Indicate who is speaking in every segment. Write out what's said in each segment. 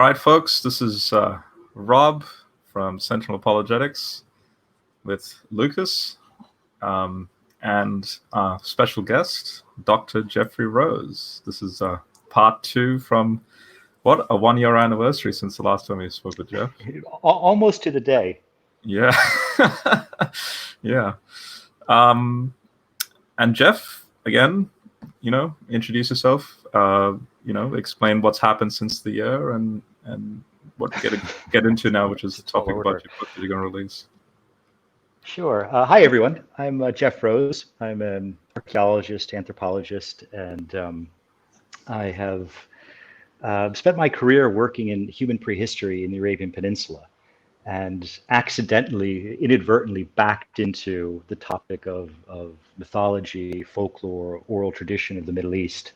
Speaker 1: All right, folks, this is Rob from Central Apologetics with Lucas and special guest, Dr. Jeffrey Rose. This is part 2 from, what, a 1-year anniversary since the last time we spoke with Jeff?
Speaker 2: Almost to the day.
Speaker 1: Yeah. Yeah. And Jeff, again, introduce yourself, explain what's happened since the year and what we get into now, which is the topic about your book that you're going to release.
Speaker 2: Sure. Hi, everyone. I'm Jeff Rose. I'm an archaeologist, anthropologist, and I have spent my career working in human prehistory in the Arabian Peninsula, and accidentally, inadvertently backed into the topic of mythology, folklore, oral tradition of the Middle East.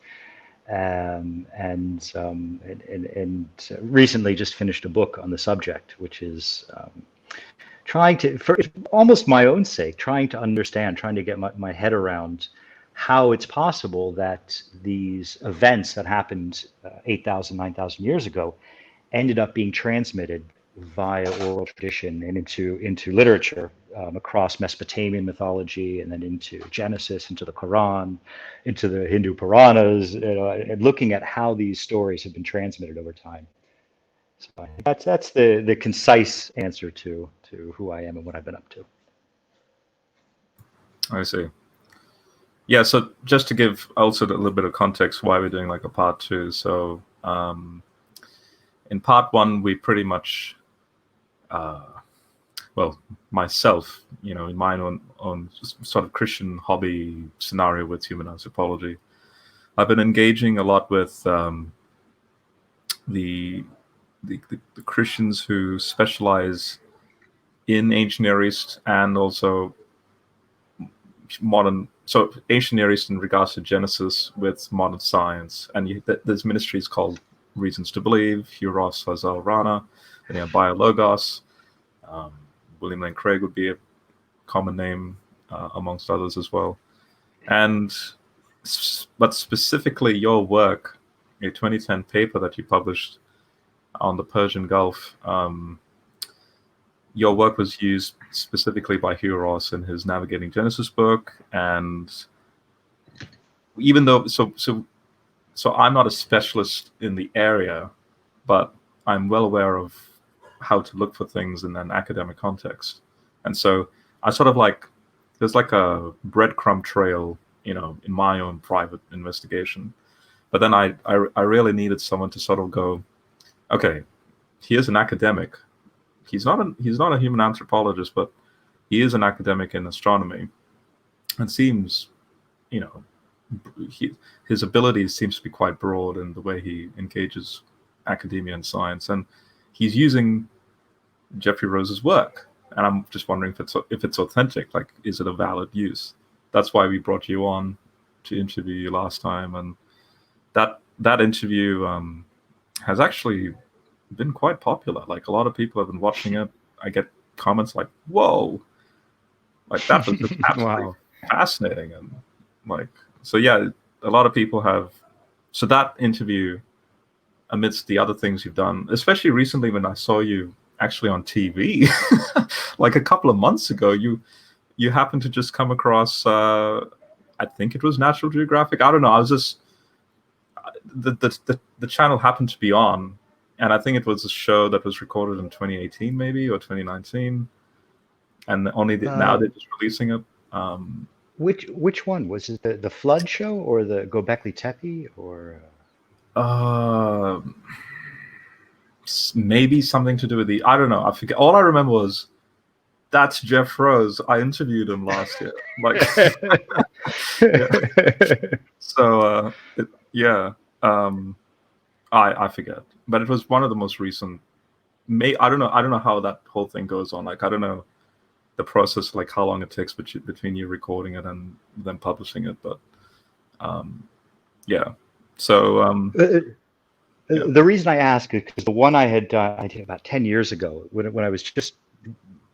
Speaker 2: And recently just finished a book on the subject, which is trying to, for almost my own sake, trying to understand, trying to get my head around how it's possible that these events that happened 8,000, 9,000 years ago ended up being transmitted via oral tradition and into literature across Mesopotamian mythology, and then into Genesis, into the Quran, into the Hindu Puranas, and looking at how these stories have been transmitted over time. So that's the concise answer to who I am and what I've been up to.
Speaker 1: I see. Yeah, so just to give also a little bit of context why we're doing like a part 2. So in part 1, we pretty much myself, in my own sort of Christian hobby scenario with human anthropology, I've been engaging a lot with the Christians who specialize in ancient Near East and also modern. So ancient Near East in regards to Genesis with modern science, and there's ministries called Reasons to Believe, Huros Hazal Rana, and you have Biologos. William Lane Craig would be a common name amongst others as well. But specifically your work, a 2010 paper that you published on the Persian Gulf, your work was used specifically by Huros in his Navigating Genesis book. And even though, so I'm not a specialist in the area, but I'm well aware of how to look for things in an academic context. And so I sort of there's like a breadcrumb trail, in my own private investigation. But then I really needed someone to sort of go, okay, he is an academic. He's not a human anthropologist, but he is an academic in astronomy. And seems, his abilities seems to be quite broad in the way he engages academia and science. And he's using Jeffrey Rose's work, and I'm just wondering if it's authentic. Like, is it a valid use? That's why we brought you on to interview you last time, and that interview has actually been quite popular. Like, a lot of people have been watching it. I get comments like, "Whoa!" Like, that was just absolutely fascinating, and so yeah, a lot of people have. So that interview, amidst the other things you've done, especially recently when I saw you actually on TV, like a couple of months ago, you happened to just come across, I think it was National Geographic. I don't know. I was just the channel happened to be on, and I think it was a show that was recorded in 2018 maybe or 2019, and only now they're just releasing it.
Speaker 2: Which one was it? The flood show or the Gobekli Tepe or?
Speaker 1: Maybe something to do with I don't know. I forget. All I remember was that's Jeff Rose. I interviewed him last year. So I forget. But it was one of the most recent. I don't know how that whole thing goes on. Like, I don't know the process, like how long it takes between you recording it and then publishing it. But yeah. So
Speaker 2: the reason I ask is because the one I had done, I think about 10 years ago, when I was just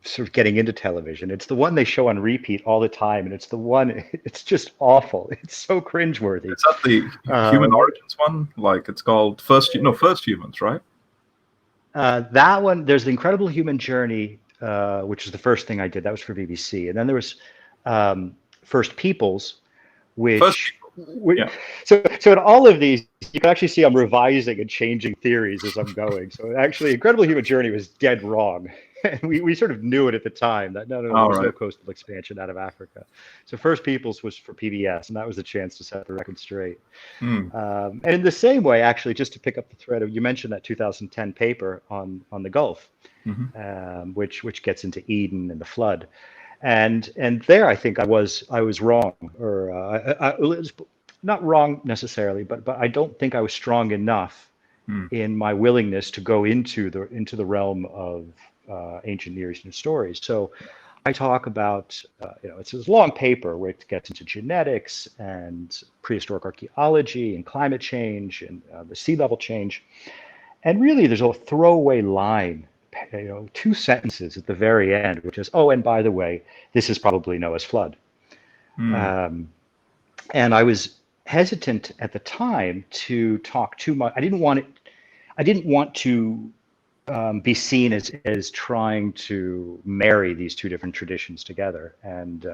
Speaker 2: sort of getting into television, it's the one they show on repeat all the time, and it's the one, it's just awful. It's so cringeworthy.
Speaker 1: Is that the Human Origins one? Like, it's called First Humans, right?
Speaker 2: That one, there's the Incredible Human Journey, which is the first thing I did. That was for BBC, and then there was First Peoples,
Speaker 1: First,
Speaker 2: which
Speaker 1: yeah.
Speaker 2: so in all of these, you can actually see I'm revising and changing theories as I'm going. So actually, Incredible Human Journey was dead wrong. And we sort of knew it at the time that no, there
Speaker 1: All
Speaker 2: was no
Speaker 1: right.
Speaker 2: coastal expansion out of Africa. So First Peoples was for PBS, and that was the chance to set the record straight.
Speaker 1: Hmm.
Speaker 2: And in the same way, actually, just to pick up the thread of, you mentioned that 2010 paper on the Gulf, which gets into Eden and the flood, and there I think I was wrong, or I was not wrong necessarily, but I don't think I was strong enough in my willingness to go into the realm of ancient Near Eastern stories. So I talk about, it's a long paper where it gets into genetics and prehistoric archaeology and climate change and the sea level change. And really, there's a throwaway line, 2 sentences at the very end, which is, oh, and by the way, this is probably Noah's flood. And I was hesitant at the time to talk too much. I didn't want to be seen as trying to marry these two different traditions together, and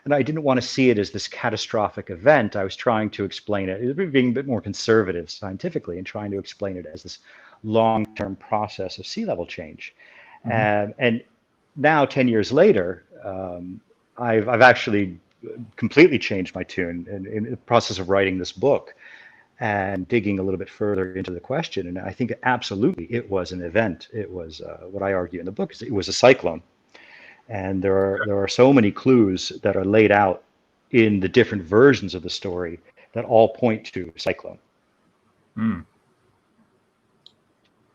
Speaker 2: I didn't want to see it as this catastrophic event. I was trying to explain it, being a bit more conservative scientifically, and trying to explain it as this long-term process of sea level change. And now, 10 years later, I've actually completely changed my tune in the process of writing this book and digging a little bit further into the question. And I think absolutely it was an event. It was what I argue in the book is it was a cyclone. And there are so many clues that are laid out in the different versions of the story that all point to cyclone.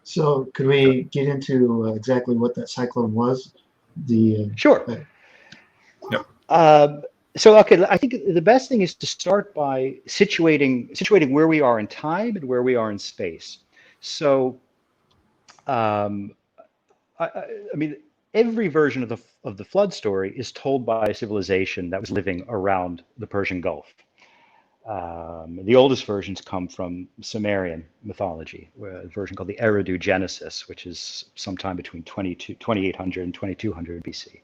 Speaker 3: So could we get into exactly what that cyclone was?
Speaker 2: Sure.
Speaker 1: Yep.
Speaker 2: So, okay, I think the best thing is to start by situating where we are in time and where we are in space. So, I mean, every version of the flood story is told by a civilization that was living around the Persian Gulf. The oldest versions come from Sumerian mythology, a version called the Eridu Genesis, which is sometime between 2800 and 2200 BC.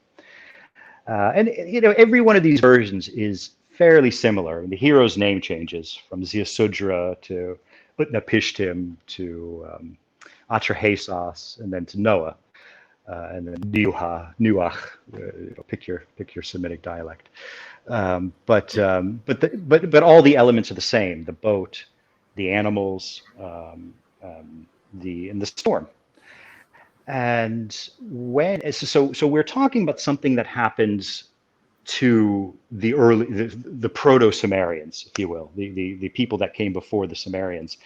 Speaker 2: And every one of these versions is fairly similar. The hero's name changes from Ziusudra to Utnapishtim to Atrahasis, and then to Noah, and then Nuach. Pick your Semitic dialect. But all the elements are the same: the boat, the animals, and the storm. And so we're talking about something that happens to the proto-Sumerians, if you will, the people that came before the Sumerians.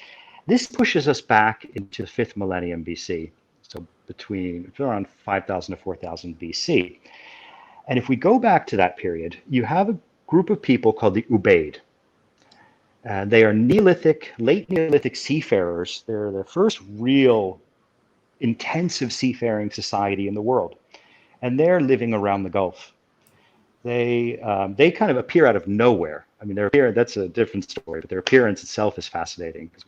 Speaker 2: This pushes us back into the 5th millennium BC, so between around 5000 to 4000 BC. And if we go back to that period, you have a group of people called the Ubaid. They are late Neolithic seafarers. They're the first real intensive seafaring society in the world, and they're living around the Gulf. They kind of appear out of nowhere. I mean, that's a different story, but their appearance itself is fascinating because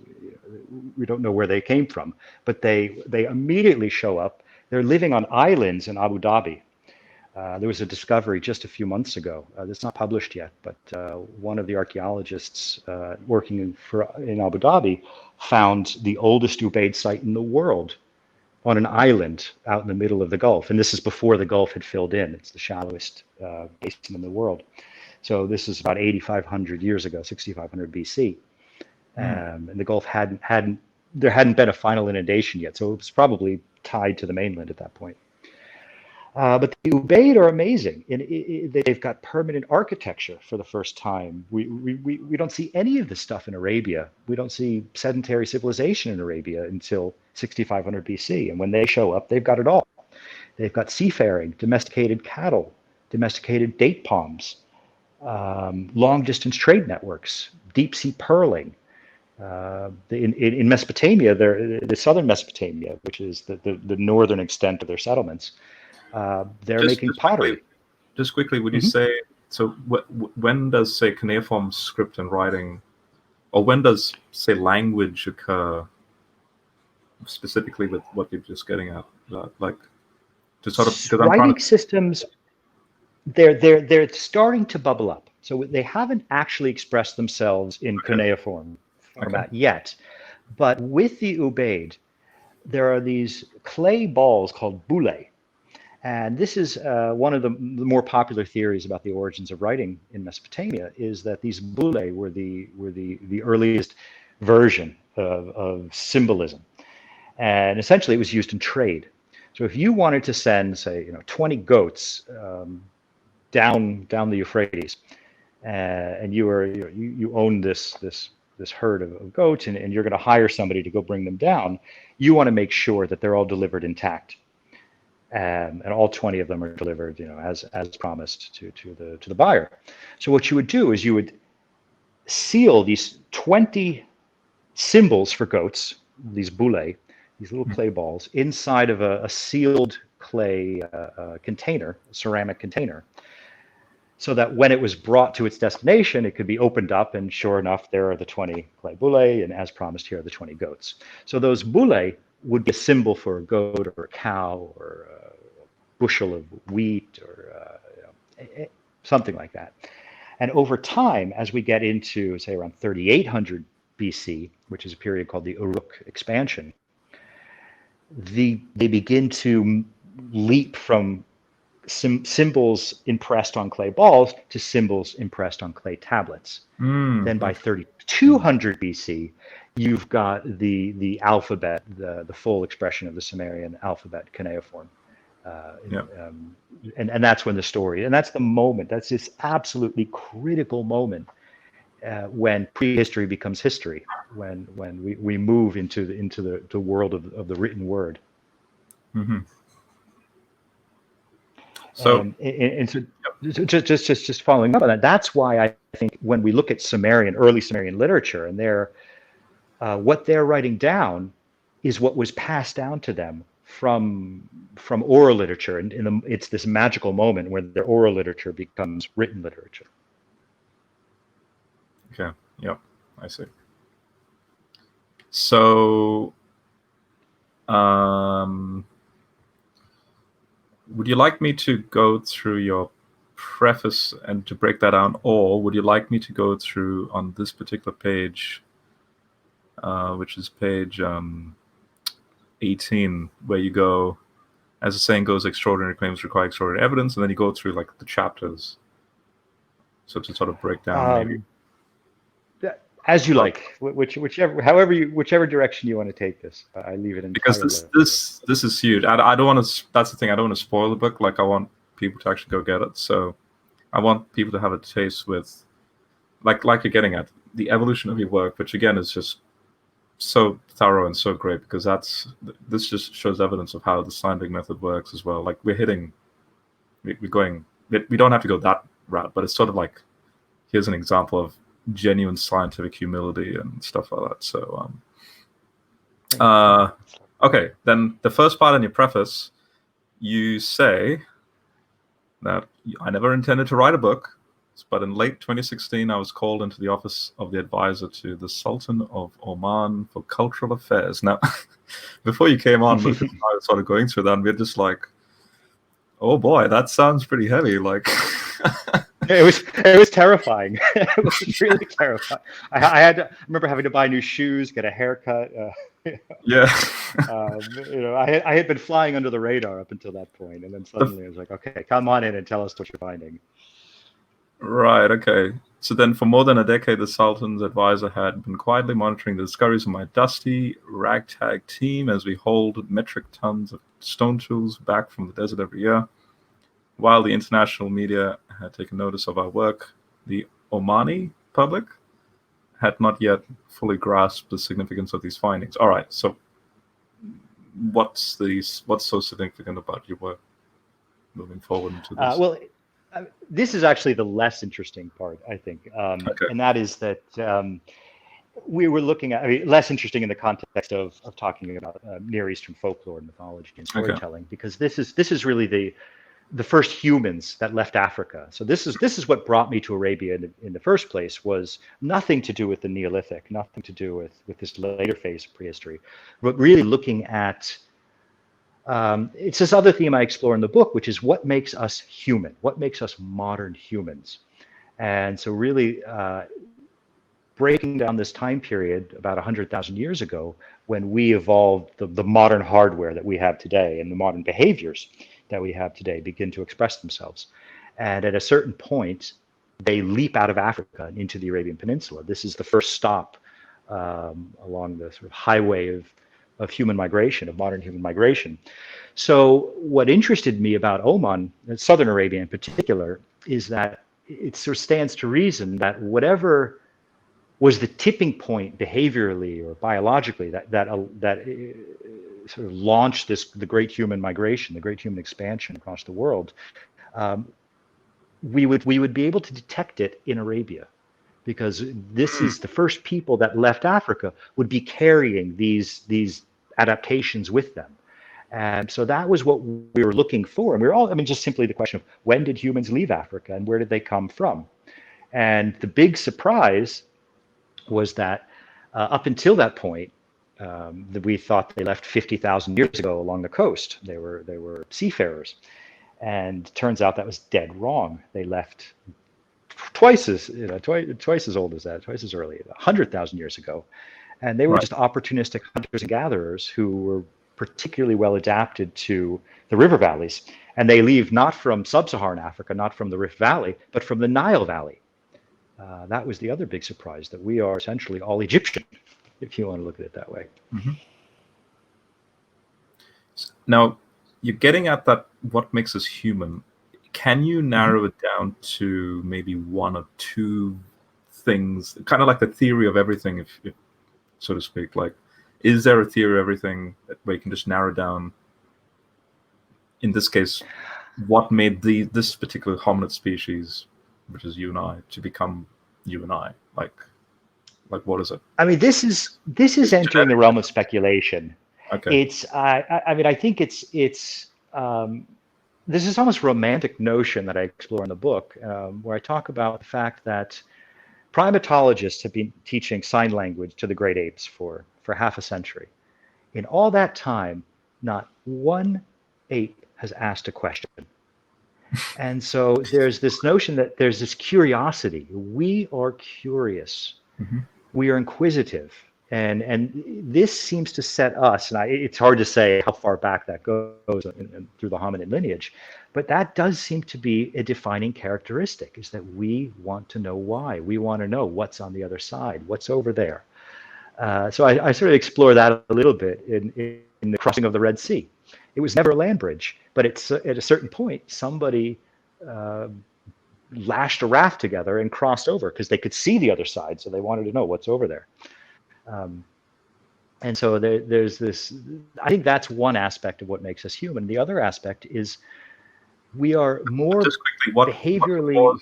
Speaker 2: we don't know where they came from, but they immediately show up. They're living on islands in Abu Dhabi. There was a discovery just a few months ago. It's not published yet, but one of the archaeologists working in Abu Dhabi found the oldest Ubaid site in the world on an island out in the middle of the Gulf. And this is before the Gulf had filled in. It's the shallowest basin in the world. So this is about 8,500 years ago, 6,500 BC. And the Gulf there hadn't been a final inundation yet. So it was probably tied to the mainland at that point. But the Ubaid are amazing. They've got permanent architecture for the first time. We don't see any of this stuff in Arabia. We don't see sedentary civilization in Arabia until 6500 BC. And when they show up, they've got it all. They've got seafaring, domesticated cattle, domesticated date palms, long-distance trade networks, deep-sea pearling. In Mesopotamia, the southern Mesopotamia, which is the northern extent of their settlements, they're making pottery.
Speaker 1: Just quickly, would you say, so when does, say, cuneiform script and writing, or when does, say, language occur specifically with what you're just getting at, like to sort of because I'm trying
Speaker 2: Writing
Speaker 1: to.
Speaker 2: systems, they're starting to bubble up. So they haven't actually expressed themselves in cuneiform format yet. But with the Ubaid, there are these clay balls called bullae. And this is one of the more popular theories about the origins of writing in Mesopotamia, is that these bullae were the earliest version of symbolism. And essentially it was used in trade. So if you wanted to send, say, 20 goats down the Euphrates, and you own this herd of goats, and you're going to hire somebody to go bring them down, you want to make sure that they're all delivered intact, and all 20 of them are delivered, as promised to the buyer. So what you would do is you would seal these 20 symbols for goats, these bullae, these little clay balls, inside of a sealed clay container, a ceramic container, so that when it was brought to its destination, it could be opened up, and sure enough, there are the 20 clay bullae, and as promised, here are the 20 goats. So those bullae would be a symbol for a goat or a cow or a bushel of wheat or something like that. And over time, as we get into, say, around 3800 BC, which is a period called the Uruk expansion, they begin to leap from symbols impressed on clay balls to symbols impressed on clay tablets. Then by 3200 BC, you've got the alphabet, the full expression of the Sumerian alphabet, cuneiform. And that's when the story, and that's the moment, that's this absolutely critical moment when prehistory becomes history, when we move into the world of the written word.
Speaker 1: Mm-hmm. So,
Speaker 2: and so just following up on that, that's why I think when we look at early Sumerian literature, and what they're writing down is what was passed down to them from oral literature, and it's this magical moment where their oral literature becomes written literature.
Speaker 1: Okay. Yep. I see. So, would you like me to go through your preface and to break that down, or would you like me to go through on this particular page, which is page 18, where you go, as the saying goes, extraordinary claims require extraordinary evidence, and then you go through like the chapters, so to sort of break down maybe.
Speaker 2: As you like, whichever direction you want to take this. I leave it in,
Speaker 1: because this is huge. I don't want to. That's the thing. I don't want to spoil the book. Like, I want people to actually go get it. So I want people to have a taste with, like you're getting at, the evolution of your work, which again is just so thorough and so great, because this just shows evidence of how the scientific method works as well. Like, we're going. We don't have to go that route, but it's sort of like, here's an example of genuine scientific humility and stuff like that. So okay, then the first part in your preface, you say that I never intended to write a book, but in late 2016 I was called into the office of the advisor to the Sultan of Oman for cultural affairs. Now before you came on, Lucas and I were sort of going through that, and we're just like, oh boy, that sounds pretty heavy. Like
Speaker 2: It was terrifying. It was really terrifying. I remember having to buy new shoes, get a haircut.
Speaker 1: Yeah.
Speaker 2: I had been flying under the radar up until that point, and then suddenly I was like, okay, come on in and tell us what you're finding.
Speaker 1: Right. Okay. So then, for more than a decade, the Sultan's advisor had been quietly monitoring the discoveries of my dusty, ragtag team as we hauled metric tons of stone tools back from the desert every year. While the international media had taken notice of our work, the Omani public had not yet fully grasped the significance of these findings. All right, so what's so significant about your work moving forward into this?
Speaker 2: This is actually the less interesting part, I think, and that is that we were looking at, less interesting in the context of talking about Near Eastern folklore and mythology and storytelling, because this is really the first humans that left Africa. So this is what brought me to Arabia in the first place, was nothing to do with the Neolithic, nothing to do with this later phase of prehistory, but really looking at, it's this other theme I explore in the book, which is what makes us human, what makes us modern humans. And so really breaking down this time period about 100,000 years ago, when we evolved the modern hardware that we have today, and the modern behaviors that we have today begin to express themselves. And at a certain point, they leap out of Africa into the Arabian Peninsula. This is the first stop along the sort of highway of human migration, of modern human migration. So what interested me about Oman, Southern Arabia in particular, is that it sort of stands to reason that whatever was the tipping point behaviorally or biologically that sort of launched the great human migration, the great human expansion across the world, we would be able to detect it in Arabia, because this is the first people that left Africa would be carrying these adaptations with them. And so that was what we were looking for. And we were all, I mean, just simply the question of when did humans leave Africa and where did they come from? And the big surprise was that up until that point, we thought they left 50,000 years ago along the coast. They were seafarers, and turns out that was dead wrong. They left twice as old as that, twice as early, 100,000 years ago, and they were just opportunistic hunters and gatherers who were particularly well adapted to the river valleys. And they leave not from sub-Saharan Africa, not from the Rift Valley, but from the Nile Valley. That was the other big surprise, that we are essentially all Egyptian, if you want to look at it that way.
Speaker 1: Mm-hmm. Now, you're getting at that, what makes us human. Can you narrow it down to maybe one or two things, kind of like the theory of everything, if so to speak? Like, is there a theory of everything where you can just narrow down, in this case, what made this particular hominid species, which is you and I, to become you and I? Like what is it?
Speaker 2: I mean, this is entering the realm of speculation.
Speaker 1: Okay.
Speaker 2: It's I mean, I think it's this is almost romantic notion that I explore in the book, where I talk about the fact that primatologists have been teaching sign language to the great apes for half a century. In all that time, not one ape has asked a question. And so there's this notion that there's this curiosity. We are curious.
Speaker 1: Mm-hmm.
Speaker 2: We are inquisitive. And this seems to set us, and it's hard to say how far back that goes through the hominid lineage, but that does seem to be a defining characteristic, is that we want to know why. We want to know what's on the other side, what's over there. So I sort of explore that a little bit in the crossing of the Red Sea. It was never a land bridge, but it's at a certain point, somebody lashed a raft together and crossed over because they could see the other side, so they wanted to know what's over there. And so there's this, I think that's one aspect of what makes us human. The other aspect is we are more
Speaker 1: just quickly,
Speaker 2: behaviorally...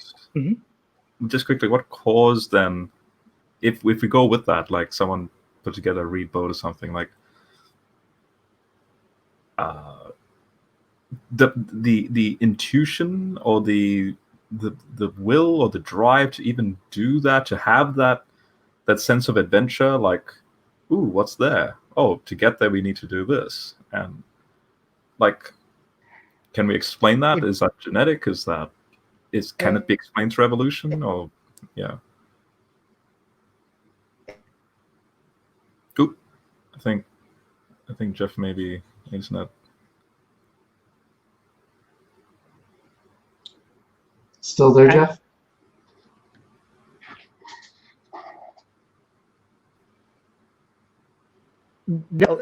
Speaker 1: Just quickly, what caused them, if we go with that, like someone put together a reed boat or something, like the intuition or the will or the drive to even do that, to have that sense of adventure, like, ooh, what's there? Oh, to get there we need to do this. And like, can we explain that? Is that genetic? Can it be explained through evolution? Or yeah. Oop. I think Jeff maybe internet.
Speaker 3: Still there, Jeff?
Speaker 2: No.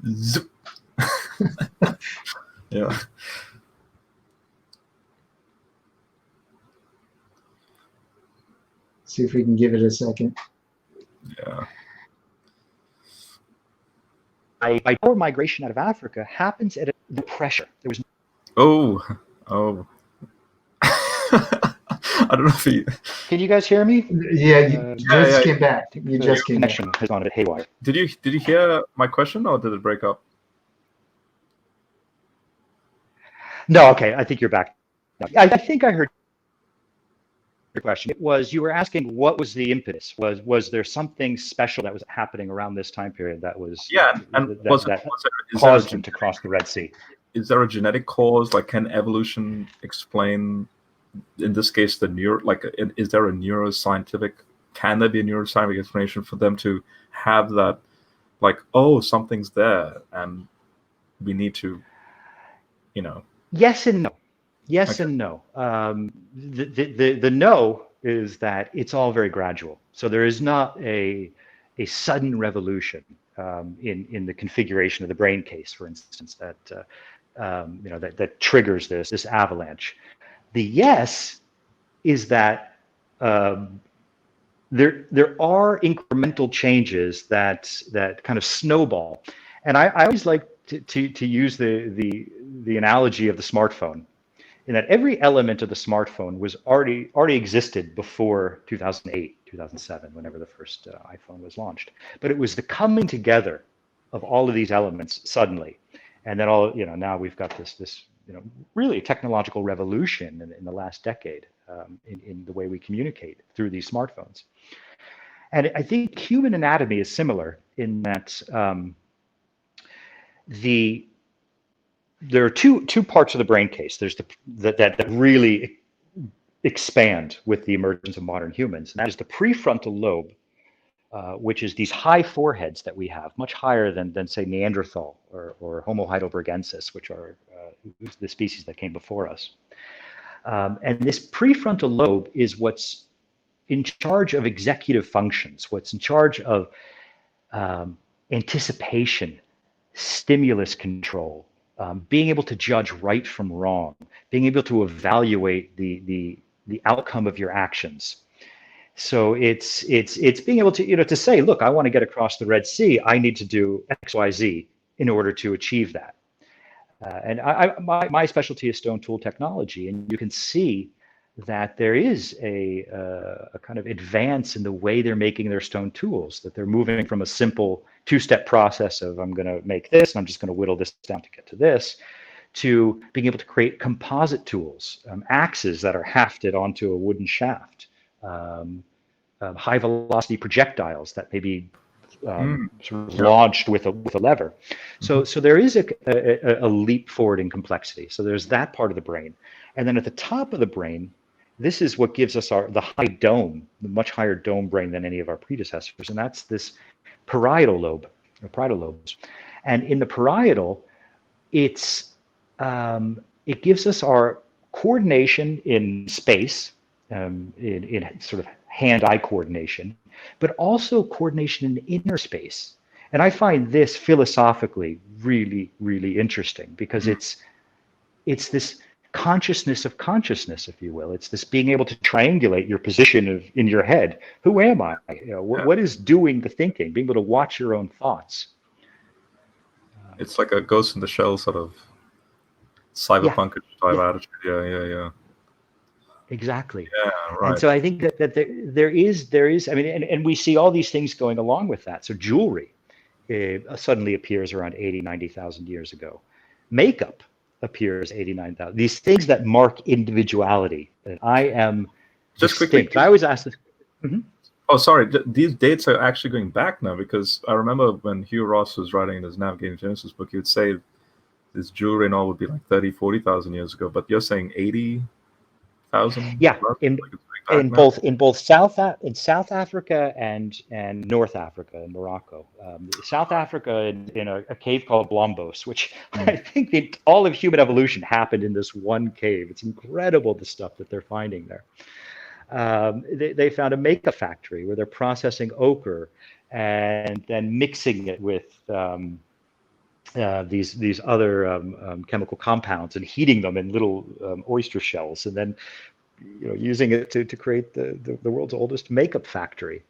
Speaker 1: Zip. Yeah.
Speaker 3: See if we can give it a second.
Speaker 1: Yeah.
Speaker 2: By poor migration out of Africa happens at the pressure. There was
Speaker 1: Oh. I don't know if he...
Speaker 2: Can you guys hear me?
Speaker 3: Yeah, you just came back. You just came back.
Speaker 2: Connection has gone a bit haywire.
Speaker 1: Did you hear my question, or did it break up?
Speaker 2: No, okay, I think you're back. I think I heard your question. It was, you were asking what was the impetus? Was there something special that was happening around this time period that was
Speaker 1: Yeah, and
Speaker 2: that
Speaker 1: is there a
Speaker 2: caused them to cross the Red Sea?
Speaker 1: is there a genetic cause? Like, can evolution explain, in this case, is there a neuroscientific? Can there be a neuroscientific explanation for them to have that, like, oh, something's there, and we need to, you know?
Speaker 2: Yes and no. Yes
Speaker 1: Okay.
Speaker 2: and no. The no is that it's all very gradual. So there is not a sudden revolution in the configuration of the brain case, for instance, that that triggers this avalanche. The yes is that there are incremental changes that kind of snowball, and I always like to use the analogy of the smartphone, in that every element of the smartphone was already existed before 2008, 2007, whenever the first iPhone was launched. But it was the coming together of all of these elements suddenly, and then now we've got this really technological revolution in the last decade in the way we communicate through these smartphones. And I think human anatomy is similar in that there are two parts of the brain case. There's that really expand with the emergence of modern humans, and that is the prefrontal lobe, which is these high foreheads that we have, much higher than say Neanderthal or Homo heidelbergensis, which are the species that came before us. And this prefrontal lobe is what's in charge of executive functions, what's in charge of anticipation, stimulus control, being able to judge right from wrong, being able to evaluate the outcome of your actions. So it's being able to to say, look, I want to get across the Red Sea. I need to do X, Y, Z in order to achieve that. And my specialty is stone tool technology, and you can see that there is a kind of advance in the way they're making their stone tools, that they're moving from a simple two-step process of I'm going to make this, and I'm just going to whittle this down to get to this, to being able to create composite tools, axes that are hafted onto a wooden shaft, high-velocity projectiles that may be sort of launched with a lever. So there is a leap forward in complexity. So there's that part of the brain. And then at the top of the brain, this is what gives us the high dome, the much higher dome brain than any of our predecessors. And that's this parietal lobe, or parietal lobes. And in the parietal, it gives us our coordination in space, in sort of hand-eye coordination, but also coordination in inner space. And I find this philosophically really, really interesting, because it's this consciousness of consciousness, if you will. It's this being able to triangulate your position in your head. Who am I? What is doing the thinking? Being able to watch your own thoughts.
Speaker 1: It's like a Ghost in the Shell sort of cyberpunk type attitude. Yeah.
Speaker 2: Exactly.
Speaker 1: Yeah, right.
Speaker 2: And so I think that there is. I mean, and we see all these things going along with that. So jewelry suddenly appears around 80, 90,000 years ago. Makeup appears 89,000. These things that mark individuality. That I am
Speaker 1: just
Speaker 2: distinct.
Speaker 1: quickly.
Speaker 2: I always ask this. Mm-hmm.
Speaker 1: Oh, sorry. These dates are actually going back now, because I remember when Hugh Ross was writing his Navigating Genesis book, he would say this jewelry and all would be like 30, 40,000 years ago. But you're saying 80,000?
Speaker 2: Yeah, in both South Africa and North Africa and Morocco. South Africa in a cave called Blombos, which I think all of human evolution happened in this one cave. It's incredible, the stuff that they're finding there. They found a makeup factory where they're processing ochre and then mixing it with these other chemical compounds and heating them in little oyster shells, and then using it to create the world's oldest makeup factory,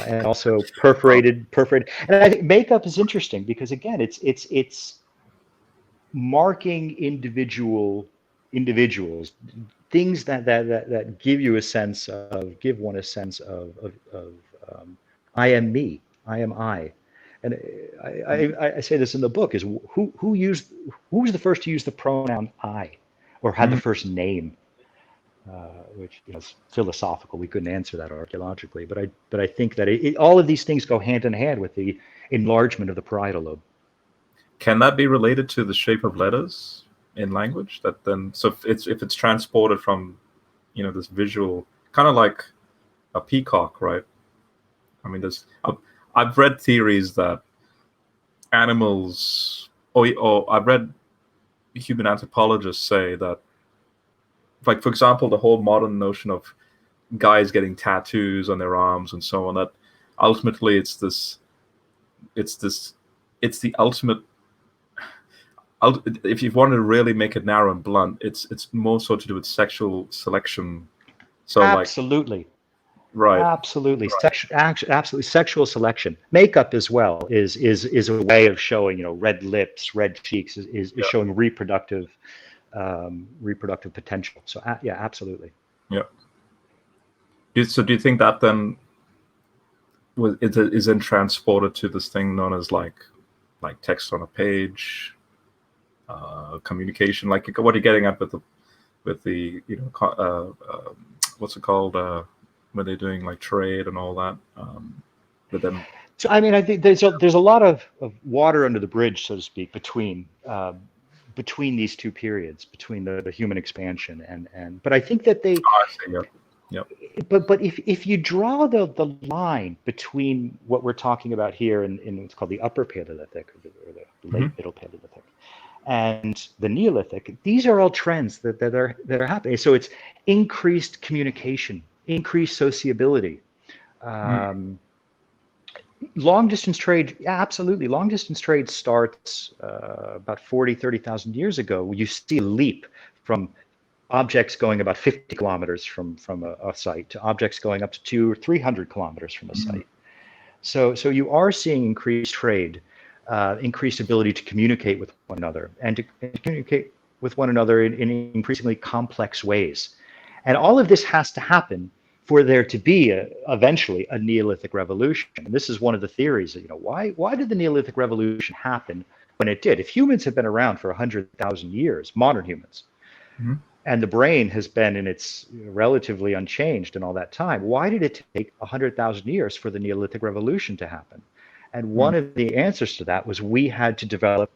Speaker 2: and also perforated. And I think makeup is interesting because, again, it's marking individuals, things that give one a sense of I am me, I am I. And I say this in the book, is who was the first to use the pronoun I, or had the first name, which is philosophical. We couldn't answer that archaeologically, but I think that all of these things go hand in hand with the enlargement of the parietal lobe.
Speaker 1: Can that be related to the shape of letters in language? That then, so if it's transported from, this visual, kind of like a peacock, right? I mean, I've read theories that animals, or I've read human anthropologists say that, like, for example, the whole modern notion of guys getting tattoos on their arms and so on, that ultimately it's the ultimate. If you want to really make it narrow and blunt, it's more so to do with sexual selection. So
Speaker 2: absolutely.
Speaker 1: Right.
Speaker 2: Absolutely. Right. Absolutely. Sexual selection. Makeup as well is a way of showing, red lips, red cheeks is showing reproductive potential. So yeah, absolutely.
Speaker 1: Yeah. So do you think that then is then transported to this thing known as like text on a page, communication? Like, what are you getting at with the what's it called? When they're doing like trade and all that, but then.
Speaker 2: So I mean, I think there's a lot of water under the bridge, so to speak, between these two periods, between the human expansion and. But I think that they.
Speaker 1: Oh, I see, yep.
Speaker 2: But if you draw the line between what we're talking about here in what's called the Upper Paleolithic or the late Middle Paleolithic and the Neolithic, these are all trends that are happening. So it's increased communication, increased sociability. Long distance trade, absolutely. Long distance trade starts about 30,000 years ago. You see a leap from objects going about 50 kilometers from a site to objects going up to 200 or 300 kilometers from a site. So you are seeing increased trade, increased ability to communicate with one another and to communicate with one another in increasingly complex ways. And all of this has to happen for there to be eventually a Neolithic revolution. And this is one of the theories that, why did the Neolithic revolution happen when it did? If humans have been around for 100,000 years, modern humans, and the brain has been in its relatively unchanged in all that time, why did it take 100,000 years for the Neolithic revolution to happen? And one of the answers to that was we had to develop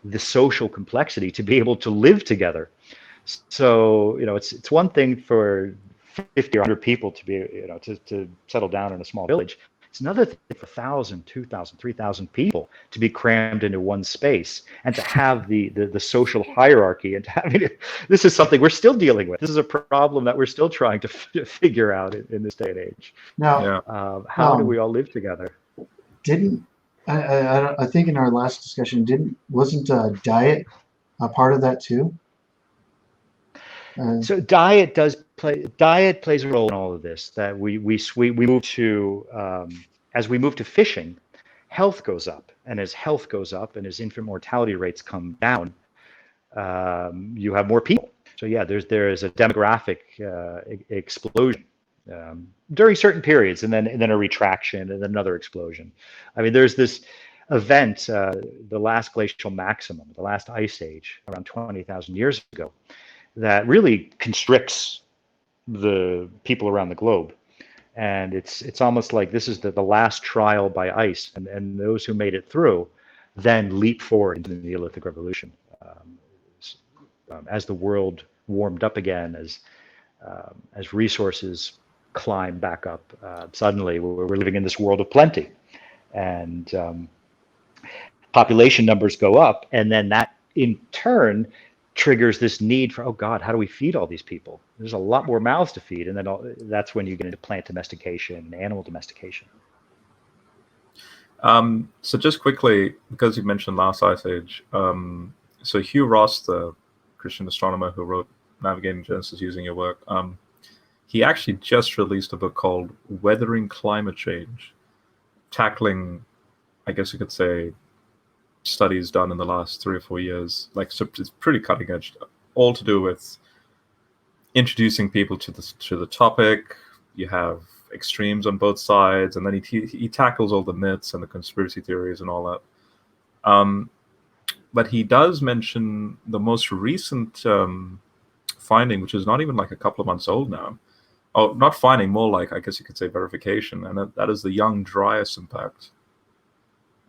Speaker 2: the social complexity to be able to live together. So, it's one thing for 50 or 100 people to be, to settle down in a small village. It's another thing for 1,000, 2,000, 3,000 people to be crammed into one space and to have the social hierarchy and to have this is something we're still dealing with. This is a problem that we're still trying to figure out in this day and age.
Speaker 3: Now,
Speaker 2: how do we all live together?
Speaker 3: I think in our last discussion, wasn't diet a part of that too?
Speaker 2: So diet plays a role in all of this. That we move to as we move to fishing, health goes up, and as health goes up, and as infant mortality rates come down, you have more people. So yeah, there is a demographic explosion during certain periods, and then a retraction, and then another explosion. I mean, there's this event, the last glacial maximum, the last ice age, around 20,000 years ago, that really constricts the people around the globe. And it's almost like this is the last trial by ice, and those who made it through then leap forward into the Neolithic Revolution. As the world warmed up again, as resources climb back up, suddenly we're living in this world of plenty, and population numbers go up, and then that in turn triggers this need for, oh God, how do we feed all these people? There's a lot more mouths to feed, and then that's when you get into plant domestication and animal domestication.
Speaker 1: So just quickly, because you mentioned last ice age, so Hugh Ross, the Christian astronomer who wrote Navigating Genesis using your work, he actually just released a book called Weathering Climate Change, tackling, I guess you could say, studies done in the last 3 or 4 years. Like, so it's pretty cutting edge, all to do with introducing people to the topic. You have extremes on both sides, and then he tackles all the myths and the conspiracy theories and all that. But he does mention the most recent finding, which is not even like a couple of months old now. Oh, not finding, more like, I guess you could say, verification, and that is the young Dryas impact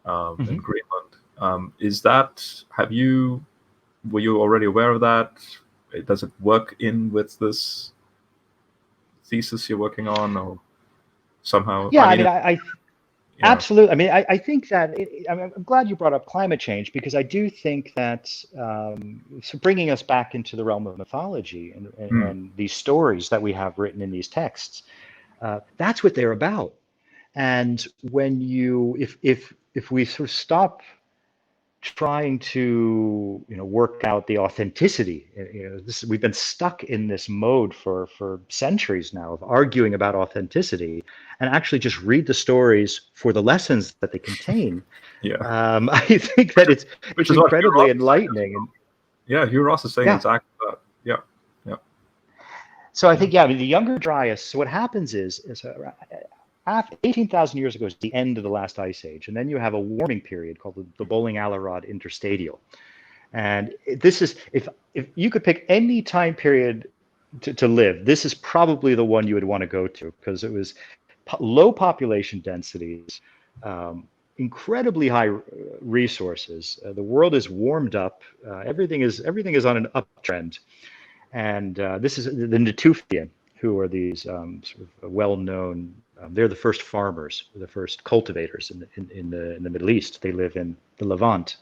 Speaker 1: in Greenland. Is that, were you already aware of that? Does it work in with this thesis you're working on, or somehow?
Speaker 2: Yeah,
Speaker 1: I
Speaker 2: absolutely. I mean, I think that I'm glad you brought up climate change, because I do think that so bringing us back into the realm of mythology and these stories that we have written in these texts, that's what they're about. And when if we sort of stop trying to work out the authenticity, we've been stuck in this mode for centuries now of arguing about authenticity, and actually just read the stories for the lessons that they contain. I think that it's incredibly enlightening.
Speaker 1: Hugh Ross is saying exactly that.
Speaker 2: So I think, the younger Dryas, so what happens is after 18,000 years ago is the end of the last ice age, and then you have a warming period called the Bowling-Allarod interstadial. And this is, if you could pick any time period to live, this is probably the one you would want to go to, because it was low population densities, incredibly high resources. The world is warmed up. Everything is on an uptrend. And this is the Natufian, who are these sort of well-known. They're the first farmers, the first cultivators in the Middle East. They live in the Levant,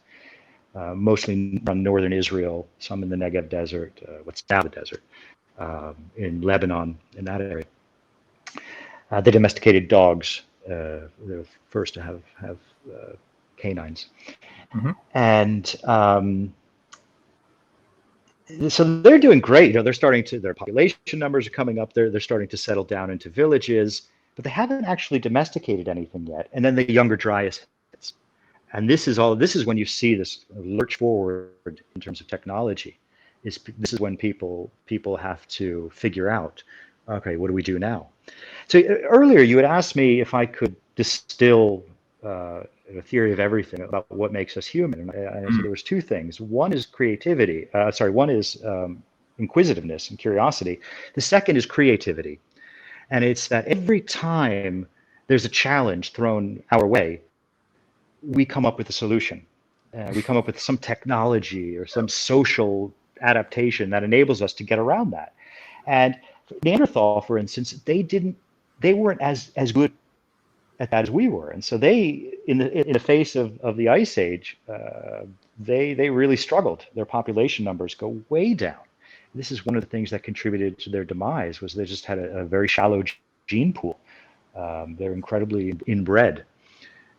Speaker 2: mostly around northern Israel, some in the Negev Desert, what's now the desert, in Lebanon, in that area. They domesticated dogs. They're the first to have canines. And so they're doing great. They're starting to, their population numbers are coming up. They're starting to settle down into villages, but they haven't actually domesticated anything yet. And then the younger Dryas hits. And this is when you see this lurch forward in terms of technology. This is when people have to figure out, okay, what do we do now? So earlier you had asked me if I could distill a theory of everything about what makes us human. And I said there was two things. One is creativity. One is inquisitiveness and curiosity. The second is creativity. And it's that every time there's a challenge thrown our way, we come up with a solution. We come up with some technology or some social adaptation that enables us to get around that. And Neanderthal, for instance, they weren't as good at that as we were, and so they, in the face of the ice age, they really struggled. Their population numbers go way down. This is one of the things that contributed to their demise, was they just had a very shallow gene pool. They're incredibly inbred,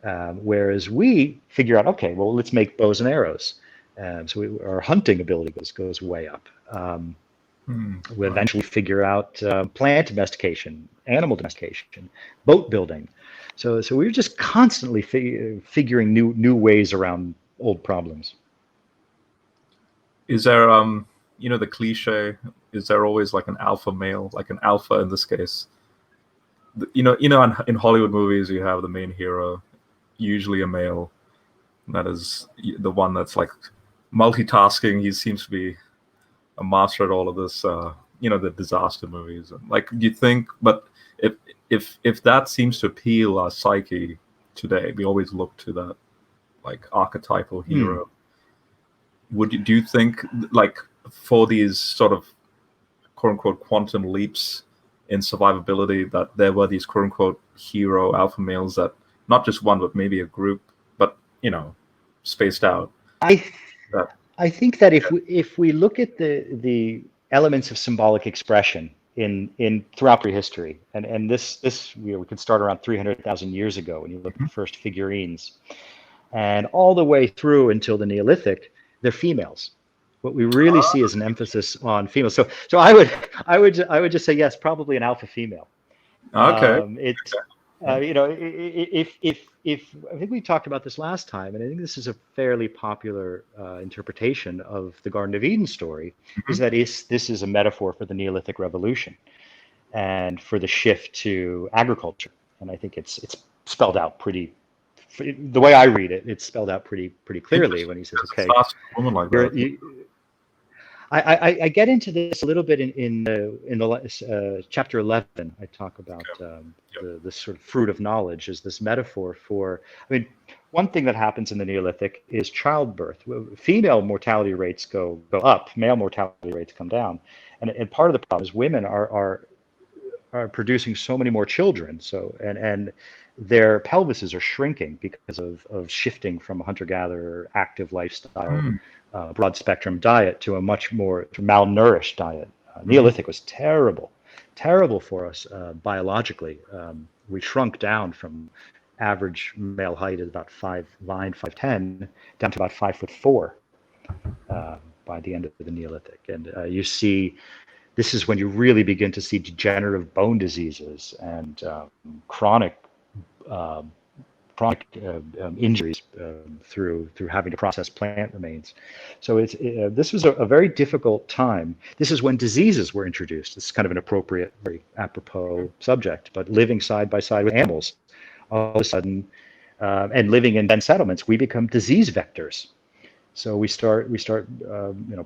Speaker 2: whereas we figure out, okay, well, let's make bows and arrows. So our hunting ability goes way up. We eventually figure out plant domestication, animal domestication, boat building. So we were just constantly figuring new ways around old problems.
Speaker 1: Is there the cliche? Is there always like an alpha male, like an alpha in this case? In Hollywood movies, you have the main hero, usually a male. That is the one that's like multitasking. He seems to be a master at all of this. The disaster movies. Like, do you think? But if that seems to appeal our psyche today, we always look to that like archetypal hero. Do you think, like, for these sort of quote unquote quantum leaps in survivability, that there were these quote unquote hero alpha males, that not just one but maybe a group, but spaced out?
Speaker 2: I think that if we look at the elements of symbolic expression in throughout prehistory, and this we can start around 300,000 years ago when you look at the first figurines, and all the way through until the Neolithic, they're females. What we really see is an emphasis on females. So I would just say yes, probably an alpha female.
Speaker 1: Okay.
Speaker 2: If I think we talked about this last time, and I think this is a fairly popular interpretation of the Garden of Eden story, is that this is a metaphor for the Neolithic Revolution. and for the shift to agriculture. And I think it's spelled out pretty. The way I read it, it's spelled out pretty clearly when he says, "Okay,
Speaker 1: woman like
Speaker 2: you're,
Speaker 1: that.
Speaker 2: you, I get into this a little bit in the chapter 11. I talk about the sort of fruit of knowledge as this metaphor for. I mean, one thing that happens in the Neolithic is childbirth. Female mortality rates go up, male mortality rates come down, and part of the problem is women are producing so many more children. So and their pelvises are shrinking because of shifting from a hunter-gatherer active lifestyle, broad spectrum diet to a much more malnourished diet. Neolithic was terrible for us biologically. We shrunk down from average male height is about 5'9", 5'10", down to about 5'4" by the end of the Neolithic. And you see, this is when you really begin to see degenerative bone diseases and chronic injuries through having to process plant remains. So this was a very difficult time. This is when diseases were introduced. It's kind of an appropriate, very apropos subject. But living side by side with animals, all of a sudden, and living in dense settlements, we become disease vectors. So we start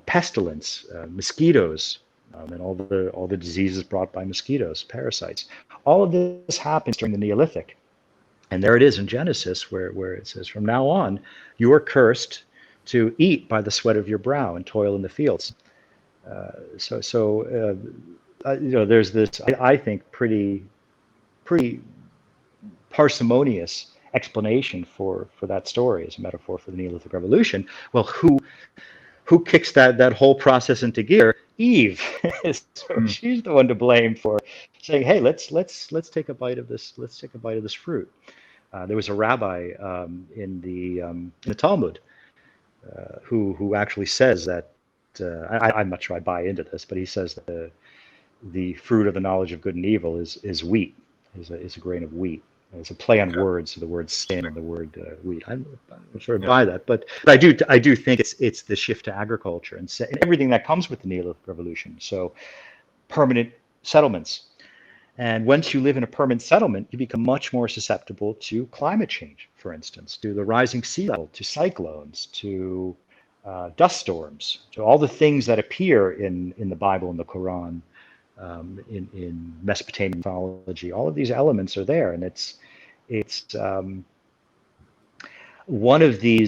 Speaker 2: pestilence, mosquitoes, and all the diseases brought by mosquitoes, parasites. All of this happens during the Neolithic. And there it is in Genesis where it says, from now on, you are cursed to eat by the sweat of your brow and toil in the fields. There's this, I think, pretty parsimonious explanation for that story as a metaphor for the Neolithic Revolution. Well, who kicks that whole process into gear? Eve. So she's the one to blame for saying, "Hey, let's take a bite of this. Let's take a bite of this fruit." There was a rabbi in the Talmud who actually says that I'm not sure I buy into this, but he says that the fruit of the knowledge of good and evil is wheat, is a grain of wheat. It's a play on words, so the word sin and the word wheat. I'm not sure I buy that, but I do think it's the shift to agriculture and everything that comes with the Neolithic Revolution. So permanent settlements. And once you live in a permanent settlement, you become much more susceptible to climate change, for instance, to the rising sea level, to cyclones, to dust storms, to all the things that appear in the Bible and the Quran, in Mesopotamian mythology. All of these elements are there, and it's one of the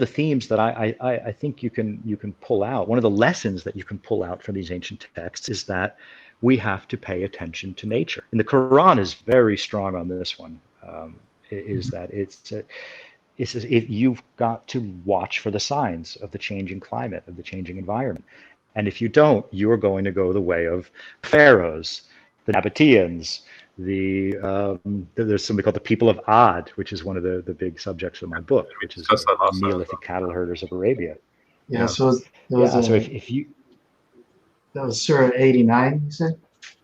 Speaker 2: themes that I think you can pull out. One of the lessons that you can pull out from these ancient texts is that we have to pay attention to nature. And the Quran is very strong on this one. You've got to watch for the signs of the changing climate, of the changing environment. And if you don't, you're going to go the way of pharaohs, the Nabateans, there's something called the people of Ad, which is one of the big subjects of my book, which is the Neolithic cattle herders of Arabia.
Speaker 3: Yeah. So if
Speaker 2: you.
Speaker 3: That was Surah 89, you said?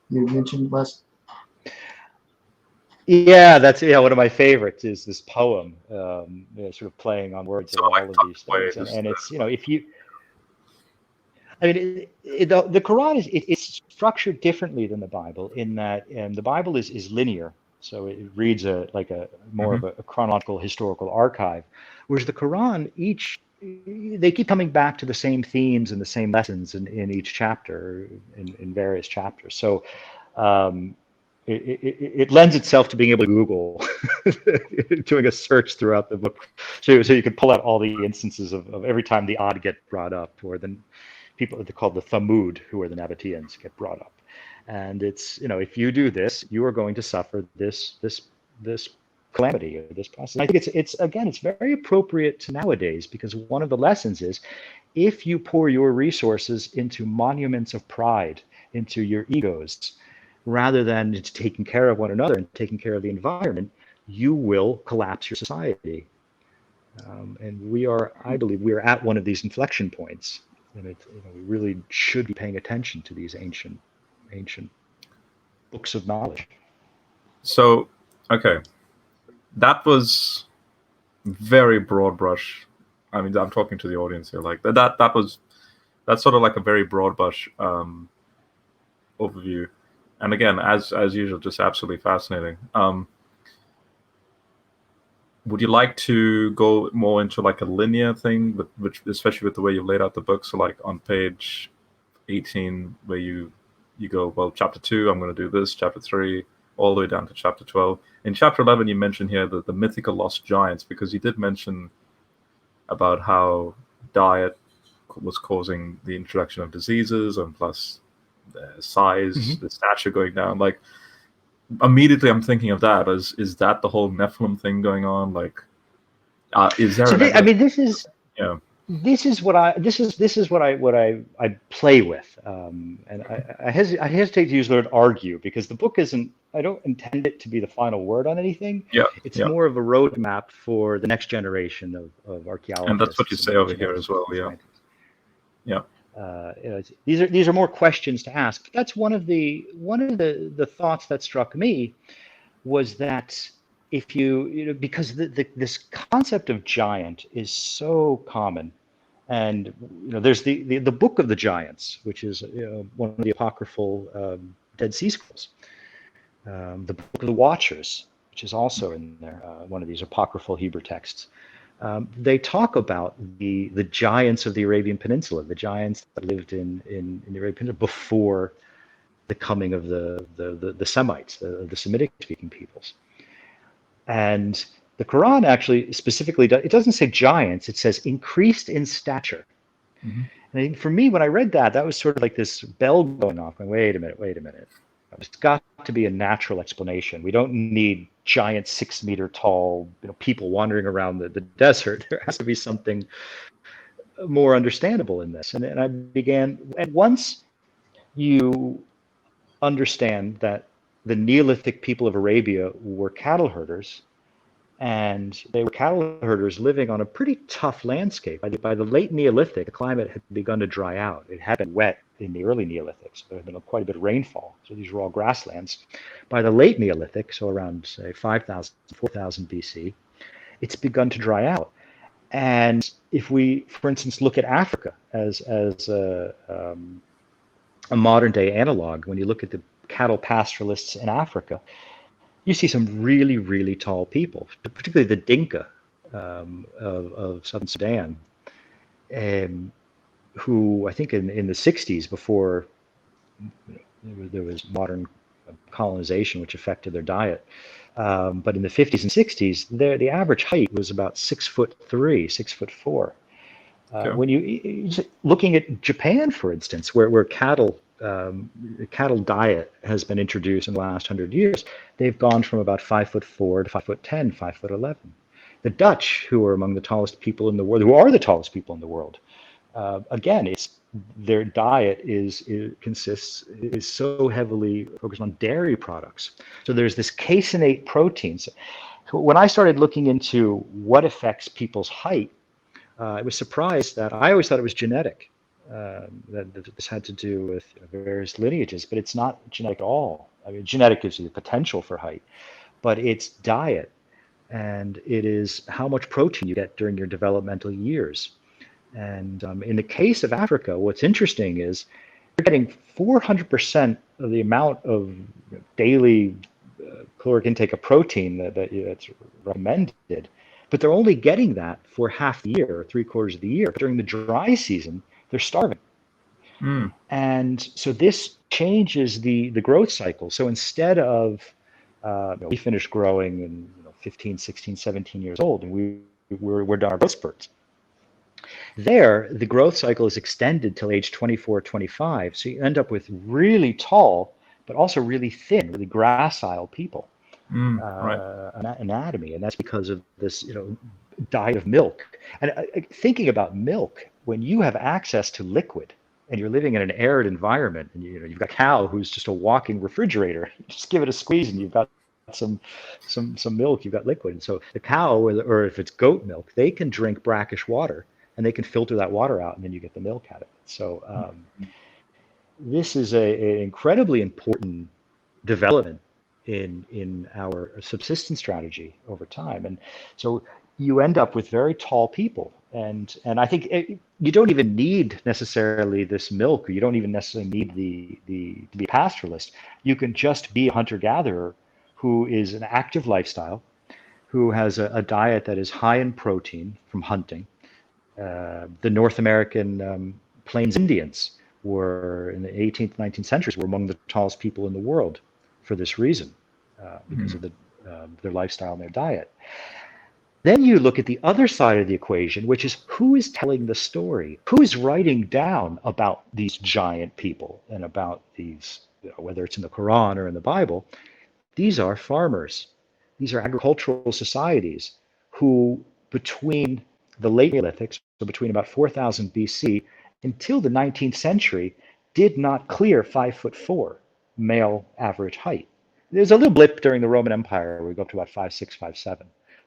Speaker 3: You mentioned last?
Speaker 2: Yeah, that's one of my favorites is this poem, sort of playing on words of all of these things. And it's, if you, I mean, the Quran it's structured differently than the Bible in that the Bible is linear. So it reads more of a chronological historical archive, whereas the Quran, they keep coming back to the same themes and the same lessons in each chapter, in various chapters. So it lends itself to being able to Google, doing a search throughout the book, so you can pull out all the instances of every time the odd get brought up, or the people that are called the Thamud, who are the Nabateans, get brought up. And it's, if you do this, you are going to suffer this calamity or this process. I think it's very appropriate to nowadays, because one of the lessons is, if you pour your resources into monuments of pride, into your egos, rather than taking care of one another and taking care of the environment, you will collapse your society. And I believe we are at one of these inflection points, and we really should be paying attention to these ancient books of knowledge.
Speaker 1: So, okay. That was very broad brush. I mean, I'm talking to the audience here. Like that's sort of like a very broad brush overview. And again, as usual, just absolutely fascinating. Would you like to go more into like a linear thing, which especially with the way you've laid out the book? So like on page 18, where you go, well, chapter 2, I'm going to do this, chapter 3, all the way down to chapter 12. In chapter 11, you mentioned here the mythical lost giants, because you did mention about how diet was causing the introduction of diseases, and plus the size, the stature going down. Like, immediately I'm thinking of that. Is that the whole Nephilim thing going on? Like, is there?
Speaker 2: So I mean, this is
Speaker 1: yeah.
Speaker 2: this is what I play with, and I hesitate to use the word argue, because the book isn't. I don't intend it to be the final word on anything.
Speaker 1: Yeah.
Speaker 2: It's more of a roadmap for the next generation of archaeologists.
Speaker 1: And that's what you say over here as well. Yeah.
Speaker 2: Scientists.
Speaker 1: Yeah.
Speaker 2: These are more questions to ask. That's one of the thoughts that struck me, was that if because this concept of giant is so common, and there's the Book of the Giants, which is one of the apocryphal Dead Sea Scrolls, the Book of the Watchers, which is also in there, one of these apocryphal Hebrew texts. They talk about the giants of the Arabian Peninsula, the giants that lived in the Arabian Peninsula before the coming of the Semites, the Semitic-speaking peoples. And the Quran actually specifically it doesn't say giants; it says increased in stature.
Speaker 1: Mm-hmm.
Speaker 2: And I think for me, when I read that, that was sort of like this bell going off. Going, wait a minute. There's got to be a natural explanation. We don't need giant 6-meter tall people wandering around the desert. There has to be something more understandable in this. And I began, and once you understand that the Neolithic people of Arabia were cattle herders, and they were cattle herders living on a pretty tough landscape. By the late Neolithic, the climate had begun to dry out. It had been wet in the early Neolithic, so there had been quite a bit of rainfall. So these were all grasslands. By the late Neolithic, so around, say, 5,000, 4,000 BC, it's begun to dry out. And if we, for instance, look at Africa as a modern-day analog, when you look at the cattle pastoralists in Africa, you see some really, really tall people, particularly the Dinka of southern Sudan, who I think in the 60s, before there was modern colonization, which affected their diet, but in the 50s and 60s, the average height was about 6'3", 6'4". When you looking at Japan, for instance, where cattle diet has been introduced in the last 100 years, they've gone from about 5'4" to 5'10", 5'11". The Dutch, who are among the tallest people in the world, who are the tallest people in the world, again, their diet is so heavily focused on dairy products. So there's this caseinate proteins. So when I started looking into what affects people's height, I was surprised that I always thought it was genetic. That this had to do with various lineages, but it's not genetic at all. I mean, genetic gives you the potential for height, but it's diet, and it is how much protein you get during your developmental years. And in the case of Africa, what's interesting is you're getting 400% of the amount of daily caloric intake of protein that's recommended, but they're only getting that for half the year, or 3/4 of the year. During the dry season, they're starving. And so this changes the growth cycle. So instead of, we finished growing in 15, 16, 17 years old, and we're done our growth spurts. There, the growth cycle is extended till age 24, 25. So you end up with really tall, but also really thin, really gracile people. Anatomy, and that's because of this, diet of milk. And thinking about milk, when you have access to liquid and you're living in an arid environment, and you've got a cow who's just a walking refrigerator, you just give it a squeeze and you've got some milk, you've got liquid. And so the cow, or if it's goat milk, they can drink brackish water and they can filter that water out, and then you get the milk out of it. So this is an incredibly important development in our subsistence strategy over time. And so you end up with very tall people. And I think you don't even need necessarily this milk, or you don't even necessarily need to be a pastoralist. You can just be a hunter-gatherer who is an active lifestyle, who has a diet that is high in protein from hunting. The North American Plains Indians were, in the 18th, 19th centuries, were among the tallest people in the world for this reason, because of their lifestyle and their diet. Then you look at the other side of the equation, which is who is telling the story? Who is writing down about these giant people and about these, whether it's in the Quran or in the Bible? These are farmers. These are agricultural societies who, between the late Neolithic, so between about 4000 BC until the 19th century, did not clear 5'4" male average height. There's a little blip during the Roman Empire where we go up to about 5'6", 5'7".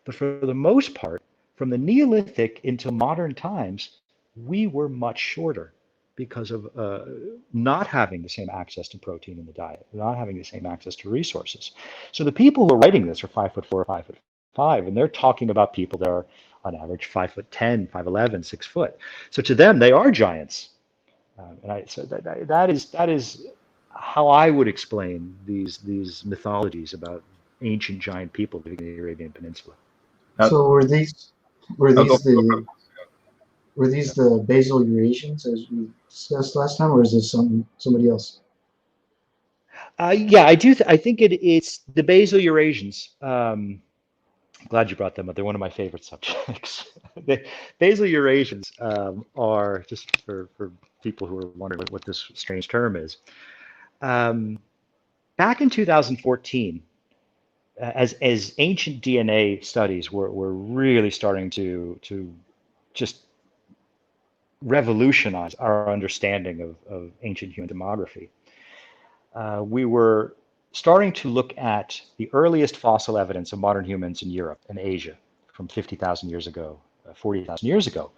Speaker 2: But for the most part, from the Neolithic into modern times, we were much shorter because of not having the same access to protein in the diet, not having the same access to resources. So the people who are writing this are 5'4", 5'5", and they're talking about people that are on average 5'10", 5'11", 6 foot. So to them, they are giants. So that is how I would explain these mythologies about ancient giant people living in the Arabian Peninsula.
Speaker 3: So were these
Speaker 1: Go-
Speaker 3: the Basal Eurasians as we discussed last time, or is this somebody else?
Speaker 2: Yeah, I do. I think it's the Basal Eurasians. Glad you brought them up. They're one of my favorite subjects. The Basal Eurasians are, just for people who are wondering what this strange term is. Back in 2014, as ancient DNA studies were really starting to just revolutionize our understanding of ancient human demography, we were starting to look at the earliest fossil evidence of modern humans in Europe and Asia from 50,000 years ago, 40,000 years ago,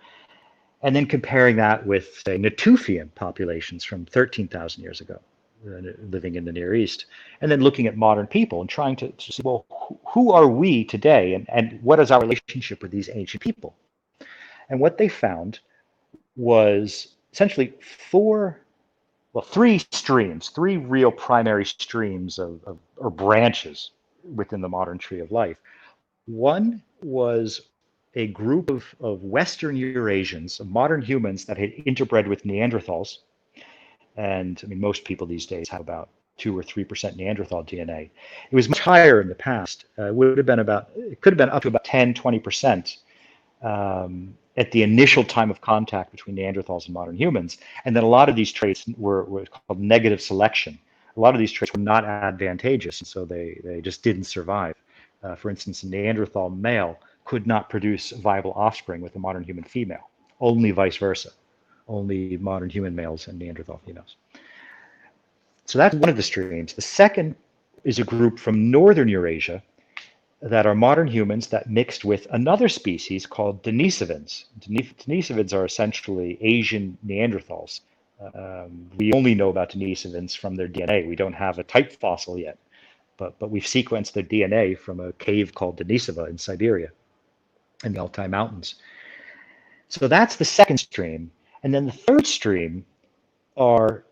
Speaker 2: and then comparing that with, say, Natufian populations from 13,000 years ago, living in the Near East, and then looking at modern people and trying to see, well, who are we today, and what is our relationship with these ancient people? And what they found was essentially three real primary streams or branches within the modern tree of life. One was a group of Western Eurasians, of modern humans that had interbred with Neanderthals. And I mean, most people these days have about 2 or 3% Neanderthal DNA. It was much higher in the past. It could have been up to about 10, 20%. At the initial time of contact between Neanderthals and modern humans. And then a lot of these traits were called negative selection. A lot of these traits were not advantageous, and so they just didn't survive. For instance, a Neanderthal male could not produce viable offspring with a modern human female, only vice versa, only modern human males and Neanderthal females. So that's one of the streams. The second is a group from northern Eurasia that are modern humans that mixed with another species called Denisovans. Denisovans are essentially Asian Neanderthals. We only know about Denisovans from their DNA. We don't have a type fossil yet, but we've sequenced their DNA from a cave called Denisova in Siberia in the Altai Mountains. So that's the second stream. And then the third stream are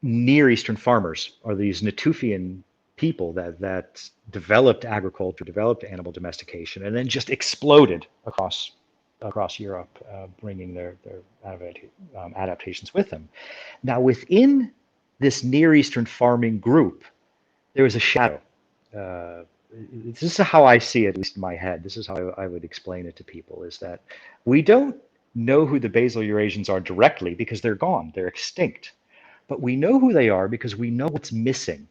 Speaker 2: Near Eastern farmers, or these Natufian people that developed agriculture, developed animal domestication, and then just exploded across Europe, bringing their adaptations with them. Now, within this Near Eastern farming group, there was a shadow. This is how I see it, at least in my head. This is how I would explain it to people, is that we don't know who the Basal Eurasians are directly because they're gone, they're extinct. But we know who they are because we know what's missing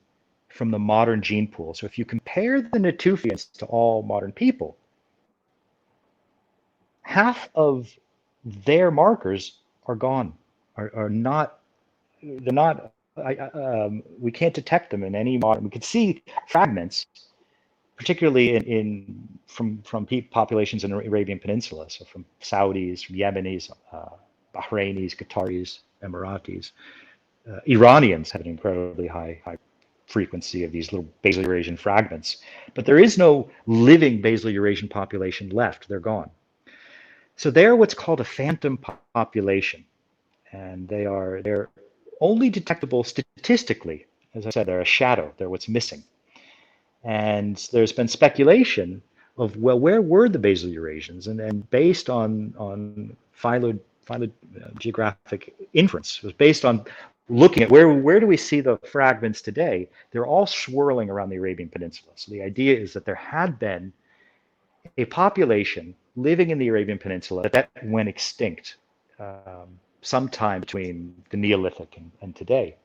Speaker 2: from the modern gene pool. So if you compare the Natufians to all modern people, half of their markers are gone, are not, they're not, we can't detect them in any modern, we could see fragments, particularly from populations in the Arabian Peninsula, so from Saudis, from Yemenis, Bahrainis, Qataris, Emiratis. Iranians have an incredibly high frequency of these little Basal Eurasian fragments, but there is no living Basal Eurasian population left. They're gone. So they're what's called a phantom population, and they're only detectable statistically. As I said, they're a shadow. They're what's missing. And there's been speculation of, well, where were the Basal Eurasians? And based on geographic inference, it was based on looking at where do we see the fragments today. They're all swirling around the Arabian Peninsula. So the idea is that there had been a population living in the Arabian Peninsula that went extinct sometime between the Neolithic and today.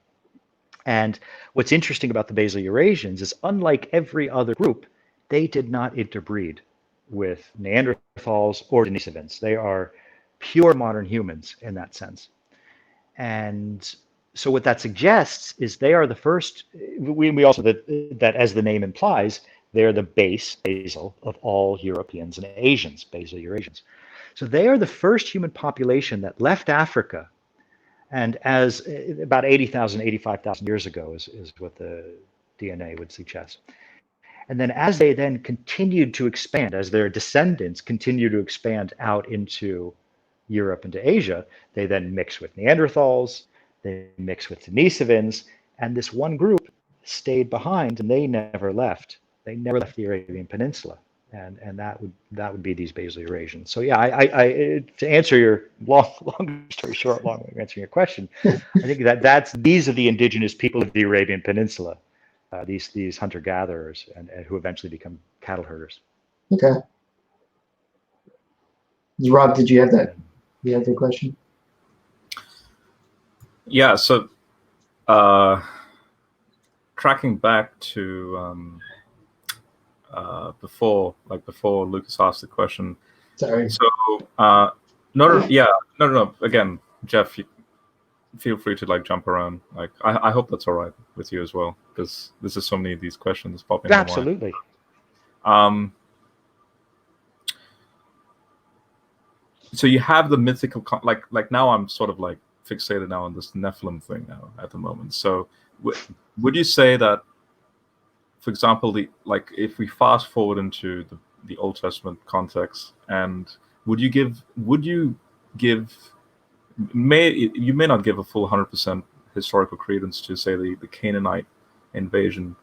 Speaker 2: And what's interesting about the Basal Eurasians is, unlike every other group, they did not interbreed with Neanderthals or Denisovans. They are pure modern humans in that sense. And so what that suggests is they are the first, we also, that as the name implies, they're the basal of all Europeans and Asians, Basal Eurasians. So they are the first human population that left Africa, and as about 80,000, 85,000 years ago is what the DNA would suggest. And then as they then continued to expand, as their descendants continue to expand out into Europe and to Asia, they then mix with Neanderthals, they mix with Denisovans, and this one group stayed behind, and they never left. They never left the Arabian Peninsula, and that would be these Basal Eurasians. So yeah, I to answer your long story short, long way of answering your question, I think these are the indigenous people of the Arabian Peninsula, these hunter gatherers, and who eventually become cattle herders.
Speaker 3: Okay. Rob, did you have that? You have the question?
Speaker 1: Yeah. So, tracking back to before Lucas asked the question.
Speaker 3: Sorry.
Speaker 1: So, no. Again, Jeff, feel free to jump around. I hope that's all right with you as well, because there's just so many of these questions popping.
Speaker 2: Absolutely.
Speaker 1: So you have the mythical, now I'm sort of fixated now on this Nephilim thing now at the moment. So would you say that, for example, if we fast forward into the Old Testament context, and you may not give a full 100% historical credence to, say, the Canaanite invasion,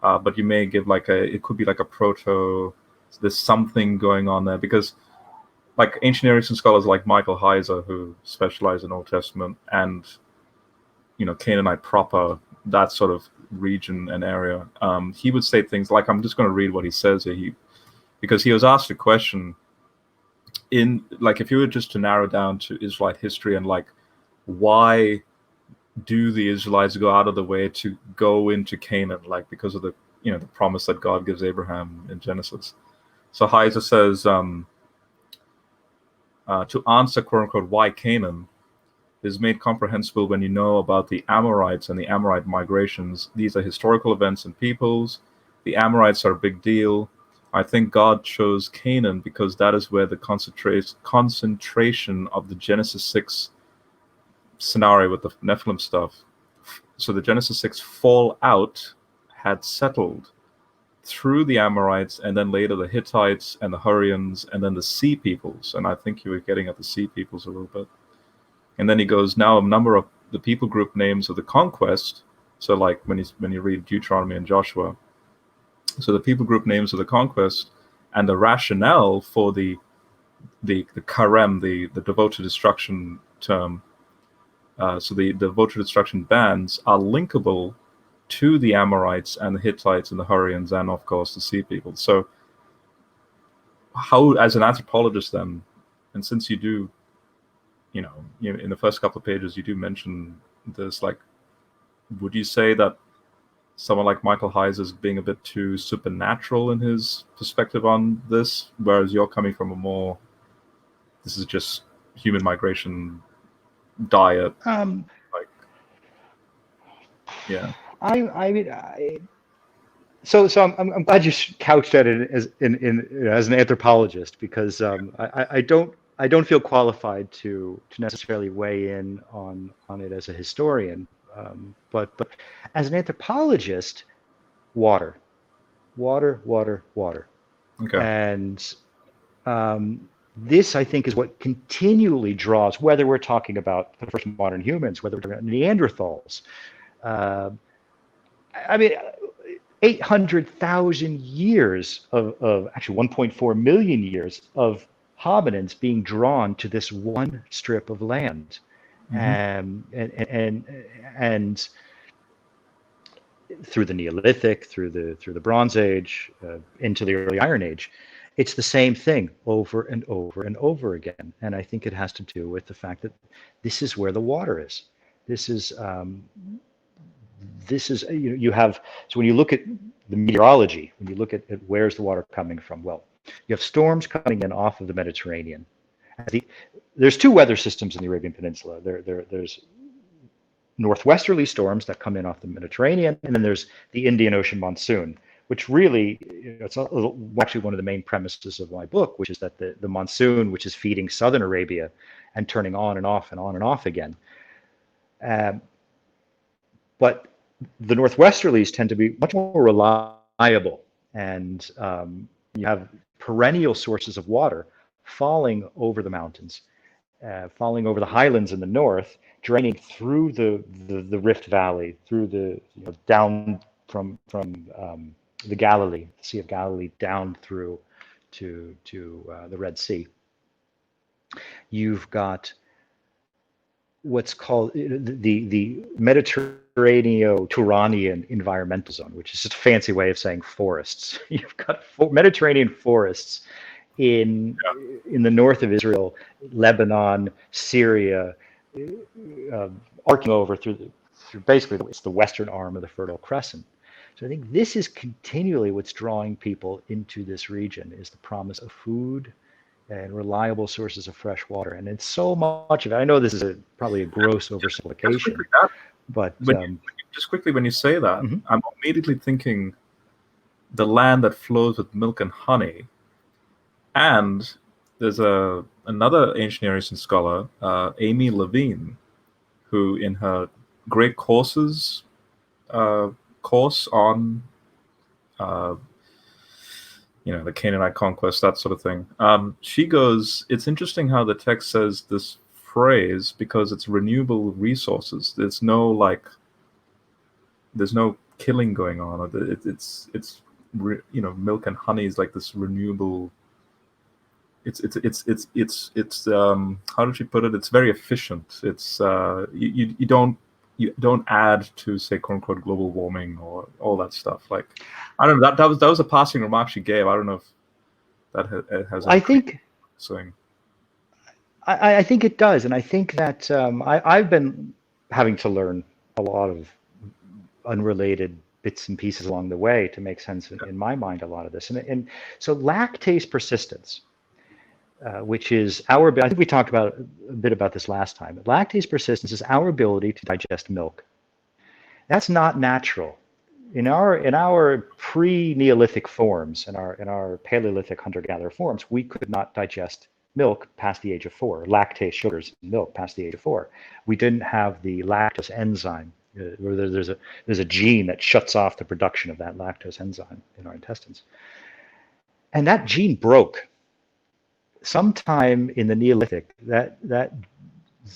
Speaker 1: but you may give it could be a proto, there's something going on there, because ancient Near Eastern scholars like Michael Heiser, who specialize in Old Testament and Canaanite proper, that sort of region and area, he would say things like, I'm just going to read what he says here, because he was asked a question in if you were just to narrow down to Israelite history and why do the Israelites go out of the way to go into Canaan, because of the the promise that God gives Abraham in Genesis. So Heiser says, to answer, quote unquote, why Canaan is made comprehensible when you know about the Amorites and the Amorite migrations. These are historical events and peoples. The Amorites are a big deal. I think God chose Canaan because that is where the concentration of the Genesis 6 scenario with the Nephilim stuff. So the Genesis 6 fallout had settled through the Amorites, and then later the Hittites and the Hurrians, and then the Sea Peoples. And I think you were getting at the Sea Peoples a little bit. And then he goes, now a number of the people group names of the conquest. So when you read Deuteronomy and Joshua, so the people group names of the conquest and the rationale for the karem, the devoted destruction term. So the devoted destruction bands are linkable to the Amorites and the Hittites and the Hurrians and, of course, the Sea People. So how, as an anthropologist then, and since you do, in the first couple of pages, you do mention this, would you say that someone like Michael Heiser is being a bit too supernatural in his perspective on this, whereas you're coming from a more, this is just human migration diet? Yeah.
Speaker 2: So I'm glad you couched at it as an anthropologist, because I don't feel qualified to necessarily weigh in on it as a historian, but as an anthropologist, water.
Speaker 1: Okay.
Speaker 2: And this, I think, is what continually draws, whether we're talking about the first modern humans, whether we're talking about Neanderthals. I mean, 800,000 years of actually 1.4 million years of hominins being drawn to this one strip of land. And through the Neolithic, through the Bronze Age, into the early Iron Age, it's the same thing over and over and over again. And I think it has to do with the fact that this is where the water is. This is you have, so when you look at the meteorology, when you look at where's the water coming from, well, you have storms coming in off of the Mediterranean. There's two weather systems in the Arabian Peninsula. There's northwesterly storms that come in off the Mediterranean, and then there's the Indian Ocean monsoon, which really, it's actually one of the main premises of my book, which is that the monsoon, which is feeding southern Arabia and turning on and off and on and off again. But the northwesterlies tend to be much more reliable, and you have perennial sources of water falling over the mountains, falling over the highlands in the north, draining through the Rift Valley, through down from the Galilee, the Sea of Galilee, down through to the Red Sea. You've got what's called the Mediterranean-Turanian environmental zone, which is just a fancy way of saying forests. You've got Mediterranean forests in the north of Israel, Lebanon, Syria, arcing over through basically it's the western arm of the Fertile Crescent. So I think this is continually what's drawing people into this region, is the promise of food and reliable sources of fresh water. And it's so much of it. I know this is probably a gross oversimplification, but
Speaker 1: just quickly, when you say that, I'm immediately thinking the land that flows with milk and honey. And there's another ancient Near Eastern scholar, Amy Levine, who in her great course on the Canaanite conquest, that sort of thing. She goes, it's interesting how the text says this phrase, because it's renewable resources. There's no killing going on. It's milk and honey is like this renewable. It's how did she put it? It's very efficient. It's you don't add to, say, quote unquote global warming or all that stuff. Like, I don't know, that was a passing remark she gave. I don't know if that has.
Speaker 2: I think
Speaker 1: saying.
Speaker 2: I think it does, and I think that I've been having to learn a lot of unrelated bits and pieces along the way to make sense in my mind a lot of this, and so lactase persistence. Which is I think we talked about a bit about this last time. Lactase persistence is our ability to digest milk. That's not natural. In our pre-Neolithic forms, in our Paleolithic hunter-gatherer forms, we could not digest milk past the age of 4. Lactase sugars in milk past the age of 4. We didn't have the lactose enzyme. Where there's a gene that shuts off the production of that lactose enzyme in our intestines, and that gene broke. Sometime in the Neolithic, that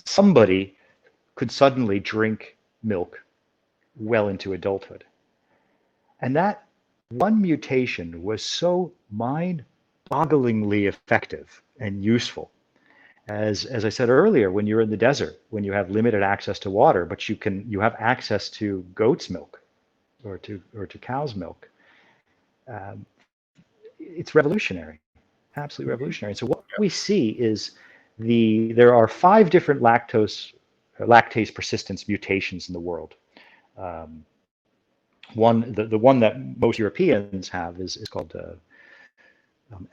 Speaker 2: somebody could suddenly drink milk well into adulthood. And that one mutation was so mind-bogglingly effective and useful. As I said earlier, when you're in the desert, when you have limited access to water, but you have access to goat's milk or to cow's milk, it's revolutionary. Absolutely revolutionary. So what we see is there are 5 different lactase persistence mutations in the world. The one that most Europeans have is called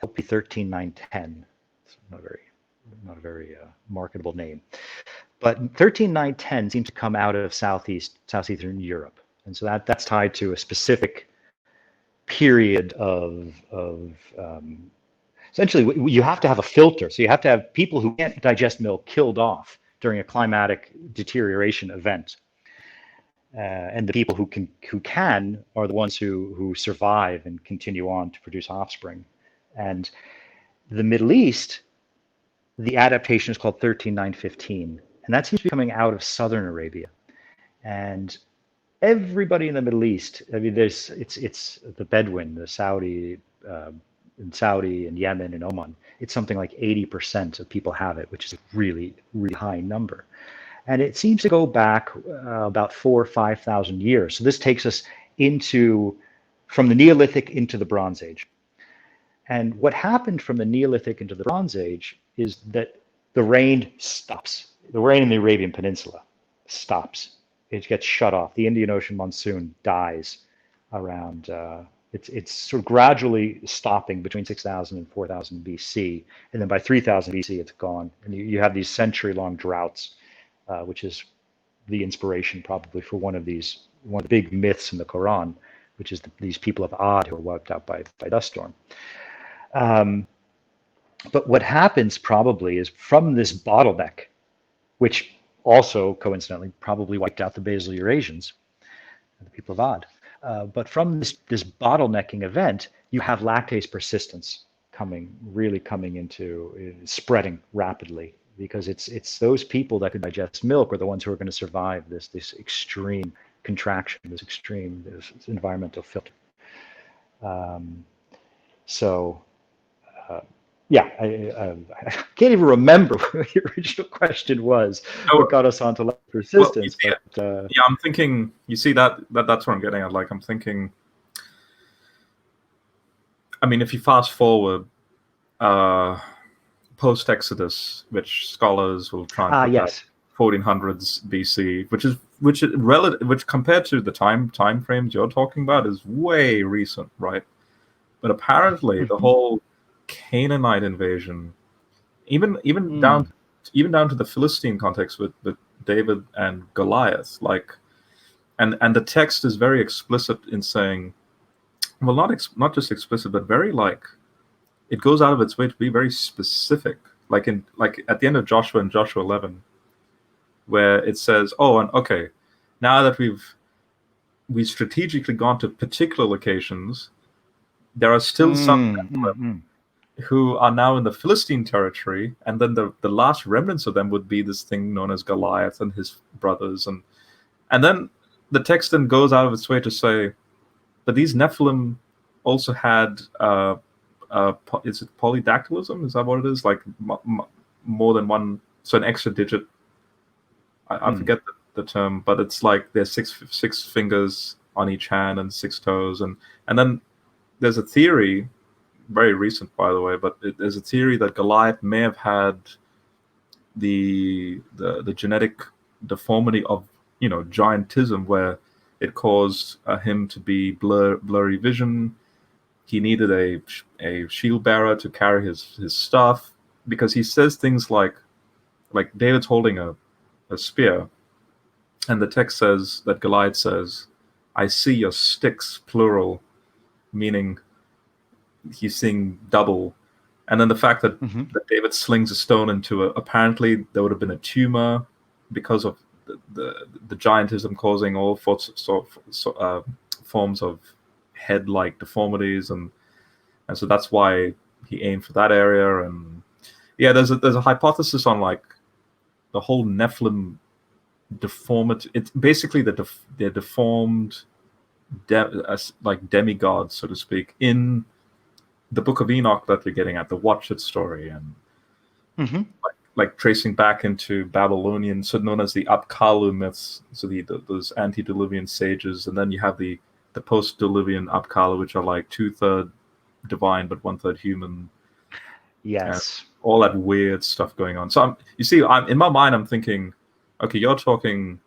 Speaker 2: LP13910. It's not a very marketable name, but 13910 seems to come out of southeastern Europe, and so that's tied to a specific period of essentially, you have to have a filter. So you have to have people who can't digest milk killed off during a climatic deterioration event. And the people who can are the ones who survive and continue on to produce offspring. And the Middle East the adaptation is called 13915, and that seems to be coming out of southern Arabia. And everybody in the Middle East, I mean, it's the Bedouin, the Saudi, in Saudi and Yemen and Oman. It's something like 80% of people have it, which is a really, really high number. And it seems to go back about 4,000 or 5,000 years. So this takes us from the Neolithic into the Bronze Age. And what happened from the Neolithic into the Bronze Age is that the rain stops. The rain in the Arabian Peninsula stops. It gets shut off. The Indian Ocean monsoon dies around, it's sort of gradually stopping between 6,000 and 4,000 BC. And then by 3,000 BC, it's gone. And you have these century-long droughts, which is the inspiration probably for one of the big myths in the Quran, which is these people of Ad who are wiped out by dust storm. But what happens probably is from this bottleneck, which also coincidentally probably wiped out the Basal Eurasians, the people of Ad. But from this bottlenecking event, you have lactase persistence really coming into spreading rapidly, because it's those people that could digest milk are the ones who are going to survive this extreme contraction, this environmental filter. Yeah, I can't even remember what the original question was. What got us onto persistence?
Speaker 1: Well, yeah, I'm thinking. You see that's what I'm getting at. Like, I'm thinking. I mean, if you fast forward, post-Exodus, which scholars will try and put
Speaker 2: yes,
Speaker 1: 1400s BC, which compared to the time frames you're talking about is way recent, right? But apparently, the whole Canaanite invasion, even down to the Philistine context with David and Goliath, like, and the text is very explicit in saying, well, not just explicit, but very, like, it goes out of its way to be very specific, like at the end of Joshua in Joshua 11, where it says, oh, and okay, now that we've strategically gone to particular locations, there are still some who are now in the Philistine territory, and then the last remnants of them would be this thing known as Goliath and his brothers, and then the text then goes out of its way to say, but these Nephilim also had is it polydactylism? Is that what it is? Like more than one, so an extra digit. I forget the term, but it's like there's six fingers on each hand and 6 toes, and then there's a theory, very recent by the way, but there's a theory that Goliath may have had the genetic deformity of giantism, where it caused him to be blurry vision. He needed a shield bearer to carry his stuff, because he says things like David's holding a spear, and the text says that Goliath says, "I see your sticks," plural, meaning he's seeing double. And then the fact that David slings a stone into apparently there would have been a tumor because of the giantism causing all forms of head-like deformities, and so that's why he aimed for that area. And yeah, there's a hypothesis on like the whole Nephilim deformity. It's basically they're deformed like demigods, so to speak, in the Book of Enoch that they're getting at, the Watch It story, and like tracing back into Babylonian, so known as the Apkallu myths, so those antediluvian sages, and then you have the post-diluvian Apkallu, which are like 2/3 divine but 1/3 human.
Speaker 2: Yes,
Speaker 1: all that weird stuff going on. So I'm in my mind, I'm thinking, okay, you're talking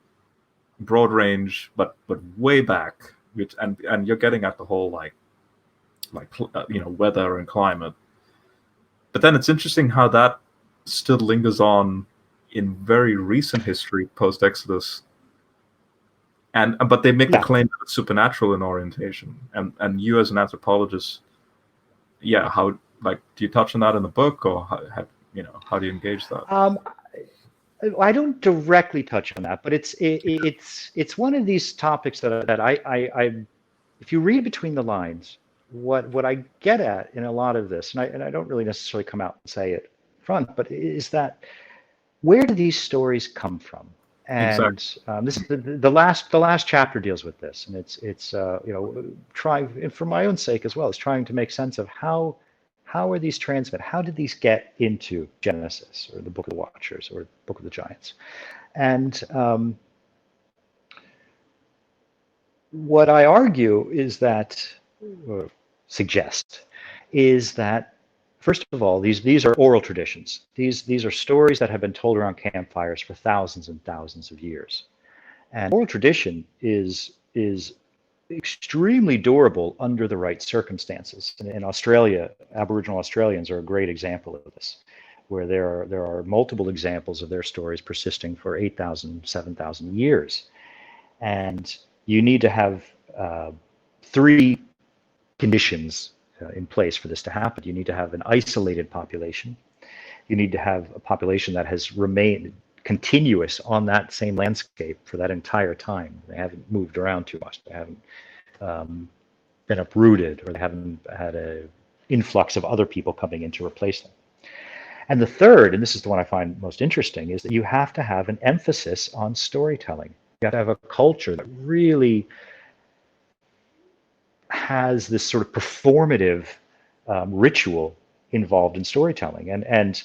Speaker 1: broad range, but way back, and you're getting at the whole like weather and climate. But then it's interesting how that still lingers on in very recent history, post-Exodus. But they make the claim that it's supernatural in orientation. And you as an anthropologist, how, like, do you touch on that in the book, or how do you engage that?
Speaker 2: I don't directly touch on that, but it's one of these topics that I if you read between the lines, what I get at in a lot of this, and I don't really necessarily come out and say it, front, but is that where do these stories come from? And
Speaker 1: Exactly.
Speaker 2: this is the last chapter deals with this, and it's you know, trying, and for my own sake as well, is trying to make sense of how are these transmitted? How did these get into Genesis or the Book of the Watchers or Book of the Giants? And what I argue is that, or suggest, is that first of all, these are oral traditions. These are stories that have been told around campfires for thousands and thousands of years. And oral tradition is extremely durable under the right circumstances. And in Australia, Aboriginal Australians are a great example of this, where there are multiple examples of their stories persisting for 8,000, 7,000 years. And you need to have three conditions in place for this to happen. You need to have an isolated population. You need to have a population that has remained continuous on that same landscape for that entire time. They haven't moved around too much. They haven't been uprooted, or they haven't had an influx of other people coming in to replace them. And the third, and this is the one I find most interesting, is that you have to have an emphasis on storytelling. You have to have a culture that really has this sort of performative ritual involved in storytelling. And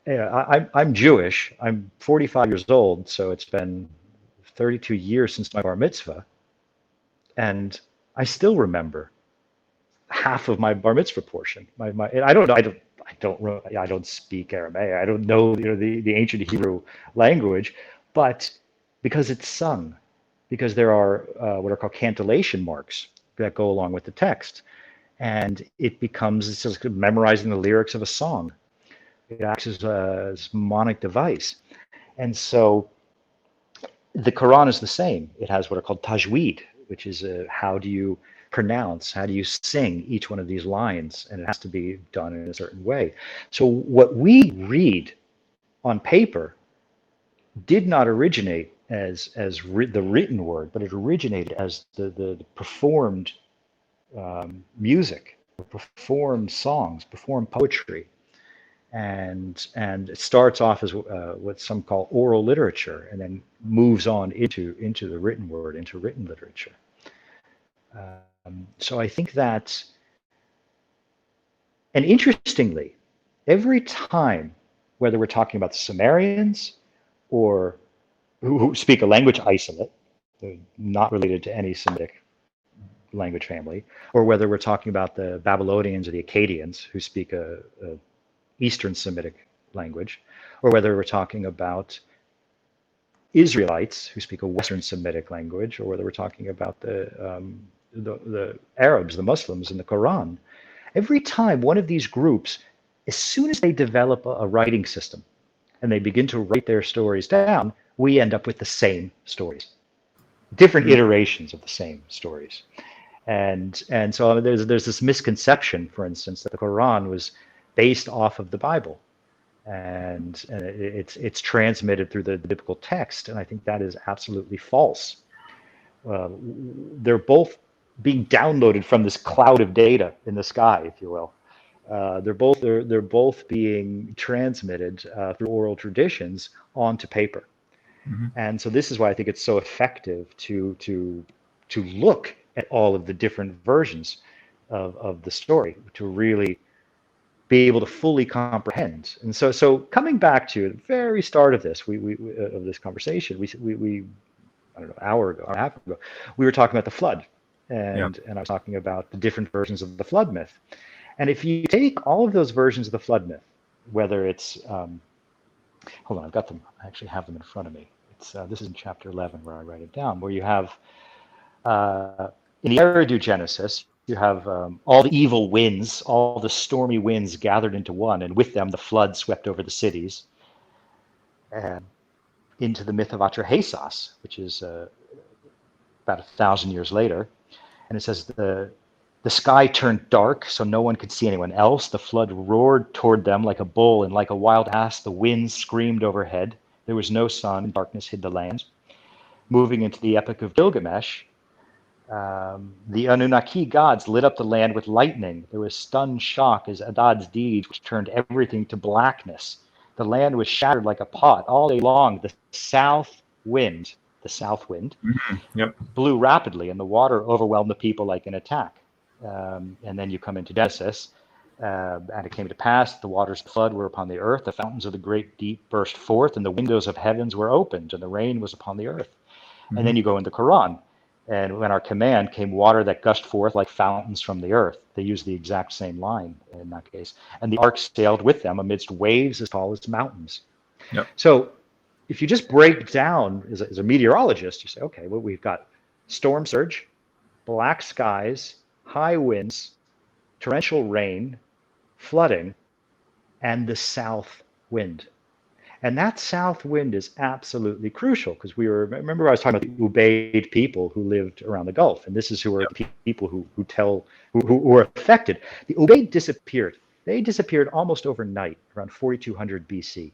Speaker 2: you know, I'm Jewish. I'm 45 years old, so it's been 32 years since my bar mitzvah, and I still remember half of my bar mitzvah portion. And I don't speak Aramaic. I don't know, you know, the ancient Hebrew language, but because it's sung, because there are what are called cantillation marks that go along with the text, and it's just memorizing the lyrics of a song. It acts as a mnemonic device. And so the Quran is the same. It has what are called tajweed, which is how do you pronounce, how do you sing each one of these lines, and it has to be done in a certain way. So what we read on paper did not originate as the written word, but it originated as the performed music, performed songs, performed poetry. And it starts off as what some call oral literature, and then moves on into the written word, into written literature. So I think that, and interestingly, every time, whether we're talking about the Sumerians or who speak a language isolate, not related to any Semitic language family, or whether we're talking about the Babylonians or the Akkadians who speak a Eastern Semitic language, or whether we're talking about Israelites who speak a Western Semitic language, or whether we're talking about the Arabs, the Muslims in the Quran. Every time one of these groups, as soon as they develop a writing system and they begin to write their stories down, we end up with the same stories, different iterations of the same stories. And so there's this misconception, for instance, that the Quran was based off of the Bible, and it's transmitted through the biblical text, and I think that is absolutely false. They're both being downloaded from this cloud of data in the sky, if you will. They're both being transmitted through oral traditions onto paper.
Speaker 1: Mm-hmm.
Speaker 2: And so this is why I think it's so effective to look at all of the different versions of the story, to really be able to fully comprehend. And so coming back to the very start of this, of this conversation, we I don't know, hour and a half ago, we were talking about the flood, and I was talking about the different versions of the flood myth. And if you take all of those versions of the flood myth, whether it's hold on, I've got them. I actually have them in front of me. This is in chapter 11 where I write it down, where you have in the Eridu Genesis, you have all the evil winds, all the stormy winds gathered into one, and with them the flood swept over the cities. And into the myth of Atrahasis, which is about 1,000 years later. And it says the sky turned dark, so no one could see anyone else. The flood roared toward them like a bull, and like a wild ass, the winds screamed overhead. There was no sun, and darkness hid the land. Moving into the Epic of Gilgamesh, The Anunnaki gods lit up the land with lightning. There was stunned shock as Adad's deeds, which turned everything to blackness. The land was shattered like a pot all day long. The south wind,
Speaker 1: Yep.
Speaker 2: blew rapidly, and the water overwhelmed the people like an attack. And then you come into Genesis, and it came to pass that the waters of the flood were upon the earth. The fountains of the great deep burst forth, and the windows of heavens were opened, and the rain was upon the earth. And then you go into Quran. And when our command came water that gushed forth like fountains from the earth. They use the exact same line in that case. And the ark sailed with them amidst waves as tall as mountains.
Speaker 1: Yep.
Speaker 2: So if you just break down as a meteorologist, you say, okay, well, we've got storm surge, black skies, high winds, torrential rain, flooding, and the south wind. And that south wind is absolutely crucial because remember I was talking about the Ubaid people who lived around the Gulf, and this is who are the people who were affected. The Ubaid disappeared. They disappeared almost overnight, around 4200 BC.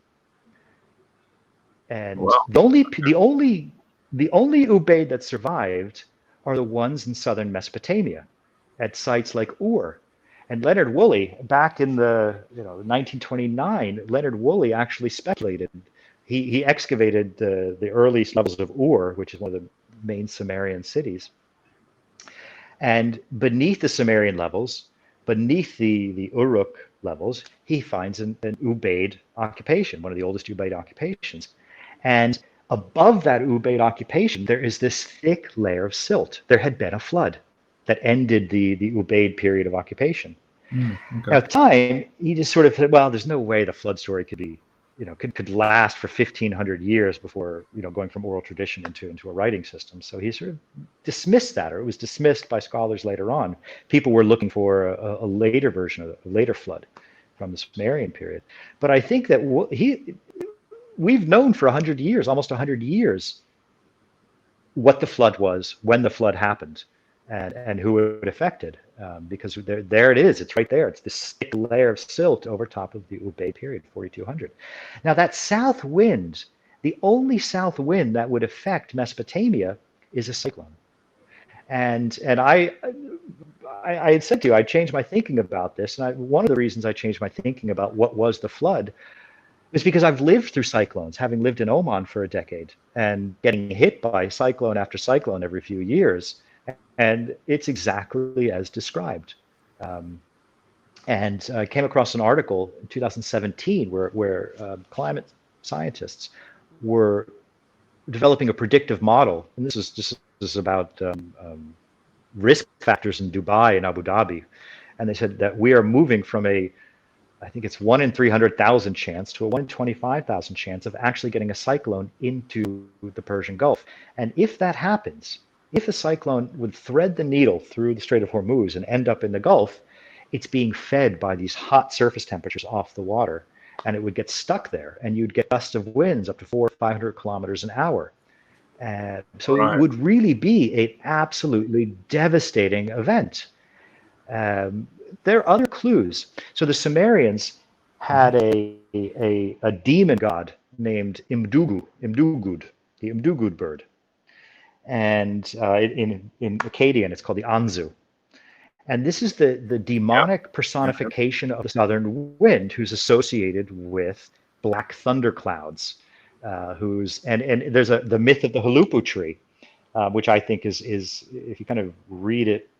Speaker 2: And the only Ubaid that survived are the ones in southern Mesopotamia, at sites like Ur. And Leonard Woolley, back in the 1929, Leonard Woolley actually speculated. He excavated the earliest levels of Ur, which is one of the main Sumerian cities. And beneath the Sumerian levels, beneath the Uruk levels, he finds an Ubaid occupation, one of the oldest Ubaid occupations. And above that Ubaid occupation, there is this thick layer of silt. There had been a flood that ended the Ubaid period of occupation.
Speaker 1: Okay.
Speaker 2: Now, at the time, he just sort of said, well, there's no way the flood story could be, could last for 1,500 years before, going from oral tradition into a writing system. So he sort of dismissed that, or it was dismissed by scholars later on. People were looking for a later version of a later flood from the Sumerian period. But I think that we've known for 100 years, almost 100 years, what the flood was, when the flood happened, and who it affected, because there it is. It's right there. It's this thick layer of silt over top of the Ubaid period, 4200. Now that south wind, the only south wind that would affect Mesopotamia is a cyclone. And I had said to you, I changed my thinking about this. And one of the reasons I changed my thinking about what was the flood was because I've lived through cyclones, having lived in Oman for a decade and getting hit by cyclone after cyclone every few years. And it's exactly as described. And I came across an article in 2017 where climate scientists were developing a predictive model. And this is about risk factors in Dubai and Abu Dhabi. And they said that we are moving from I think it's 1 in 300,000 chance to a 1 in 25,000 chance of actually getting a cyclone into the Persian Gulf. And if that happens, if a cyclone would thread the needle through the Strait of Hormuz and end up in the Gulf, it's being fed by these hot surface temperatures off the water, and it would get stuck there, and you'd get gusts of winds up to 400 or 500 kilometers an hour. So It would really be an absolutely devastating event. There are other clues. So the Sumerians had a demon god named Imdugud, the Imdugud bird. And in Akkadian, it's called the Anzu. And this is the demonic personification of the southern wind, who's associated with black thunderclouds. And there's the myth of the Halupu tree, which I think is if you kind of read it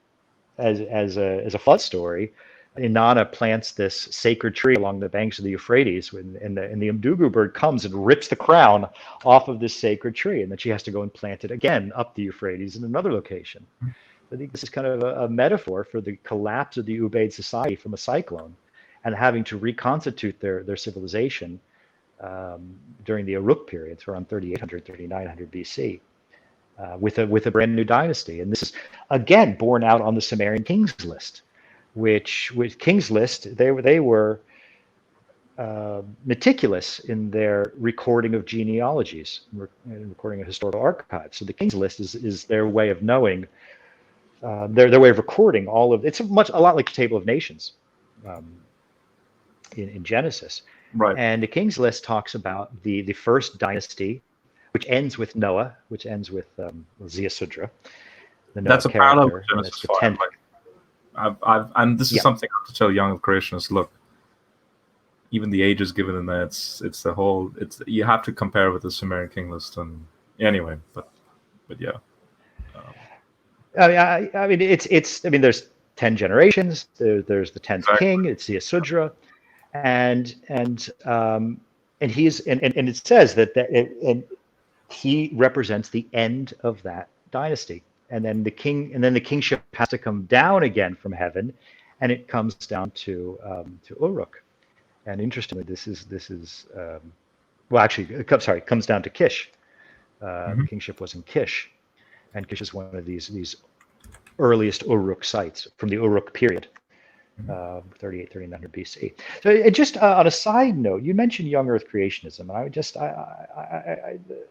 Speaker 2: as a flood story, Inanna plants this sacred tree along the banks of the Euphrates, and the Imdugu bird comes and rips the crown off of this sacred tree, and then she has to go and plant it again up the Euphrates in another location. I think this is kind of a metaphor for the collapse of the Ubaid society from a cyclone, and having to reconstitute their civilization during the Uruk period, so around 3800, 3900 BC. With a brand new dynasty. And this is, again, borne out on the Sumerian Kings List, which with Kings List, they were meticulous in their recording of genealogies and recording of historical archives. So the Kings List is their way of knowing, their way of recording all of, it's a lot like the Table of Nations in Genesis.
Speaker 1: Right.
Speaker 2: And the Kings List talks about the first dynasty, which ends with Noah, which ends with Ziasudra. the Noah
Speaker 1: that's a parallel with
Speaker 2: character.
Speaker 1: Genesis
Speaker 2: That's the
Speaker 1: 5.
Speaker 2: 10th.
Speaker 1: I've and this is
Speaker 2: Yeah.
Speaker 1: something I have to tell young creationists. Look, even the ages given in there, it's the whole. It's you have to compare with the Sumerian king list, and anyway, but yeah.
Speaker 2: I mean, it's. I mean, there's 10 generations. There's the 10th
Speaker 1: Exactly.
Speaker 2: king. It's the Asudra, and he's and it says and he represents the end of that dynasty, and then the kingship has to come down again from heaven, and it comes down to Uruk. And interestingly, this is well, actually, it comes down to Kish. The kingship was in Kish, and Kish is one of these earliest Uruk sites from the Uruk period, 3900 BC. So just on a side note, you mentioned young Earth creationism, and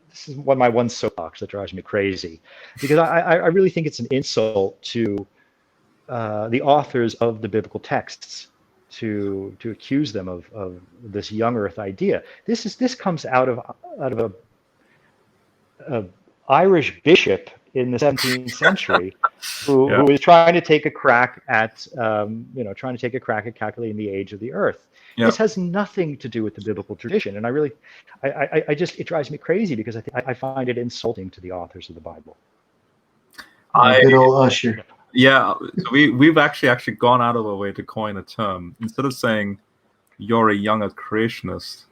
Speaker 2: this is my one soapbox that drives me crazy, because I really think it's an insult to the authors of the biblical texts to accuse them of this young Earth idea. This comes out of a Irish bishop in the 17th century who was trying to take a crack at calculating the age of the Earth. Yeah. This has nothing to do with the biblical tradition, and I just it drives me crazy because I find it insulting to the authors of the Bible.
Speaker 3: Good old Usher.
Speaker 1: Yeah, we've actually gone out of our way to coin a term. Instead of saying you're a young Earth creationist,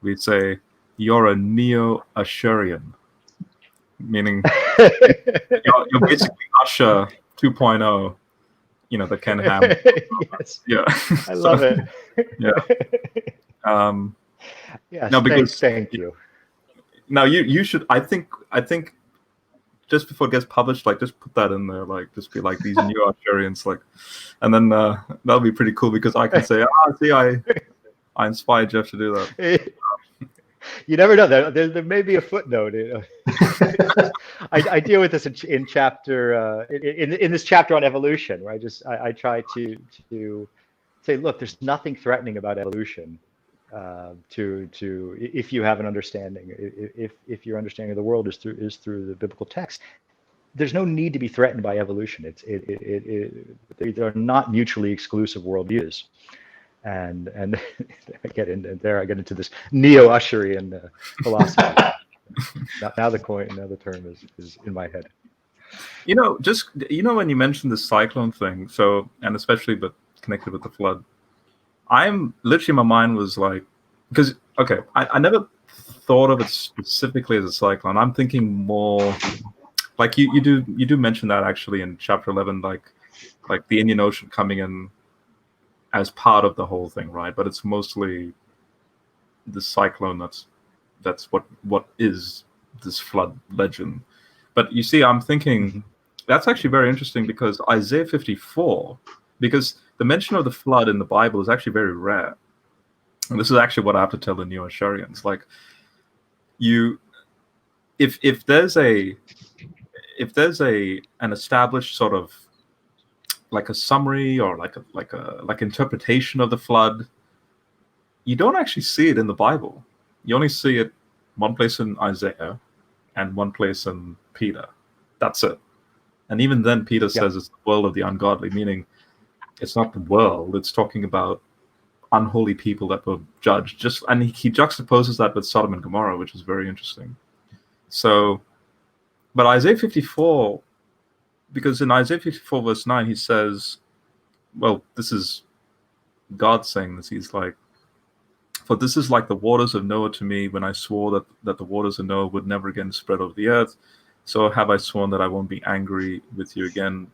Speaker 1: we'd say you're a neo-Usherian. Meaning you're basically Usher 2.0, the Ken Ham.
Speaker 2: Yes.
Speaker 1: Yeah.
Speaker 2: I love it.
Speaker 1: Yeah.
Speaker 2: Yes,
Speaker 1: no, because
Speaker 2: thank you.
Speaker 1: Now you should I think just before it gets published, like just put that in there, like just be like these new Usherians, like, and then that'll be pretty cool because I can say, see, I inspired Jeff to do that.
Speaker 2: You never know. There may be a footnote. I deal with this in chapter in this chapter on evolution, where I try to say, look, there's nothing threatening about evolution. To if you have an understanding, if your understanding of the world is through the biblical text, there's no need to be threatened by evolution. They're not mutually exclusive worldviews. And I get into this neo-Usherian philosophy. now the term is in my head.
Speaker 1: When you mentioned the cyclone thing, and especially but connected with the flood, I'm literally, my mind was like, because I never thought of it specifically as a cyclone. I'm thinking more like you do mention that actually in chapter 11, like the Indian Ocean coming in as part of the whole thing, right? But it's mostly the cyclone that's what is this flood legend. But you see, I'm thinking that's actually very interesting because Isaiah 54, because the mention of the flood in the Bible is actually very rare. And this is actually what I have to tell the neo-Usherians. Like, if there's an established sort of like a summary or like interpretation of the flood, you don't actually see it in the Bible. You only see it one place in Isaiah and one place in Peter. That's it. And even then, Peter says it's the world of the ungodly, meaning it's not the world. It's talking about unholy people that were judged. And he juxtaposes that with Sodom and Gomorrah, which is very interesting. So, but Isaiah 54, because in Isaiah 54 verse 9, he says, well, this is God saying this. He's like, for this is like the waters of Noah to me when I swore that the waters of Noah would never again spread over the earth. So have I sworn that I won't be angry with you again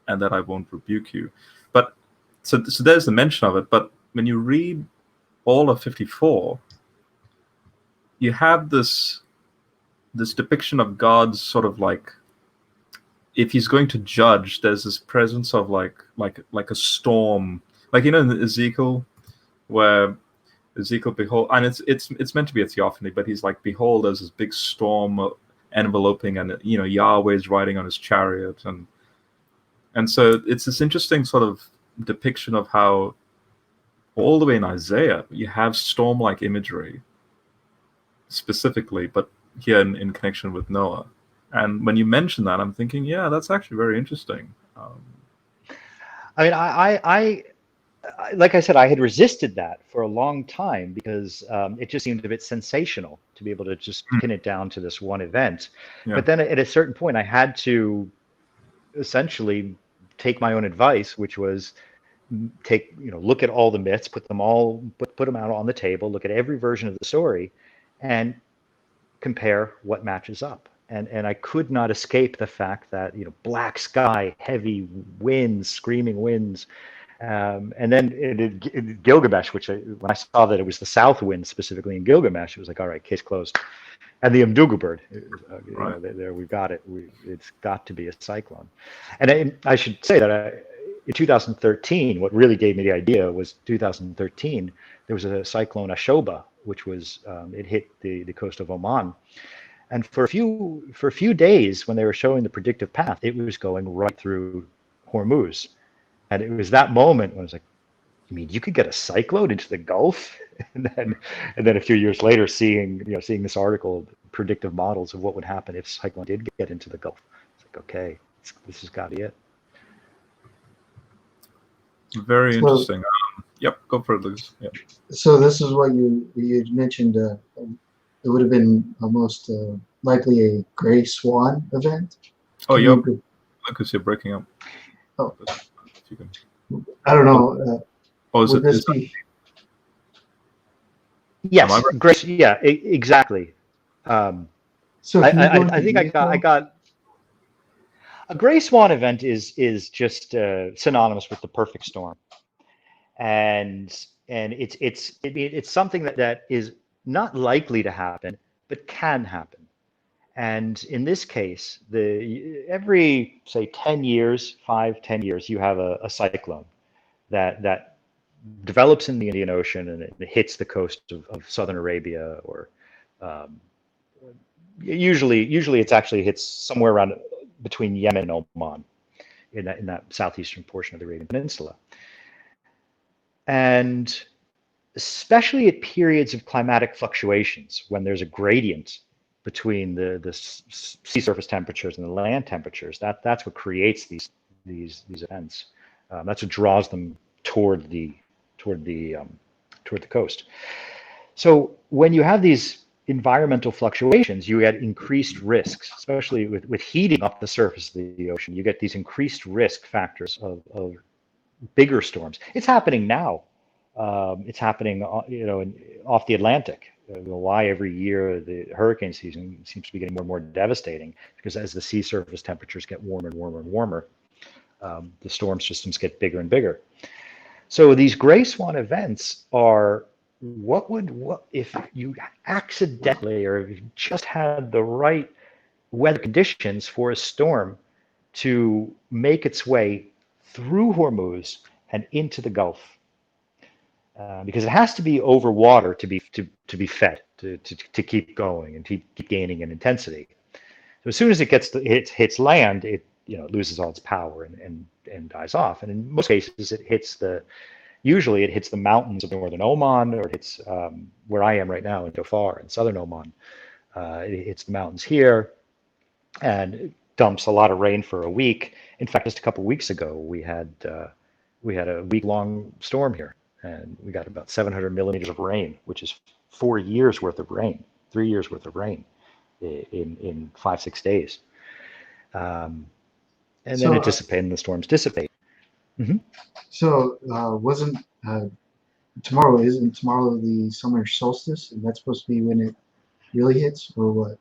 Speaker 1: and that I won't rebuke you. But so there's the mention of it. But when you read all of 54, you have this depiction of God's sort of like, if he's going to judge, there's this presence of like a storm, like in Ezekiel, where Ezekiel behold, and it's meant to be a theophany, but he's like, behold, there's this big storm enveloping, and Yahweh's riding on his chariot, and so it's this interesting sort of depiction of how all the way in Isaiah you have storm-like imagery specifically, but here in connection with Noah. And when you mention that, I'm thinking, yeah, that's actually very interesting.
Speaker 2: I mean, like I said, I had resisted that for a long time because it just seemed a bit sensational to be able to just pin it down to this one event.
Speaker 1: Yeah.
Speaker 2: But then at a certain point, I had to essentially take my own advice, which was look at all the myths, put them out on the table, look at every version of the story, and compare what matches up. And I could not escape the fact that black sky, heavy winds, screaming winds, and then in Gilgamesh, when I saw that it was the south wind specifically in Gilgamesh, it was like, all right, case closed. And the Mdugu bird,
Speaker 1: Right.
Speaker 2: there we've got it. It's got to be a cyclone. And I should say that in 2013, what really gave me the idea was 2013. There was a cyclone Ashoba, which was it hit the coast of Oman, and for a few days when they were showing the predictive path, it was going right through Hormuz. And it was that moment when I was like, you mean you could get a cyclone into the Gulf? And then a few years later, seeing this article, predictive models of what would happen if cyclone did get into the Gulf. It's like, okay, this has got to be it.
Speaker 1: Very interesting. Yep, go for it, Lucas. Yep.
Speaker 3: So this is what you mentioned. It would have been almost likely a gray swan event.
Speaker 1: Oh, yep. Lucas, you're breaking up.
Speaker 3: Oh. I don't know.
Speaker 1: Would
Speaker 3: this be?
Speaker 2: Yes, great. Yeah, exactly.
Speaker 3: So
Speaker 2: I think I got a gray swan event is just synonymous with the perfect storm, and it's something that is not likely to happen, but can happen. And in this case, every say 10 years, 10 years, you have a cyclone that develops in the Indian Ocean and it hits the coast of southern Arabia, or usually it's actually hits somewhere around between Yemen and Oman in that southeastern portion of the Arabian Peninsula. And especially at periods of climatic fluctuations, when there's a gradient between the sea surface temperatures and the land temperatures, that's what creates these events. That's what draws them toward the coast. So when you have these environmental fluctuations, you get increased risks, especially with heating up the surface of the ocean. You get these increased risk factors of bigger storms. It's happening now. It's happening, off the Atlantic. Why every year the hurricane season seems to be getting more and more devastating, because as the sea surface temperatures get warmer and warmer and warmer, the storm systems get bigger and bigger. So these gray swan events are what if you accidentally, or if you just had the right weather conditions for a storm to make its way through Hormuz and into the Gulf. Because it has to be over water to be fed, to keep going and keep gaining in intensity. So as soon as it hits land, it loses all its power and dies off. And in most cases, usually it hits the mountains of northern Oman, or it hits where I am right now in Dhofar in southern Oman. It hits the mountains here, and it dumps a lot of rain for a week. In fact, just a couple of weeks ago, we had a week-long storm here. And we got about 700 millimeters of rain, which is 4 years worth of rain, 3 years worth of rain in 5-6 days. And then it dissipated, and the storms dissipate. Mm-hmm.
Speaker 3: So isn't tomorrow the summer solstice? And that's supposed to be when it really hits, or what?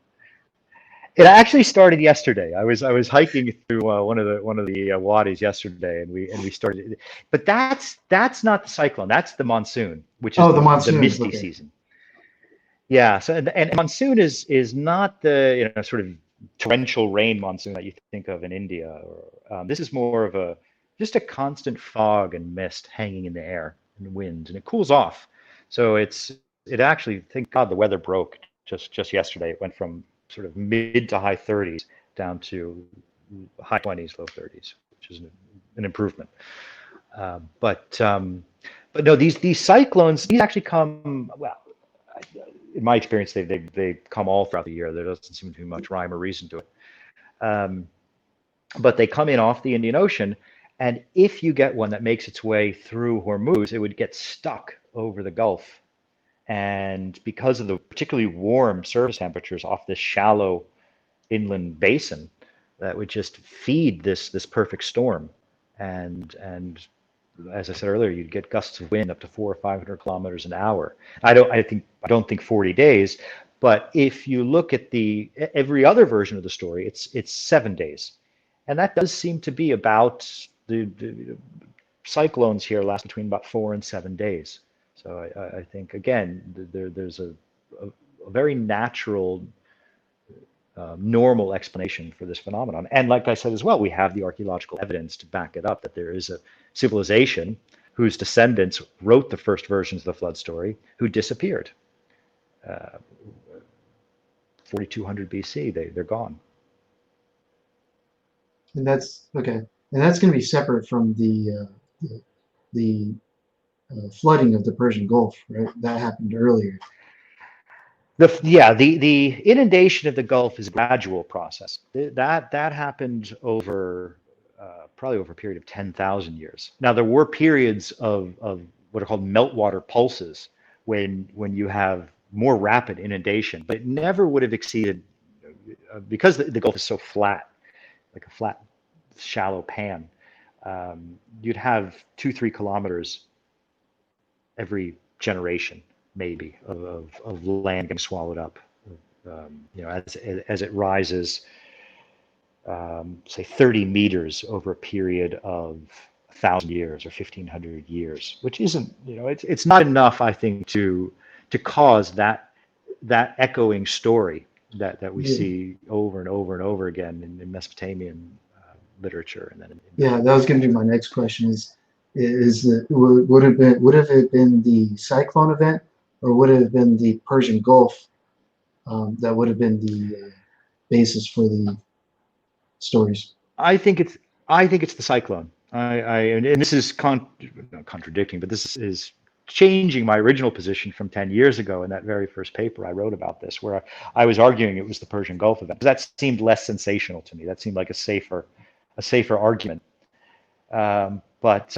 Speaker 2: It actually started yesterday. I was hiking through one of the wadis yesterday, and we started. But that's not the cyclone. That's the monsoon, which is the misty season. Yeah. So and monsoon is not the sort of torrential rain monsoon that you think of in India. Or this is more of just a constant fog and mist hanging in the air and wind, and it cools off. So it actually, thank God, the weather broke just yesterday. It went from sort of mid to high 30s down to high 20s, low 30s, which is an improvement. But no, these cyclones, these actually come, well, in my experience, they come all throughout the year. There doesn't seem to be much rhyme or reason to it. But they come in off the Indian Ocean, and if you get one that makes its way through Hormuz, it would get stuck over the Gulf. And because of the particularly warm surface temperatures off this shallow inland basin, that would just feed this perfect storm. And as I said earlier, you'd get gusts of wind up to 400 or 500 kilometers an hour. I don't think 40 days, but if you look at every other version of the story, it's 7 days, and that does seem to be about the cyclones here last between about 4 and 7 days. So I think again there's a very natural normal explanation for this phenomenon. And like I said as well, we have the archaeological evidence to back it up that there is a civilization whose descendants wrote the first versions of the flood story who disappeared. 4200 BC, they're gone.
Speaker 3: And that's okay. And that's going to be separate from the flooding of the Persian Gulf, right? That happened earlier.
Speaker 2: The inundation of the Gulf is a gradual process. That happened over probably over a period of 10,000 years. Now there were periods of what are called meltwater pulses when you have more rapid inundation, but it never would have exceeded because the Gulf is so flat, like a flat, shallow pan. You'd have 2-3 kilometers every generation, maybe, of land getting swallowed up, as it rises, say 30 meters over a period of 1,000 years or 1,500 years, which isn't, it's not enough, I think, to cause that echoing story that we see over and over and over again in Mesopotamian literature. And then
Speaker 3: that was going to be my next question. Would have it been the cyclone event, or would it have been the Persian Gulf that would have been the basis for the stories?
Speaker 2: I think it's the cyclone. And this is not contradicting, but this is changing my original position from 10 years ago in that very first paper I wrote about this, where I was arguing it was the Persian Gulf event. That seemed less sensational to me. That seemed like a safer argument. But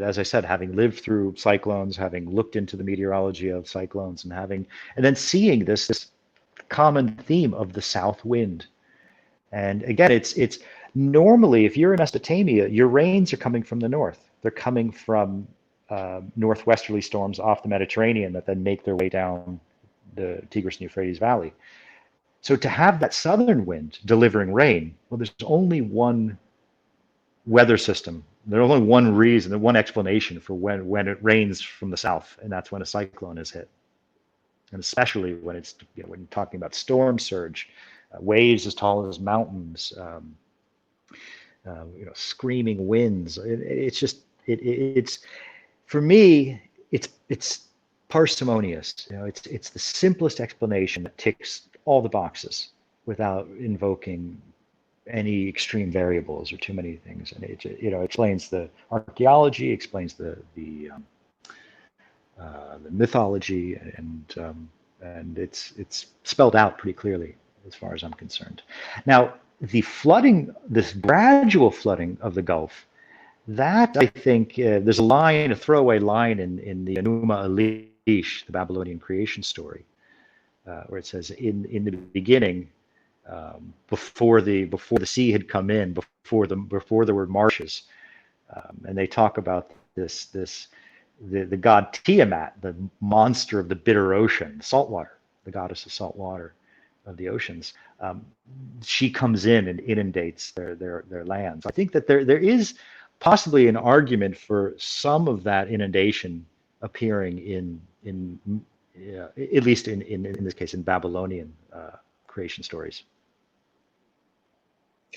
Speaker 2: as I said, having lived through cyclones, having looked into the meteorology of cyclones, and then seeing this common theme of the south wind. And again, it's normally, if you're in Mesopotamia, your rains are coming from the north. They're coming from northwesterly storms off the Mediterranean that then make their way down the Tigris and Euphrates Valley. So to have that southern wind delivering rain, well, there's only one weather system. There's only one reason, one explanation for when it rains from the south, and that's when a cyclone is hit. And especially when it's when you're talking about storm surge, waves as tall as mountains, screaming winds. It's for me, it's parsimonious. It's the simplest explanation that ticks all the boxes without invoking any extreme variables or too many things, and it explains the archaeology, explains the mythology, and it's spelled out pretty clearly as far as I'm concerned. Now, the flooding, this gradual flooding of the Gulf, that I think there's a throwaway line in the Enuma Elish, the Babylonian creation story, where it says, in the beginning, before the sea had come in, before there were marshes, and they talk about the god Tiamat, the monster of the bitter ocean, saltwater, the goddess of salt water of the oceans. She comes in and inundates their lands. I think that there is possibly an argument for some of that inundation appearing in at least in this case in Babylonian creation stories.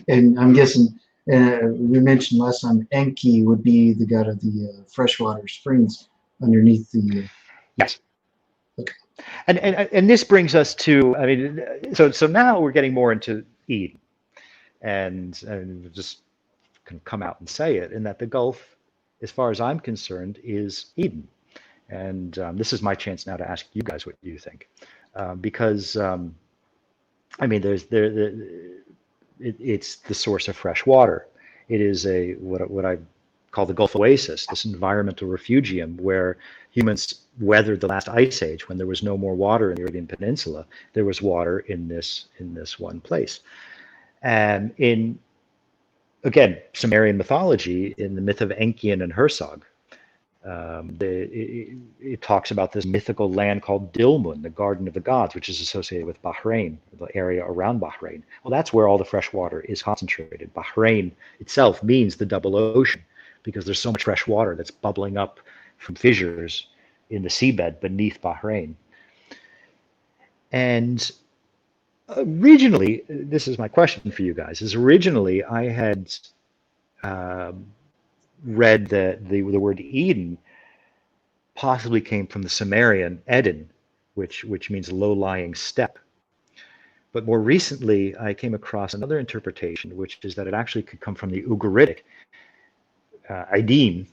Speaker 3: And I'm guessing we mentioned last time Enki would be the god of the freshwater springs underneath the.
Speaker 2: Yes.
Speaker 3: Okay.
Speaker 2: And this brings us to, I mean, so now we're getting more into Eden, and just can come out and say it, in that the Gulf, as far as I'm concerned, is Eden. And this is my chance now to ask you guys what you think, because I mean, it's the source of fresh water. It is what I call the Gulf Oasis, this environmental refugium where humans weathered the last ice age when there was no more water in the Arabian Peninsula. There was water in this one place. And in, again, Sumerian mythology, in the myth of Enki and Hersog, it talks about this mythical land called Dilmun, the Garden of the Gods, which is associated with Bahrain, the area around Bahrain. Well, that's where all the fresh water is concentrated. Bahrain itself means the double ocean because there's so much fresh water that's bubbling up from fissures in the seabed beneath Bahrain. And originally, this is my question for you guys, is originally I had read that the word Eden possibly came from the Sumerian Eden, which means low-lying steppe. But more recently, I came across another interpretation, which is that it actually could come from the Ugaritic Aidin,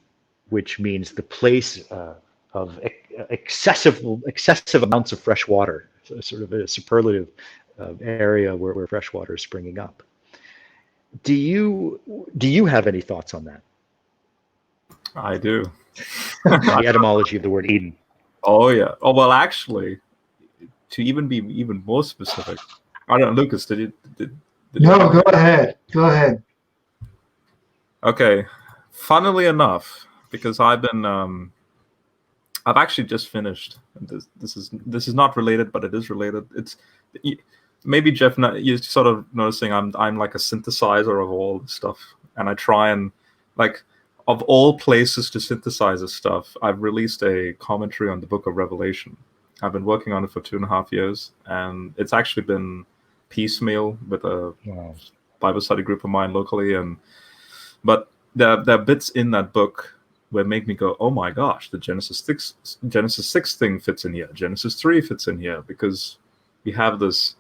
Speaker 2: which means the place of excessive amounts of fresh water, so sort of a superlative area where fresh water is springing up. Do you have any thoughts on that?
Speaker 1: I do.
Speaker 2: The etymology of the word Eden.
Speaker 1: Oh yeah. Oh well, actually, to even be even more specific, I don't know, Lucas. Did
Speaker 3: No, go ahead. Go ahead.
Speaker 1: Okay. Funnily enough, because I've actually just finished. This is not related, but it is related. It's maybe Jeff, you're sort of noticing I'm like a synthesizer of all this stuff, and I try and like. Of all places to synthesize this stuff, I've released a commentary on the Book of Revelation. I've been working on it for 2.5 years, and it's actually been piecemeal with a Bible study group of mine locally. But there are bits in that book where make me go, oh my gosh, the Genesis 6 thing fits in here. Genesis 3 fits in here because we have this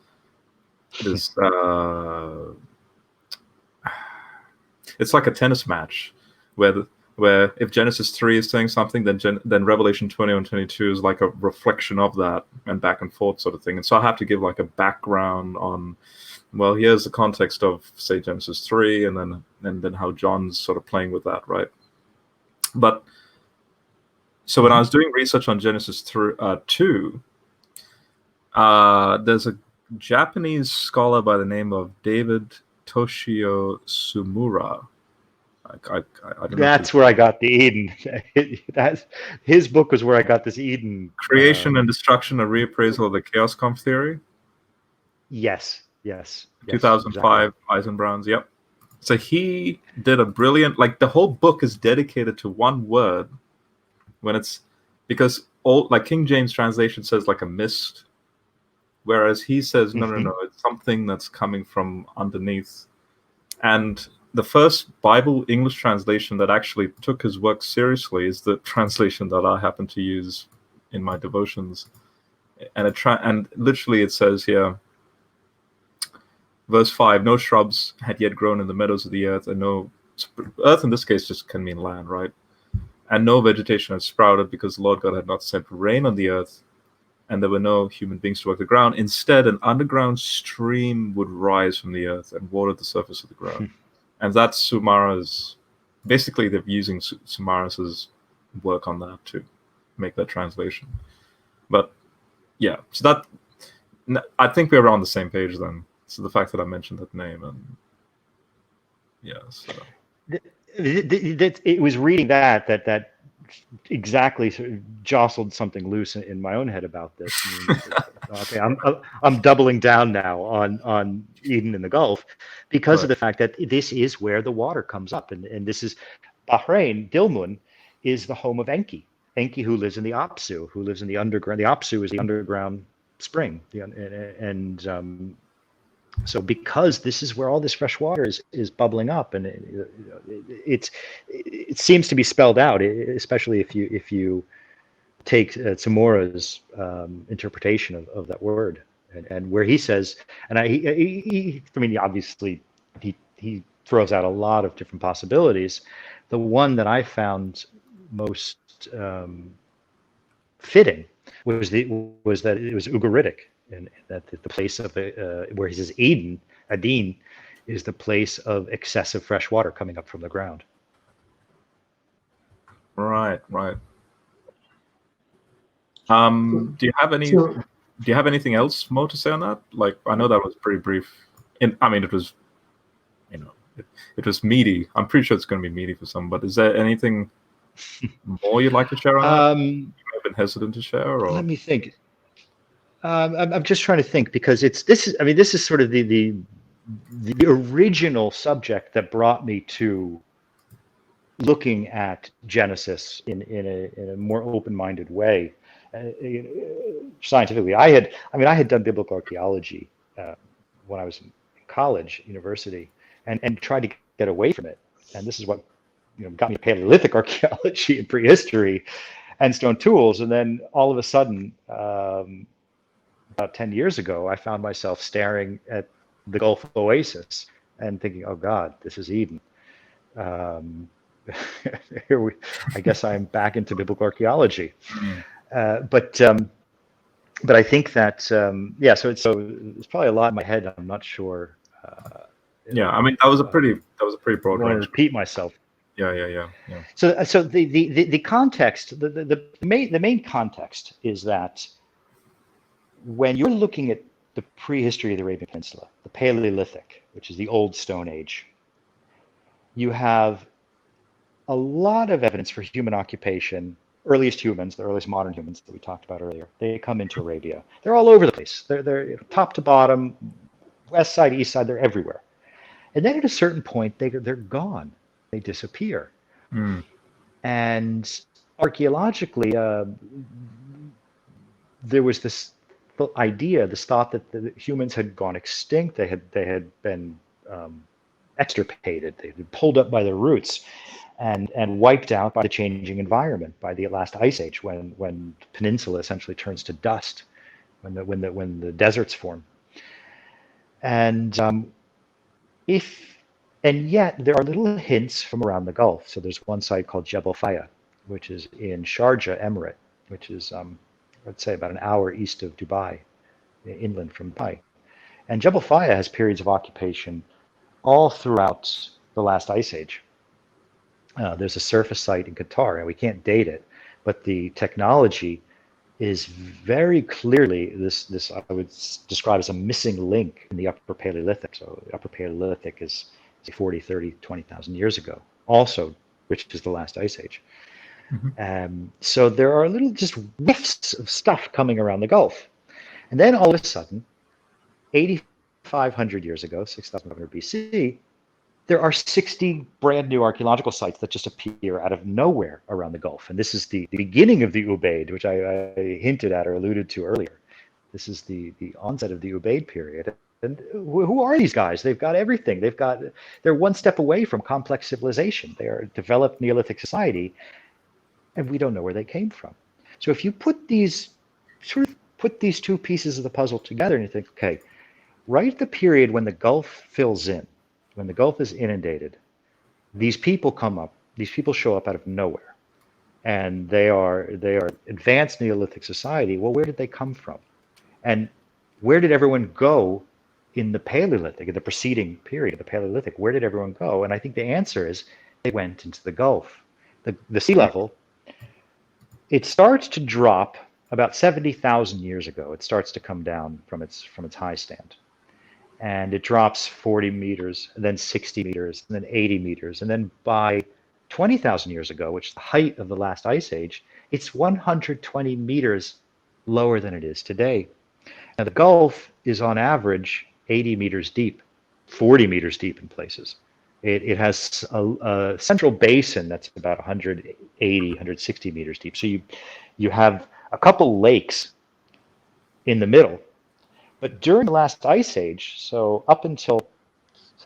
Speaker 1: it's like a tennis match. Where if Genesis 3 is saying something, then Revelation 20 and 22 is like a reflection of that and back and forth sort of thing. And so I have to give like a background on, well, here's the context of, say, Genesis 3, and then how John's sort of playing with that, right? But so when I was doing research on Genesis 2, there's a Japanese scholar by the name of David Toshio Sumura. I don't
Speaker 2: That's where I got the Eden. His book was where I got this Eden.
Speaker 1: Creation and Destruction, a reappraisal of the Chaos Conf theory.
Speaker 2: Yes.
Speaker 1: 2005, exactly. Eisenbrowns. Yep. So he did a brilliant, like the whole book is dedicated to one word when it's, because all like King James translation says like a mist, whereas he says, no, it's something that's coming from underneath. And the first Bible English translation that actually took his work seriously is the translation that I happen to use in my devotions. And and literally it says here, verse 5, no shrubs had yet grown in the meadows of the earth, and no earth in this case just can mean land, right? And no vegetation had sprouted because the Lord God had not sent rain on the earth, and there were no human beings to work the ground. Instead, an underground stream would rise from the earth and water the surface of the ground. And that's Sumara's, basically they're using Sumara's work on that to make that translation. But yeah, so that, I think we're on the same page then. So the fact that I mentioned that name, and yeah, so.
Speaker 2: It was reading that exactly sort of jostled something loose in my own head about this. Okay, I'm doubling down now on Eden in the Gulf because of the fact that this is where the water comes up, and this is Bahrain. Dilmun is the home of Enki, who lives in the Apsu, who lives in the underground. The Apsu is the underground spring, so because this is where all this fresh water is bubbling up, and it seems to be spelled out, especially if you take Tsumura's interpretation of that word, and where he says, and obviously he throws out a lot of different possibilities. The one that I found most fitting was that it was Ugaritic. And that the place of where he says Adin is the place of excessive fresh water coming up from the ground.
Speaker 1: Right. Do you have anything else more to say on that? Like, I know that was pretty brief. I mean, it was, it was meaty. I'm pretty sure it's going to be meaty for some. But is there anything more you'd like to share on that? You may have been hesitant to share, or
Speaker 2: let me think. I'm just trying to think, because this is sort of the original subject that brought me to looking at Genesis in a more open-minded way. Scientifically, I had done biblical archaeology when I was in college, university, and tried to get away from it. And this is what got me Paleolithic archaeology and prehistory and stone tools. And then all of a sudden, about 10 years ago, I found myself staring at the Gulf Oasis and thinking, "Oh God, this is Eden." I guess I'm back into biblical archaeology. But I think that so it's probably a lot in my head. I'm not sure.
Speaker 1: I mean, that was a pretty broad
Speaker 2: I want to
Speaker 1: range.
Speaker 2: repeat myself.
Speaker 1: Yeah.
Speaker 2: So the context, the main context is that when you're looking at the prehistory of the Arabian Peninsula, the Paleolithic, which is the Old Stone Age, you have a lot of evidence for human occupation. Earliest humans, the earliest modern humans that we talked about earlier, they come into Arabia. They're all over the place. They're top to bottom, west side, east side. They're everywhere. And then at a certain point, they're gone. They disappear. And archaeologically, there was this idea, this thought that the humans had gone extinct. They had been extirpated. They had been pulled up by the roots and wiped out by the changing environment, by the last ice age, when the peninsula essentially turns to dust, when the deserts form. And yet there are little hints from around the Gulf. So there's one site called Jebel Faya, which is in Sharjah Emirate, which is I'd say about an hour east of Dubai, inland from Dubai. And Jebel Faya has periods of occupation all throughout the last ice age. There's a surface site in Qatar, and we can't date it, but the technology is very clearly this I would describe as a missing link in the Upper Paleolithic. So the Upper Paleolithic is 40, 30, 20,000 years ago, also, which is the last ice age. So there are little just whiffs of stuff coming around the Gulf. And then all of a sudden, 8,500 years ago, 6,500 BC, there are 60 brand new archaeological sites that just appear out of nowhere around the Gulf. And this is the beginning of the Ubaid, which I hinted at or alluded to earlier. This is the onset of the Ubaid period. And who are these guys? They've got everything. They're one step away from complex civilization. They are a developed Neolithic society, and we don't know where they came from. So if you put these two pieces of the puzzle together and you think, okay, right at the period when the Gulf fills in, when the Gulf is inundated, these people come up, these people show up out of nowhere, and they are advanced Neolithic society. Well, where did they come from? And where did everyone go in the Paleolithic, in the preceding period, the Paleolithic? Where did everyone go? And I think the answer is they went into the Gulf. The sea level, it starts to drop about 70,000 years ago. It starts to come down from its high stand. And it drops 40 meters, and then 60 meters, and then 80 meters. And then by 20,000 years ago, which is the height of the last ice age, it's 120 meters lower than it is today. Now, the Gulf is on average 80 meters deep, 40 meters deep in places. It has a central basin that's about 180, 160 meters deep. So you have a couple lakes in the middle. But during the last ice age, so up until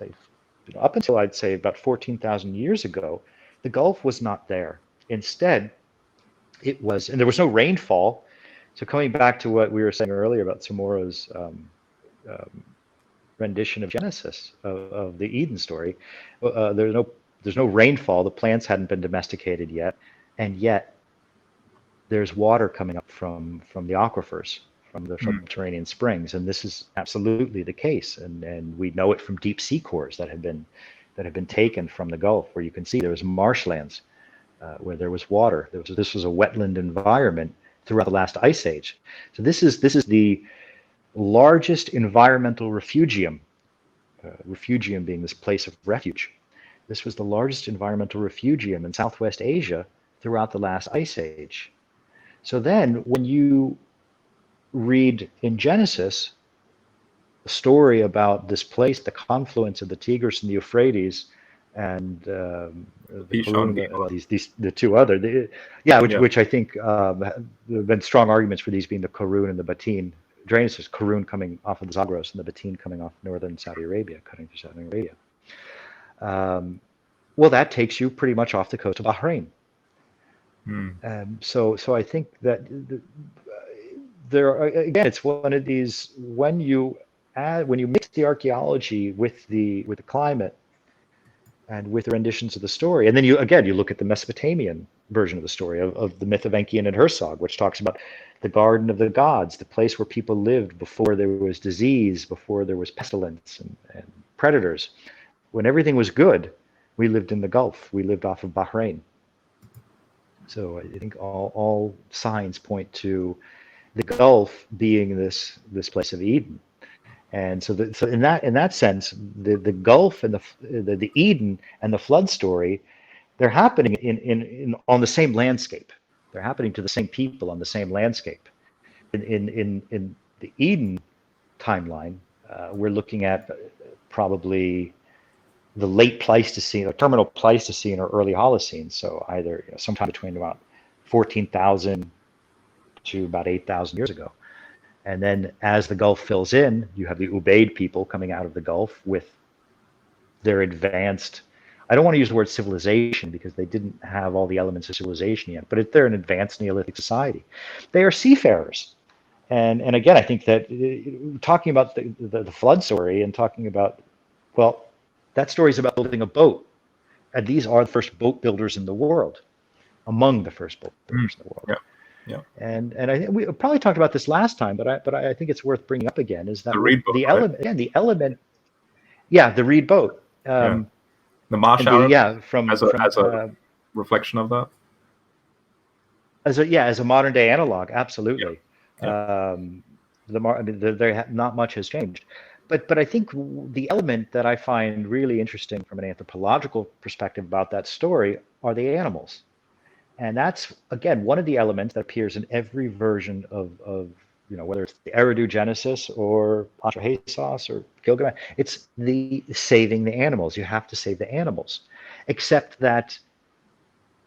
Speaker 2: I'd say about 14,000 years ago, the Gulf was not there. Instead, it was, and there was no rainfall. So coming back to what we were saying earlier about Tomorrow's rendition of Genesis, of the Eden story, there's no rainfall. The plants hadn't been domesticated yet, and yet there's water coming up from the aquifers, from the subterranean springs, and this is absolutely the case. And we know it from deep sea cores that have been taken from the Gulf, where you can see there was marshlands where there was water. This was a wetland environment throughout the last ice age. So this is the largest environmental refugium. Refugium being this place of refuge. This was the largest environmental refugium in Southwest Asia throughout the last ice age. So then when you read in Genesis a story about this place, the confluence of the Tigris and the Euphrates, and the two other, which I think there have been strong arguments for these being the Karun and the Batin drainages, Karun coming off of the Zagros and the Batin coming off northern Saudi Arabia, cutting through Saudi Arabia. Well, that takes you pretty much off the coast of Bahrain. So I think that there are, again, it's one of these, when you mix the archaeology with the climate and with the renditions of the story, and then you look at the Mesopotamian version of the story of the myth of Enki and Hersog, which talks about the garden of the gods, the place where people lived before there was disease, before there was pestilence and predators. When everything was good, we lived in the Gulf. We lived off of Bahrain. So I think all signs point to the Gulf being this place of Eden. And so in that sense, the Gulf and the Eden and the flood story, they're happening in on the same landscape. They're happening to the same people on the same landscape. In the Eden timeline, we're looking at probably the late Pleistocene or terminal Pleistocene or early Holocene. So either sometime between about 14,000 to about 8,000 years ago. And then as the Gulf fills in, you have the Ubaid people coming out of the Gulf with their advanced, I don't want to use the word civilization because they didn't have all the elements of civilization yet, but they're an advanced Neolithic society. They are seafarers. And again, I think that talking about the flood story and talking about, well, that story is about building a boat. And these are the first boat builders in the world, among the first boat builders in the world.
Speaker 1: Yeah. Yeah.
Speaker 2: And I think we probably talked about this last time, but I think it's worth bringing up again, is that
Speaker 1: the reed boat,
Speaker 2: the
Speaker 1: right?
Speaker 2: element, the reed boat.
Speaker 1: The marsh Arab, as a reflection of that.
Speaker 2: As a modern day analog, absolutely.
Speaker 1: Yeah.
Speaker 2: Not much has changed, but I think the element that I find really interesting from an anthropological perspective about that story are the animals. And that's, again, one of the elements that appears in every version of whether it's the Eridu Genesis or Atrahasis or Gilgamesh, it's the saving the animals. You have to save the animals. Except that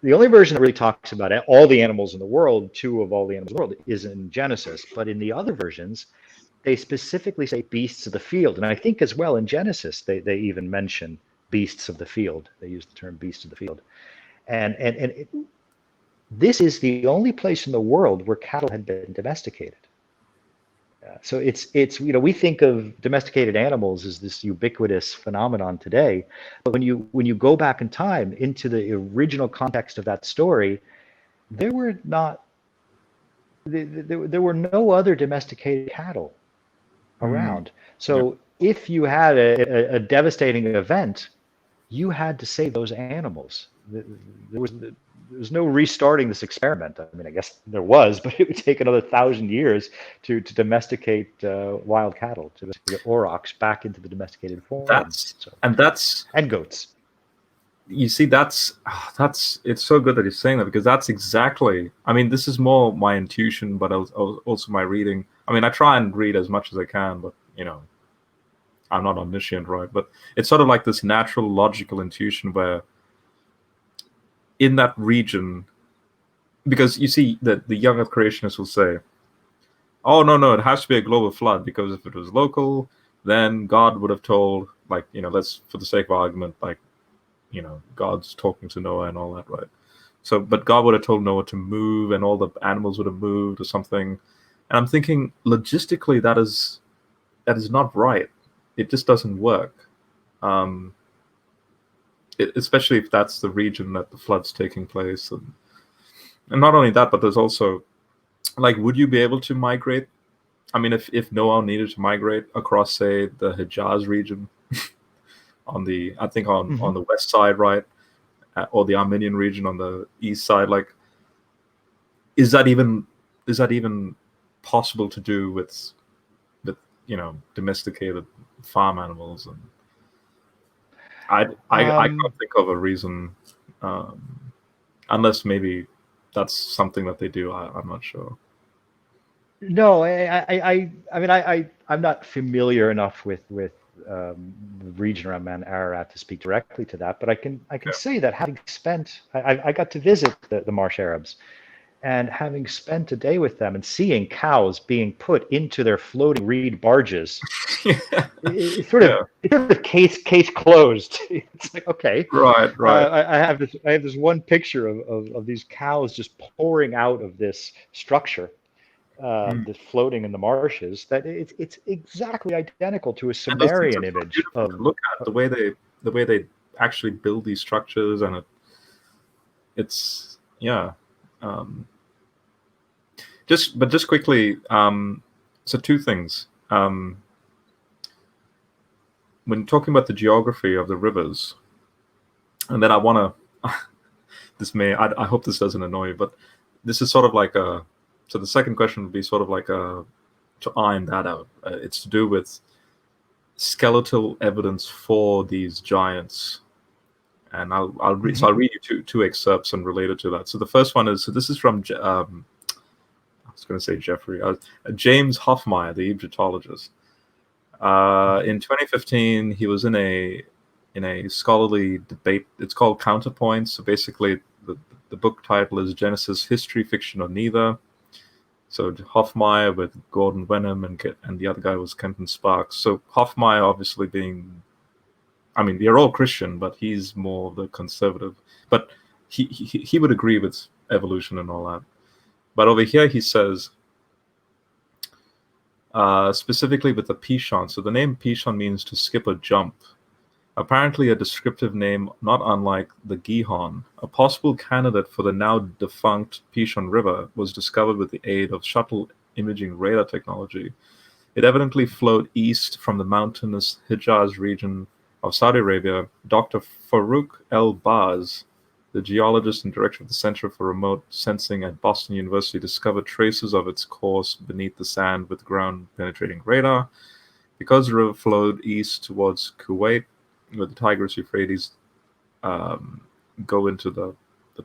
Speaker 2: the only version that really talks about all the animals in the world, two of all the animals in the world, is in Genesis. But in the other versions, they specifically say beasts of the field. And I think as well in Genesis, they even mention beasts of the field. They use the term beasts of the field. And this is the only place in the world where cattle had been domesticated. So it's we think of domesticated animals as this ubiquitous phenomenon today, but when you go back in time into the original context of that story, there were no other domesticated cattle around. So if you had a devastating event, you had to save those animals. There was no restarting this experiment. I mean, I guess there was, but it would take another 1,000 years to domesticate wild cattle, to get aurochs back into the domesticated form. And goats.
Speaker 1: You see, it's so good that you're saying that, because that's exactly, I mean, this is more my intuition, but also my reading. I mean, I try and read as much as I can, but I'm not omniscient, right? But it's sort of like this natural, logical intuition where in that region, because you see that the young earth creationists will say, oh, no, it has to be a global flood, because if it was local, then God would have told, let's, for the sake of argument, God's talking to Noah and all that, right? So, but God would have told Noah to move and all the animals would have moved or something. And I'm thinking, logistically, that is not right. It just doesn't work. Especially if that's the region that the flood's taking place. And not only that, but there's also, would you be able to migrate I mean, if Noah needed to migrate across, say, the Hijaz region on the, I think on the west side, right, or the Armenian region on the east side, like, is that even possible to do with domesticated farm animals? And I can't think of a reason, unless maybe that's something that they do. I'm not sure.
Speaker 2: No, I'm not familiar enough with the region around Mount Ararat to speak directly to that, but I can
Speaker 1: Yeah.
Speaker 2: say that having spent, I got to visit the Marsh Arabs, and having spent a day with them and seeing cows being put into their floating reed barges, it's sort of case closed. It's like, okay,
Speaker 1: Right.
Speaker 2: I have this one picture of these cows just pouring out of this structure that's floating in the marshes. That it's exactly identical to a
Speaker 1: And those things
Speaker 2: Sumerian
Speaker 1: are so
Speaker 2: image
Speaker 1: beautiful
Speaker 2: of
Speaker 1: to look at, the way they actually build these structures, and it's yeah. Just quickly, so two things. When talking about the geography of the rivers, and then I want to, I hope this doesn't annoy you, but this is sort of like so the second question would be sort of like to iron that out. It's to do with skeletal evidence for these giants. And I'll read you two excerpts and related to that. So the first one is, so this is from I was going to say Jeffrey, James Hoffmeyer, the Egyptologist. In 2015, he was in a scholarly debate. It's called Counterpoints. So basically, the book title is Genesis: History, Fiction, or Neither. So Hoffmeyer with Gordon Wenham and the other guy was Kenton Sparks. So Hoffmeyer, obviously being, I mean, they're all Christian, but he's more of the conservative. But he would agree with evolution and all that. But over here he says, specifically with the Pishon. So the name Pishon means to skip or jump. Apparently a descriptive name not unlike the Gihon. A possible candidate for the now defunct Pishon River was discovered with the aid of shuttle imaging radar technology. It evidently flowed east from the mountainous Hijaz region of Saudi Arabia. Dr. Farouk El-Baz, the geologist and director of the Center for Remote Sensing at Boston University, discovered traces of its course beneath the sand with ground-penetrating radar. Because the river flowed east towards Kuwait, where the Tigris Euphrates go into the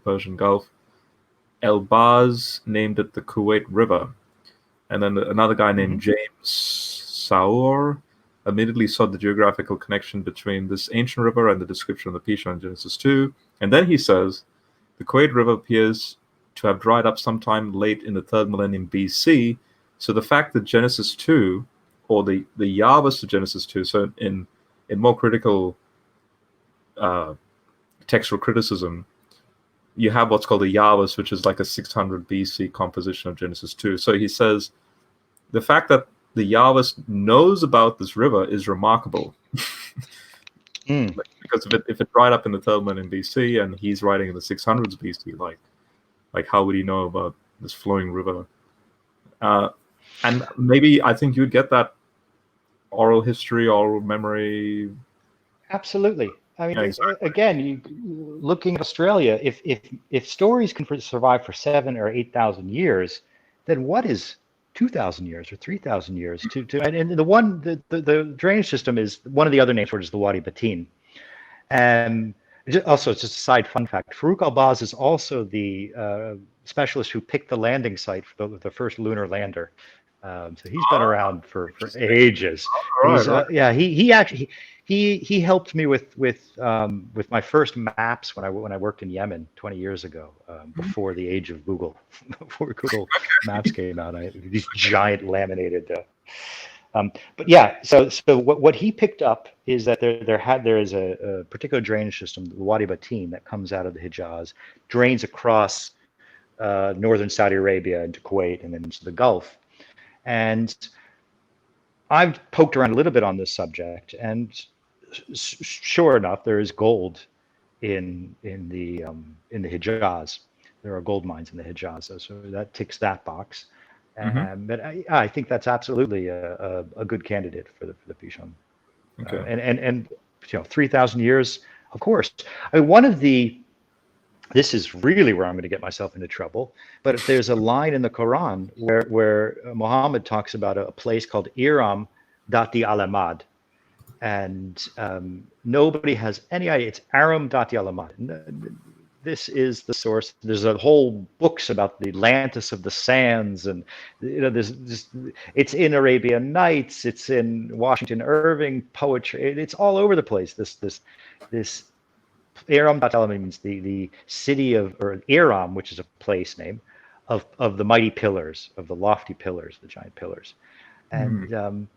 Speaker 1: Persian Gulf, El-Baz named it the Kuwait River. And then another guy named James Saur immediately saw the geographical connection between this ancient river and the description of the Pishon in Genesis 2. And then he says, the Kuwait River appears to have dried up sometime late in the 3rd millennium BC. So the fact that Genesis 2, or the Yavas to Genesis 2, so in more critical textual criticism, you have what's called the Yavas, which is like a 600 BC composition of Genesis 2. So he says, the fact that the Yavas knows about this river is remarkable. Because if it dried up in the 3rd millennium BC and he's writing in the 600s BC, like how would he know about this flowing river? And maybe I think you'd get that oral history, oral memory.
Speaker 2: Absolutely. I mean,
Speaker 1: Yeah, exactly.
Speaker 2: again, looking at Australia, if stories can survive for 7,000 or 8,000 years, then what is 2,000 years or 3,000 years? And the drainage system is one of the other names for it is the Wadi Batin. And also, it's just a side fun fact. Farouk El-Baz is also the specialist who picked the landing site for the first lunar lander. So he's been around for ages.
Speaker 1: Right.
Speaker 2: Yeah, he actually he helped me with my first maps when I worked in Yemen 20 years ago, before the age of Google, before Google Maps came out. These giant laminated. But yeah, so what he picked up is that there is a particular drainage system, the Wadi Batin, that comes out of the Hijaz, drains across northern Saudi Arabia into Kuwait and then into the Gulf. And I've poked around a little bit on this subject, and sure enough, there is gold in the Hijaz. There are gold mines in the Hijaz, so that ticks that box. But I think that's absolutely a good candidate for the Pishon.
Speaker 1: Okay.
Speaker 2: And 3,000 years, of course. I mean, this is really where I'm going to get myself into trouble. But if there's a line in the Quran where Muhammad talks about a place called Iram Dati Alamad, and nobody has any idea. It's Aram Dati Alamad. This is the source. There's a whole books about the Atlantis of the sands, and it's in Arabian Nights. It's in Washington Irving poetry. It's all over the place. This Aram Alamad means the city of, or Iram, which is a place name of the mighty pillars, of the lofty pillars, the giant pillars, and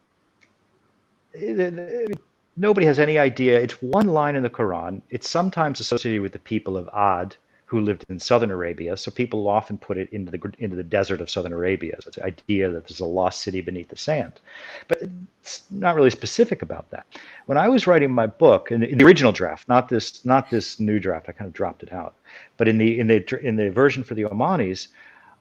Speaker 2: nobody has any idea. It's one line in the Quran. It's sometimes associated with the people of Ad, who lived in southern Arabia. So people often put it into the desert of southern Arabia. So it's the idea that there's a lost city beneath the sand. But it's not really specific about that. When I was writing my book, in the original draft, not this new draft, I kind of dropped it out. But in the version for the Omanis,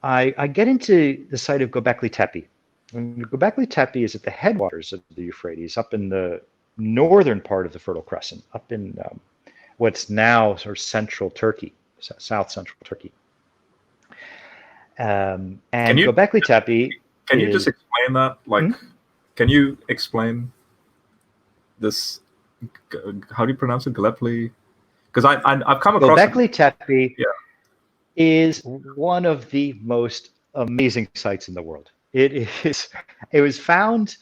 Speaker 2: I get into the site of Gobekli Tepe. And Gobekli Tepe is at the headwaters of the Euphrates, up in the northern part of the Fertile Crescent, up in what's now sort of central Turkey, south central Turkey. And Gobekli Tepe.
Speaker 1: Can you just explain that? Like, can you explain this? How do you pronounce it? Gobekli? Because I've come across
Speaker 2: Gobekli Tepe is one of the most amazing sites in the world. It was found.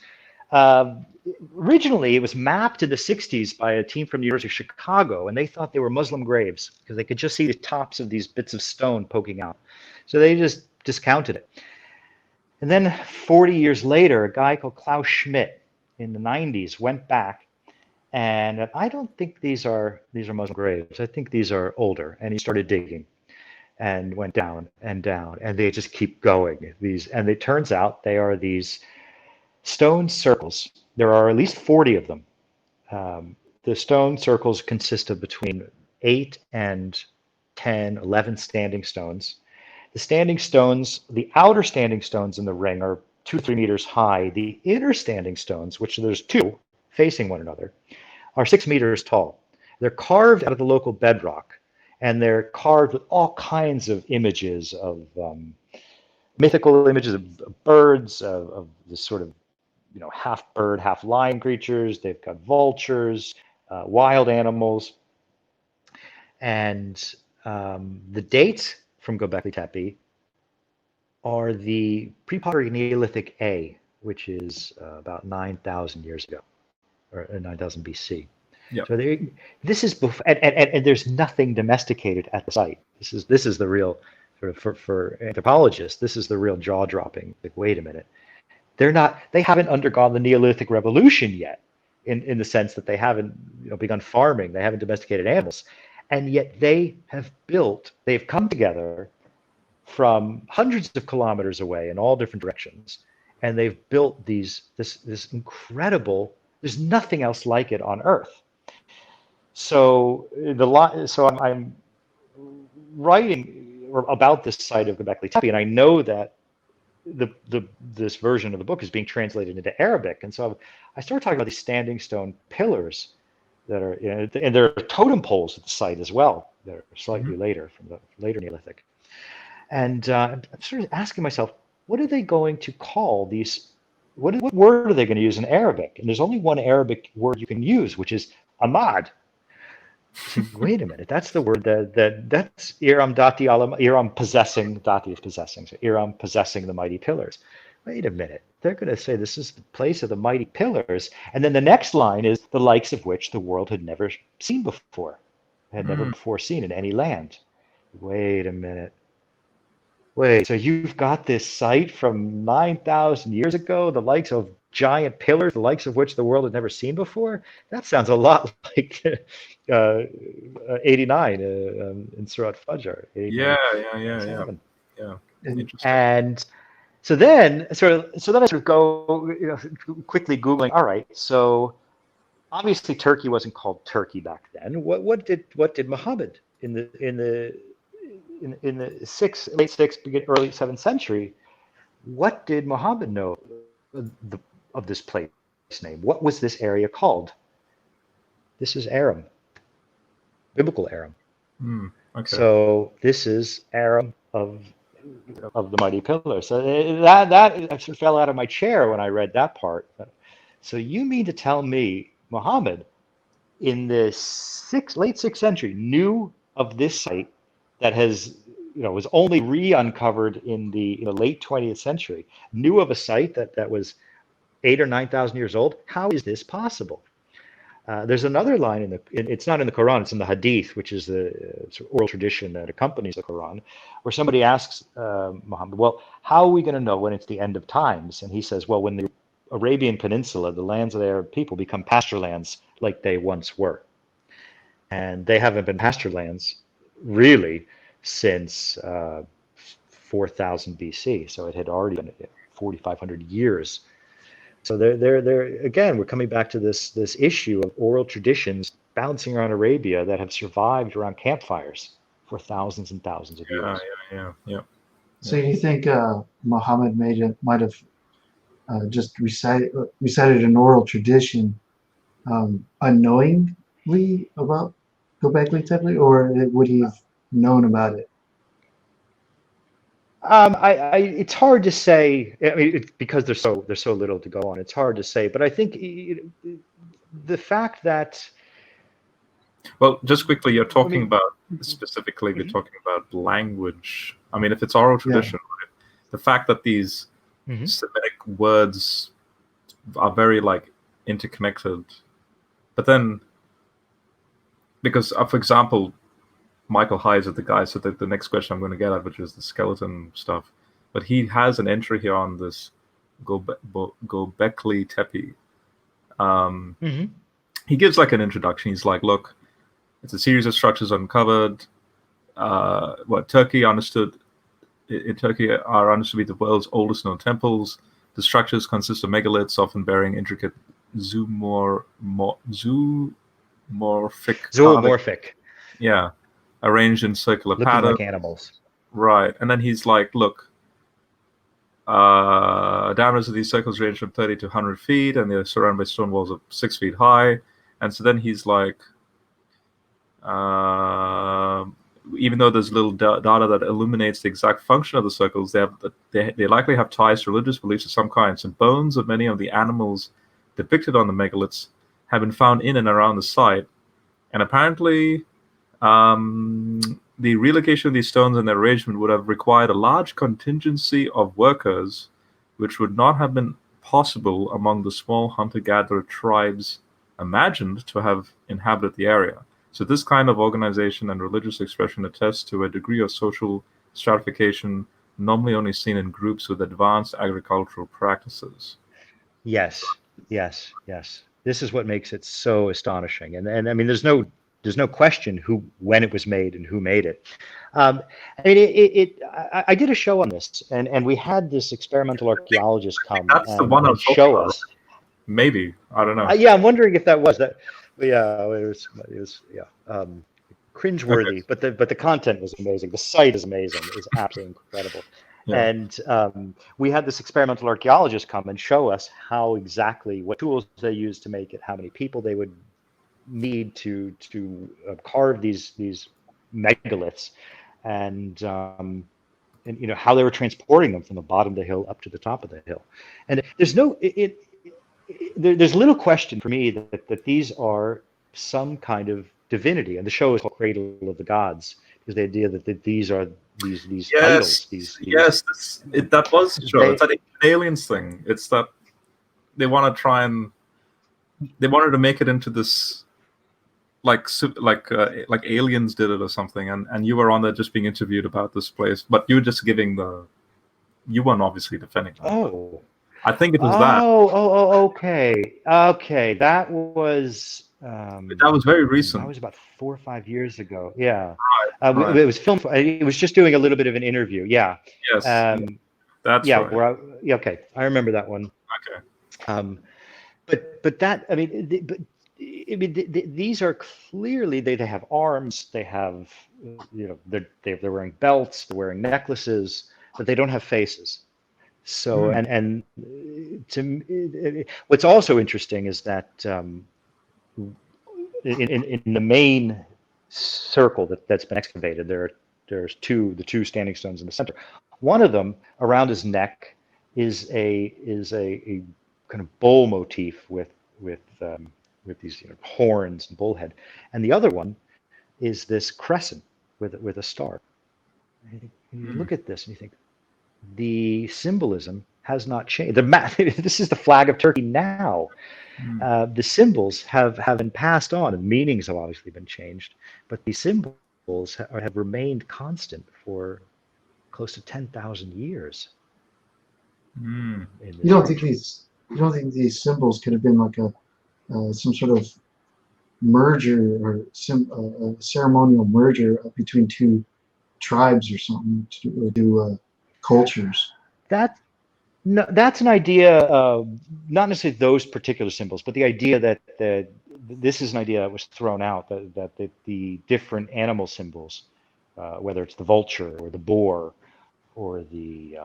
Speaker 2: Originally, it was mapped in the 60s by a team from the University of Chicago, and they thought they were Muslim graves because they could just see the tops of these bits of stone poking out. So they just discounted it. And then 40 years later, a guy called Klaus Schmidt in the 90s went back, and I don't think these are Muslim graves. I think these are older. And he started digging and went down and down, and they just keep going. And it turns out they are these stone circles. There are at least 40 of them. The stone circles consist of between 8 and 10, 11 standing stones. The standing stones, the outer standing stones in the ring are 2 or 3 meters high. The inner standing stones, which there's 2 facing one another, are 6 meters tall. They're carved out of the local bedrock, and they're carved with all kinds of images of mythical images of birds, of this sort of half bird, half lion creatures. They've got vultures, wild animals. And the dates from Gobekli Tepe are the pre-pottery Neolithic A, which is about 9,000 years ago, or 9,000 BC. Yep. So this is before, and there's nothing domesticated at the site. This is the real, for anthropologists, this is the real jaw-dropping. Like, wait a minute. They haven't undergone the Neolithic revolution yet, in the sense that they haven't begun farming, they haven't domesticated animals, and yet they've come together from hundreds of kilometers away in all different directions, and they've built this incredible. There's nothing else like it on Earth. So I'm writing about this site of Gobekli Tepe, and I know that this version of the book is being translated into Arabic, and so I started talking about these standing stone pillars that are, and there are totem poles at the site as well. They're slightly later, from the later Neolithic, and I'm sort of asking myself, what are they going to call these? What word are they going to use in Arabic? And there's only one Arabic word you can use, which is Ahmad. So, wait a minute, that's the word that's Iram Dati Alam, Iram possessing, Dati is possessing, so Iram possessing the mighty pillars. Wait a minute, they're going to say this is the place of the mighty pillars, and then the next line is the likes of which the world had never seen before, never before seen in any land. Wait a minute. Wait, so you've got this site from 9,000 years ago, the likes of giant pillars, the likes of which the world had never seen before? That sounds a lot like 89 in Surat Fajr.
Speaker 1: Yeah.
Speaker 2: And so then I sort of go quickly Googling. All right, so obviously Turkey wasn't called Turkey back then. What did Muhammad in the late 6th, early 7th century? what did Muhammad know of this place name? What was this area called? This is Aram, biblical Aram.
Speaker 1: Okay.
Speaker 2: So this is Aram of the mighty pillar. So that actually fell out of my chair when I read that part. So you mean to tell me Muhammad in the late 6th century knew of this site that was only re-uncovered in the late 20th century, knew of a site that was 8,000 or 9,000 years old? How is this possible? There's another line it's not in the Quran, it's in the Hadith, which is the oral tradition that accompanies the Quran, where somebody asks Muhammad, well, how are we going to know when it's the end of times? And he says, well, when the Arabian Peninsula, the lands of the Arab people, become pasture lands like they once were. And they haven't been pasture lands really since 4000 BC. So it had already been 4,500 years. So they're again, we're coming back to this issue of oral traditions bouncing around Arabia that have survived around campfires for thousands and thousands of years.
Speaker 1: Yeah.
Speaker 3: So you think Muhammad might have just recited an oral tradition unknowingly about Gobekli Tepe, or would he have known about it?
Speaker 2: It's hard to say. I mean, because there's so little to go on. It's hard to say. But I think the fact that,
Speaker 1: well, just quickly, you're talking about specifically. We're talking about language. I mean, if it's oral tradition, right, the fact that these Semitic words are very interconnected, but then because, for example, Michael Hyde is the guy, so the next question I'm going to get at, which is the skeleton stuff, but he has an entry here on this Gobekli Tepe. He gives an introduction. He's like, look, it's a series of structures uncovered. What Turkey are understood to be the world's oldest known temples. The structures consist of megaliths, often bearing intricate zoomorphic. Yeah. Arranged in circular patterns.
Speaker 2: Looking like animals.
Speaker 1: Right. And then he's like, look, diameters of these circles range from 30 to 100 feet, and they're surrounded by stone walls of 6 feet high. And so then he's like, even though there's little data that illuminates the exact function of the circles, they likely have ties to religious beliefs of some kind. Some bones of many of the animals depicted on the megaliths have been found in and around the site. And apparently, the relocation of these stones and their arrangement would have required a large contingency of workers, which would not have been possible among the small hunter-gatherer tribes imagined to have inhabited the area. So this kind of organization and religious expression attests to a degree of social stratification normally only seen in groups with advanced agricultural practices.
Speaker 2: Yes. This is what makes it so astonishing. And I mean, there's no question when it was made and who made it. I mean, I did a show on this, and we had this experimental archaeologist come and show us.
Speaker 1: Maybe, I don't know.
Speaker 2: Yeah, I'm wondering if that was that. Yeah, it was cringeworthy, okay. but the content was amazing. The site is amazing. It's absolutely incredible. Yeah. And we had this experimental archaeologist come and show us what tools they used to make it, how many people they would need to carve these megaliths, and how they were transporting them from the bottom of the hill up to the top of the hill. And there's little question for me that these are some kind of divinity, and the show is called Cradle of the Gods, because the idea that these are these idols.
Speaker 1: That was the show. It's that aliens thing. It's that they want to try and they wanted to make it into this like aliens did it or something, and you were on there just being interviewed about this place, but you were just you weren't obviously defending them.
Speaker 2: Oh.
Speaker 1: I think it was that.
Speaker 2: Okay. That was
Speaker 1: very recent.
Speaker 2: That was about 4 or 5 years ago. Yeah.
Speaker 1: Right.
Speaker 2: It was filmed. It was just doing a little bit of an interview. Yeah.
Speaker 1: Yes. That's right.
Speaker 2: Okay. I remember that one.
Speaker 1: Okay.
Speaker 2: But that, I mean, these are clearly they have arms. They have, they're wearing belts. They're wearing necklaces, but they don't have faces. So, and what's also interesting is that in the main circle that's been excavated, there's the two standing stones in the center. One of them around his neck is a kind of bull motif with these horns and bullhead, and the other one is this crescent with a star. And you look at this and you think the symbolism has not changed. This is the flag of Turkey now. The symbols have been passed on, and meanings have obviously been changed, but these symbols have remained constant for close to 10,000 years.
Speaker 3: You don't think these symbols could have been like some sort of merger or a ceremonial merger between two tribes or something to do cultures?
Speaker 2: No, that's an idea, not necessarily those particular symbols, but the idea that this is an idea that was thrown out, that the different animal symbols, whether it's the vulture or the boar or the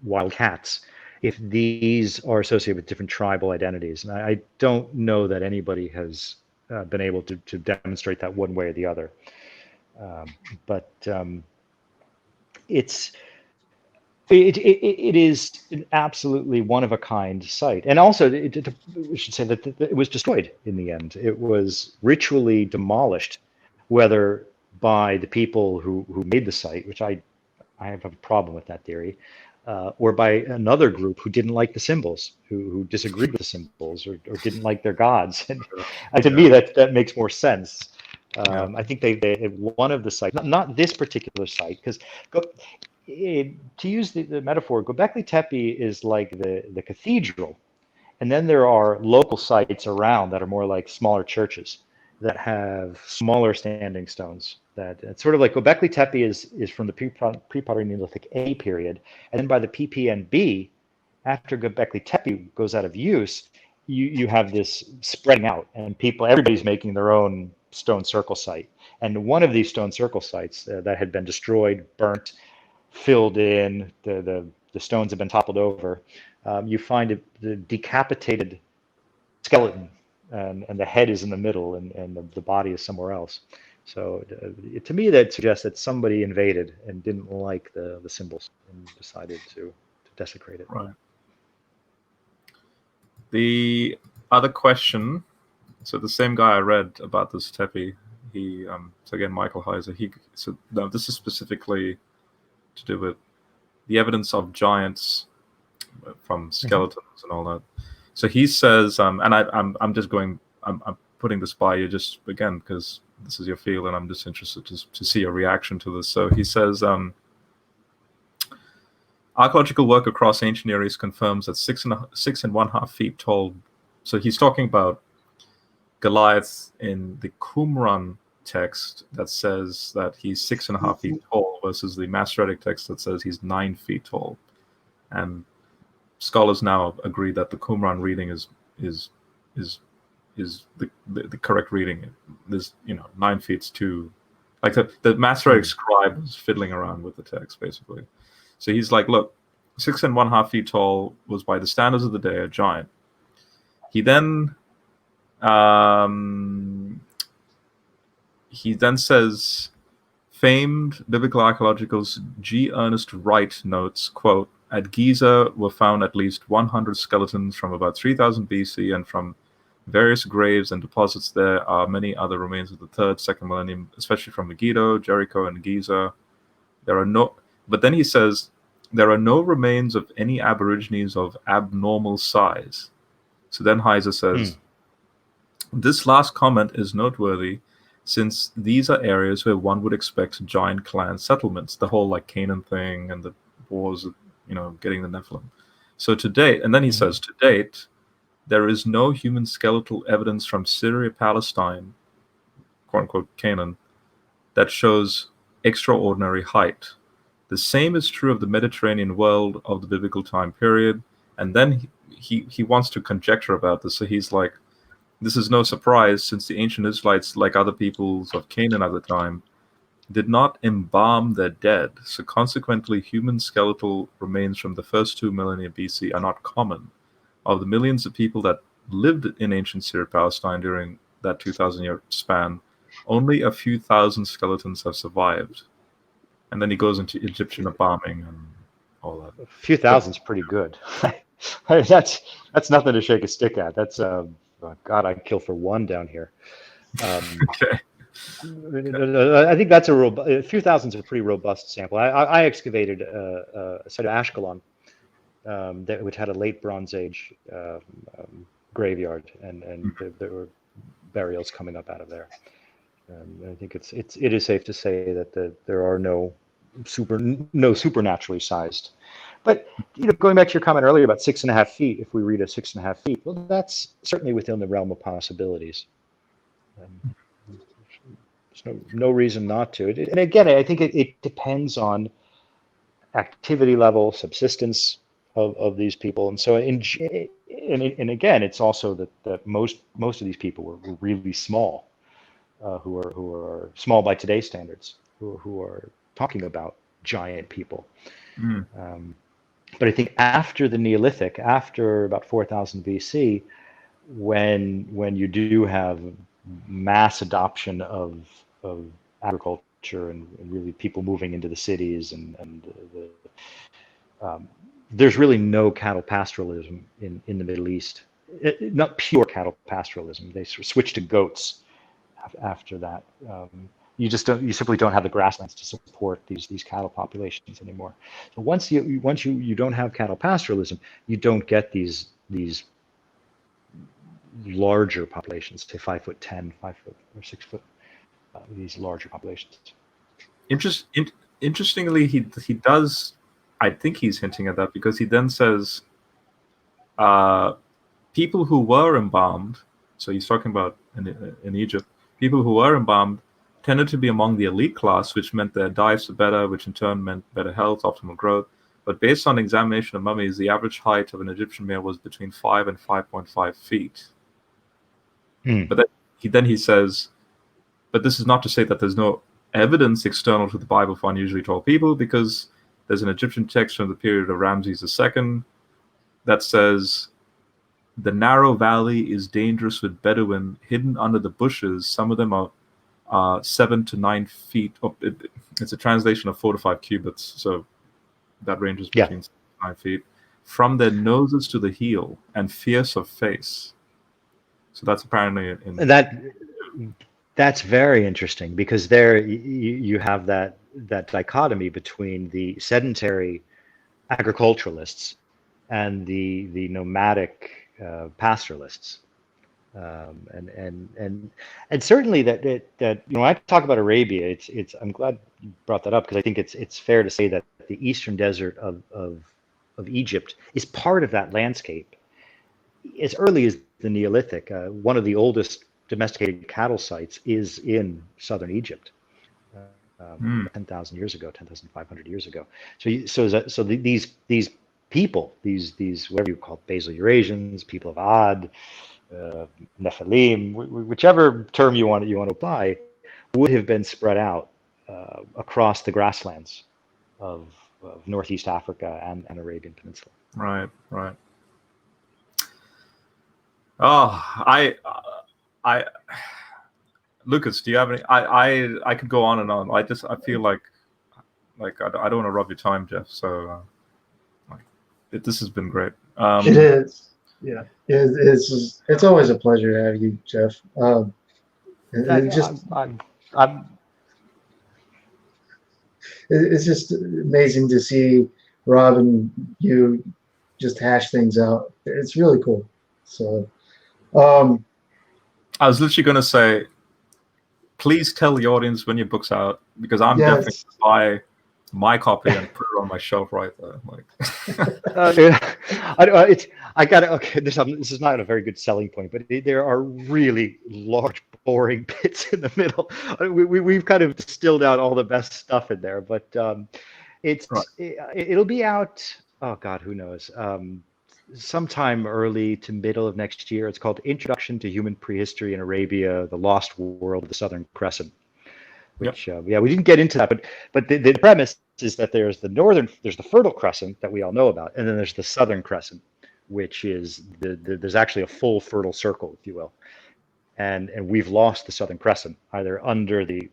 Speaker 2: wild cats, if these are associated with different tribal identities. And I don't know that anybody has been able to demonstrate that one way or the other. But it is an absolutely one of a kind site, and also we should say that it was destroyed in the end. It was ritually demolished, whether by the people who made the site, which I have a problem with that theory, or by another group who didn't like the symbols, who disagreed with the symbols, or didn't like their gods. And to me, that makes more sense. I think they one of the sites, not this particular site, because to use the metaphor, Gobekli Tepe is like the cathedral, and then there are local sites around that are more like smaller churches that have smaller standing stones. That it's sort of like Gobekli Tepe is from the pre-pottery Neolithic A period, and then by the PPNB, after Gobekli Tepe goes out of use, you have this spreading out, and everybody's making their own stone circle site. And one of these stone circle sites that had been destroyed, burnt, filled in, the stones have been toppled over, you find the decapitated skeleton, and the head is in the middle, and the body is somewhere else. So to me, that suggests that somebody invaded and didn't like the symbols and decided to desecrate it.
Speaker 1: Right. The other question, so the same guy I read about this Tepe, so again, Michael Heiser, now this is specifically to do with the evidence of giants from skeletons and all that. So he says, and I'm just going, I'm putting this by you just again because this is your field, and I'm just interested to see your reaction to this. So he says, archaeological work across ancient areas confirms that 6.5 feet tall. So he's talking about Goliath in the Qumran text that says that he's 6.5 feet tall versus the Masoretic text that says he's 9 feet tall. And scholars now agree that the Qumran reading is the correct reading. There's 9 feet's too, like the Masoretic scribe was fiddling around with the text basically. So he's like, look, 6.5 feet tall was by the standards of the day a giant. He then says, famed biblical archaeologist G. Ernest Wright notes, quote, at Giza were found at least 100 skeletons from about 3000 BC, and from various graves and deposits there are many other remains of the 3rd, 2nd millennium, especially from Megiddo, Jericho, and Giza. But then he says, there are no remains of any aborigines of abnormal size. So then Heiser says, this last comment is noteworthy since these are areas where one would expect giant clan settlements, the whole like Canaan thing and the wars of, getting the Nephilim. So to date, and then he says, to date, there is no human skeletal evidence from Syria, Palestine, quote unquote Canaan, that shows extraordinary height. The same is true of the Mediterranean world of the biblical time period. And then he wants to conjecture about this. So he's like, this is no surprise since the ancient Israelites, like other peoples of Canaan at the time, did not embalm their dead, so consequently human skeletal remains from the first 2 millennia BC are not common. Of the millions of people that lived in ancient Syria Palestine during that 2,000-year span, only a few thousand skeletons have survived. And then he goes into Egyptian embalming and all that.
Speaker 2: A few thousand's pretty good. That's nothing to shake a stick at. That's oh God, I'd kill for one down here.
Speaker 1: Okay.
Speaker 2: I think that's a few thousand's a pretty robust sample. I excavated a site of Ashkelon which had a late Bronze Age graveyard, and there were burials coming up out of there. I think it is safe to say that there are no supernaturally sized. But going back to your comment earlier about 6.5 feet, if we read a 6.5 feet, well, that's certainly within the realm of possibilities. There's no reason not to. And again, I think it depends on activity level, subsistence of these people, and so and again, it's also that most of these people were really small, who are small by today's standards, who are talking about giant people. But I think after the Neolithic, after about 4,000 BC, when you do have mass adoption of agriculture and really people moving into the cities and there's really no cattle pastoralism in the Middle East. Not pure cattle pastoralism. They switch to goats after that. You simply don't have the grasslands to support these cattle populations anymore. So once you don't have cattle pastoralism, you don't get these larger populations, say 5'10", 5 foot or 6 foot, these larger populations.
Speaker 1: Interestingly, he does. I think he's hinting at that because he then says people who were embalmed. So he's talking about in Egypt, people who were embalmed tended to be among the elite class, which meant their diets were better, which in turn meant better health, optimal growth. But based on examination of mummies, the average height of an Egyptian male was between 5 and 5.5 feet. But then he says, but this is not to say that there's no evidence external to the Bible for unusually tall people, because there's an Egyptian text from the period of Ramses II that says, the narrow valley is dangerous with Bedouin hidden under the bushes. Some of them are 7 to 9 feet. It's a translation of 4 to 5 cubits. So that ranges between 7 to 9 feet. From their noses to the heel and fierce of face. So that's apparently
Speaker 2: that's very interesting, because there you have that dichotomy between the sedentary agriculturalists and the nomadic pastoralists, and certainly that I talk about Arabia. It's I'm glad you brought that up, because I think it's fair to say that the eastern desert of Egypt is part of that landscape. As early as the Neolithic, one of the oldest domesticated cattle sites is in southern Egypt, 10,000 years ago, 10,500 years ago. So these people, these whatever you call Basal Eurasians, people of Ad, Nephilim, whichever term you want to apply, would have been spread out across the grasslands of Northeast Africa and Arabian Peninsula.
Speaker 1: Right. Oh, I Lucas, do you have any? I could go on and on. I feel like I don't want to rob your time, Jeff. So this has been great.
Speaker 3: It is. Yeah, it's always a pleasure to have you, Jeff. It's just amazing to see Rob and you just hash things out. It's really cool. So,
Speaker 1: I was literally going to say, please tell the audience when your book's out, because I'm definitely going to buy my copy and put it on my shelf right there.
Speaker 2: Okay. This is not a very good selling point, but there are really large, boring bits in the middle. We've kind of distilled out all the best stuff in there, but it'll be out. Oh God, who knows? Sometime early to middle of next year. It's called Introduction to Human Prehistory in Arabia: The Lost World of the Southern Crescent. which yeah, we didn't get into that, but the premise is that there's the Fertile Crescent that we all know about, and then there's the Southern Crescent, which is there's actually a full fertile circle, if you will, and we've lost the Southern Crescent either under the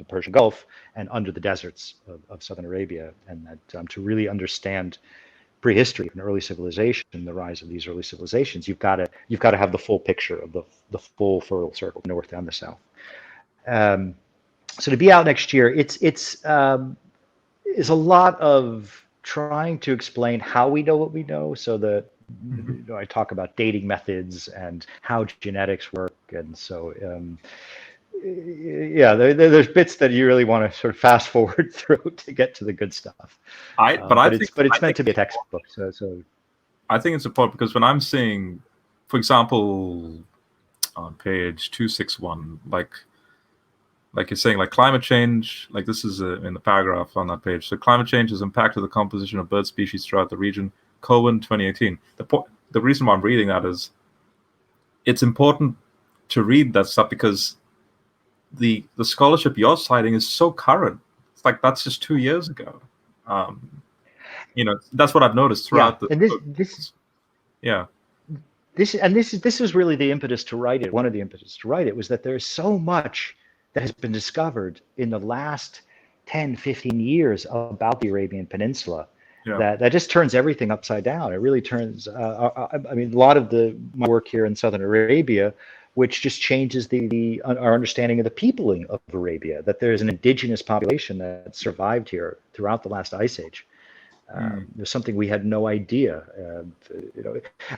Speaker 2: Persian Gulf and under the deserts of Southern Arabia, and that to really understand prehistory and early civilization, the rise of these early civilizations, you've got to have the full picture of the full fertile circle, the north and the south. So to be out next year, it's is a lot of trying to explain how we know what we know. So I talk about dating methods and how genetics work, and so yeah, there's bits that you really want to sort of fast forward through to get to the good stuff. But it's meant to be a textbook. So
Speaker 1: I think it's important because when I'm seeing, for example, on page 261, like you're saying, like climate change, like this is in the paragraph on that page. So climate change has impacted the composition of bird species throughout the region. Cohen, 2018. The reason why I'm reading that is it's important to read that stuff because the scholarship you're citing is so current. It's like that's just 2 years ago. That's what I've noticed throughout
Speaker 2: This was really the impetus to write it. One of the impetus to write it was that there's so much that has been discovered in the last 10, 15 years about the Arabian Peninsula that just turns everything upside down. It really turns, I mean, a lot of my work here in Southern Arabia, which just changes our understanding of the peopling of Arabia, that there's an indigenous population that survived here throughout the last ice age. There's something we had no idea.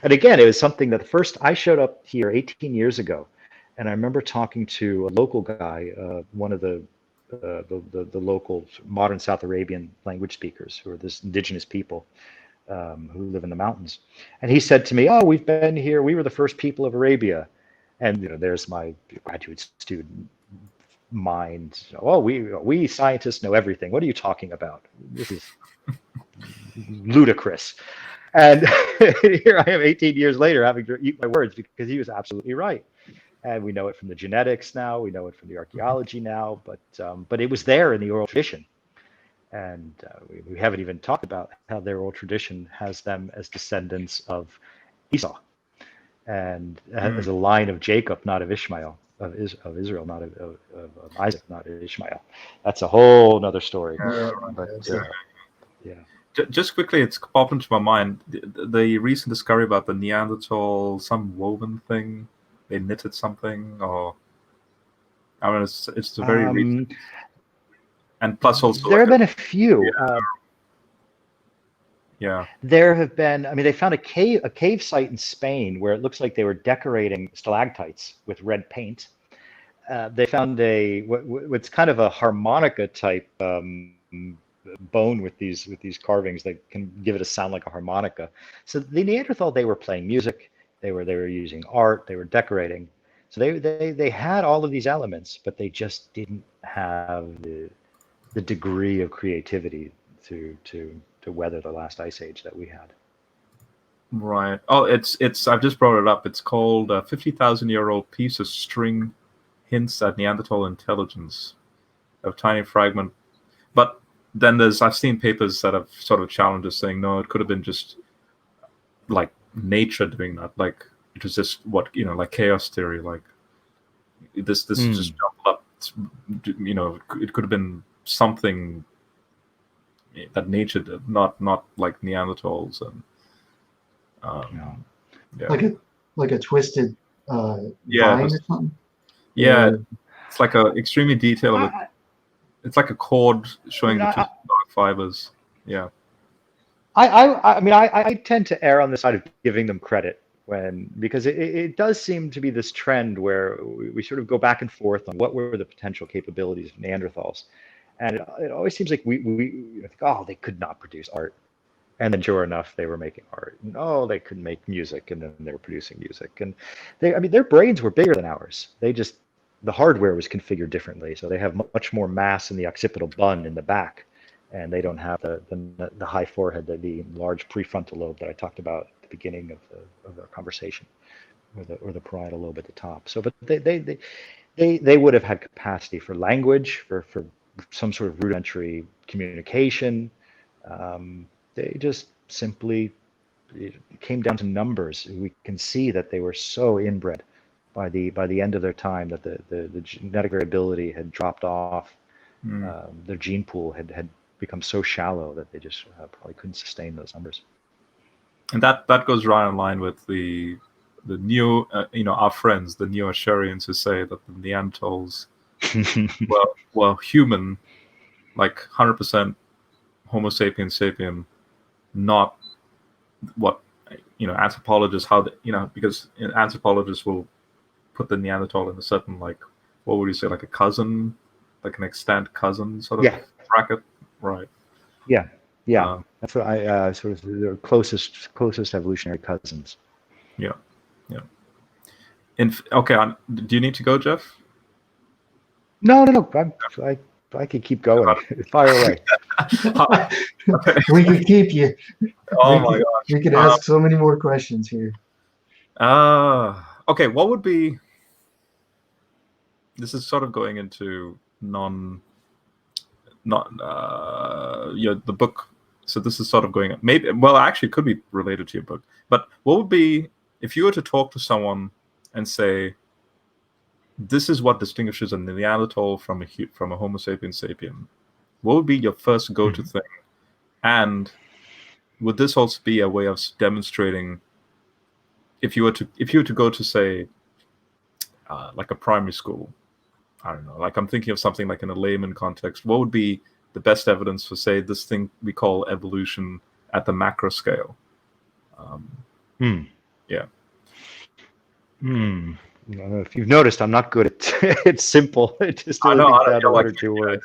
Speaker 2: And again, it was something that first I showed up here 18 years ago. And I remember talking to a local guy, one of the local modern South Arabian language speakers, who are this indigenous people who live in the mountains. And he said to me, "Oh, we've been here. We were the first people of Arabia." And there's my graduate student mind. "Oh, we scientists know everything. What are you talking about? This is ludicrous." And here I am 18 years later having to eat my words because he was absolutely right. And we know it from the genetics now, we know it from the archaeology now, but it was there in the oral tradition. And we haven't even talked about how their oral tradition has them as descendants of Esau and as a line of Jacob, not of Ishmael, of Israel, not of Isaac, not of Ishmael. That's a whole other story. Yeah.
Speaker 1: Just quickly, it's popped into my mind the recent discovery about the Neanderthal, some woven thing. They knitted something, or I mean, it's a very recent. And plus, also
Speaker 2: there have been a few. There have been. I mean, they found a cave site in Spain where it looks like they were decorating stalactites with red paint. They found what's kind of a harmonica type bone with these carvings that can give it a sound like a harmonica. So the Neanderthal, they were playing music. They were using art. They were decorating. So they had all of these elements, but they just didn't have the degree of creativity to weather the last ice age that we had.
Speaker 1: Right. Oh, it's I've just brought it up. It's called 50,000-year-old piece of string hints at Neanderthal intelligence, a tiny fragment. But then I've seen papers that have sort of challenged us, saying no, it could have been just like nature doing that, like it was just like chaos theory, like this just jumbled up. It could have been something that nature did, not like Neanderthals and
Speaker 3: like a twisted vine or something.
Speaker 1: Yeah, it's like a extremely detailed. It's like a cord showing the dark fibers. Yeah.
Speaker 2: I mean, I tend to err on the side of giving them credit because it does seem to be this trend where we sort of go back and forth on what were the potential capabilities of Neanderthals, and it always seems like we think, oh, they could not produce art, and then sure enough, they were making art. And, oh, they could make music, and then they were producing music, and their brains were bigger than ours. The hardware was configured differently, so they have much more mass in the occipital bun in the back. And they don't have the high forehead, the large prefrontal lobe that I talked about at the beginning of our conversation, or the parietal lobe at the top. So, but they would have had capacity for language, for some sort of rudimentary communication. They just simply, it came down to numbers. We can see that they were so inbred by the end of their time that the genetic variability had dropped off. Their gene pool had become so shallow that they just probably couldn't sustain those numbers.
Speaker 1: And that goes right in line with the neo, our friends, the neo-Asherians, who say that the Neanderthals were human, like 100% Homo sapiens sapien, not what anthropologists, because anthropologists will put the Neanderthal in a certain, like, what would you say, like a cousin, like an extant cousin sort of bracket, right?
Speaker 2: Yeah. That's what I sort of their closest evolutionary cousins.
Speaker 1: Yeah. Okay, do you need to go, Jeff?
Speaker 2: No. I could keep going. Fire away.
Speaker 1: Okay.
Speaker 3: We could keep you.
Speaker 1: Oh my gosh.
Speaker 3: We could ask so many more questions here.
Speaker 1: Okay, what would be? This is sort of going into the book. So this is sort of going, maybe, well, actually it could be related to your book. But what would be, if you were to talk to someone and say, this is what distinguishes a Neanderthal from a Homo sapiens sapien, what would be your first go-to thing? And would this also be a way of demonstrating, if you were to go to, say, like a primary school, I don't know, like I'm thinking of something like in a layman context, what would be the best evidence for, say, this thing we call evolution at the macro scale? Yeah.
Speaker 2: If you've noticed, I'm not good at it's simple. Just
Speaker 1: I know,
Speaker 2: down to one or two words.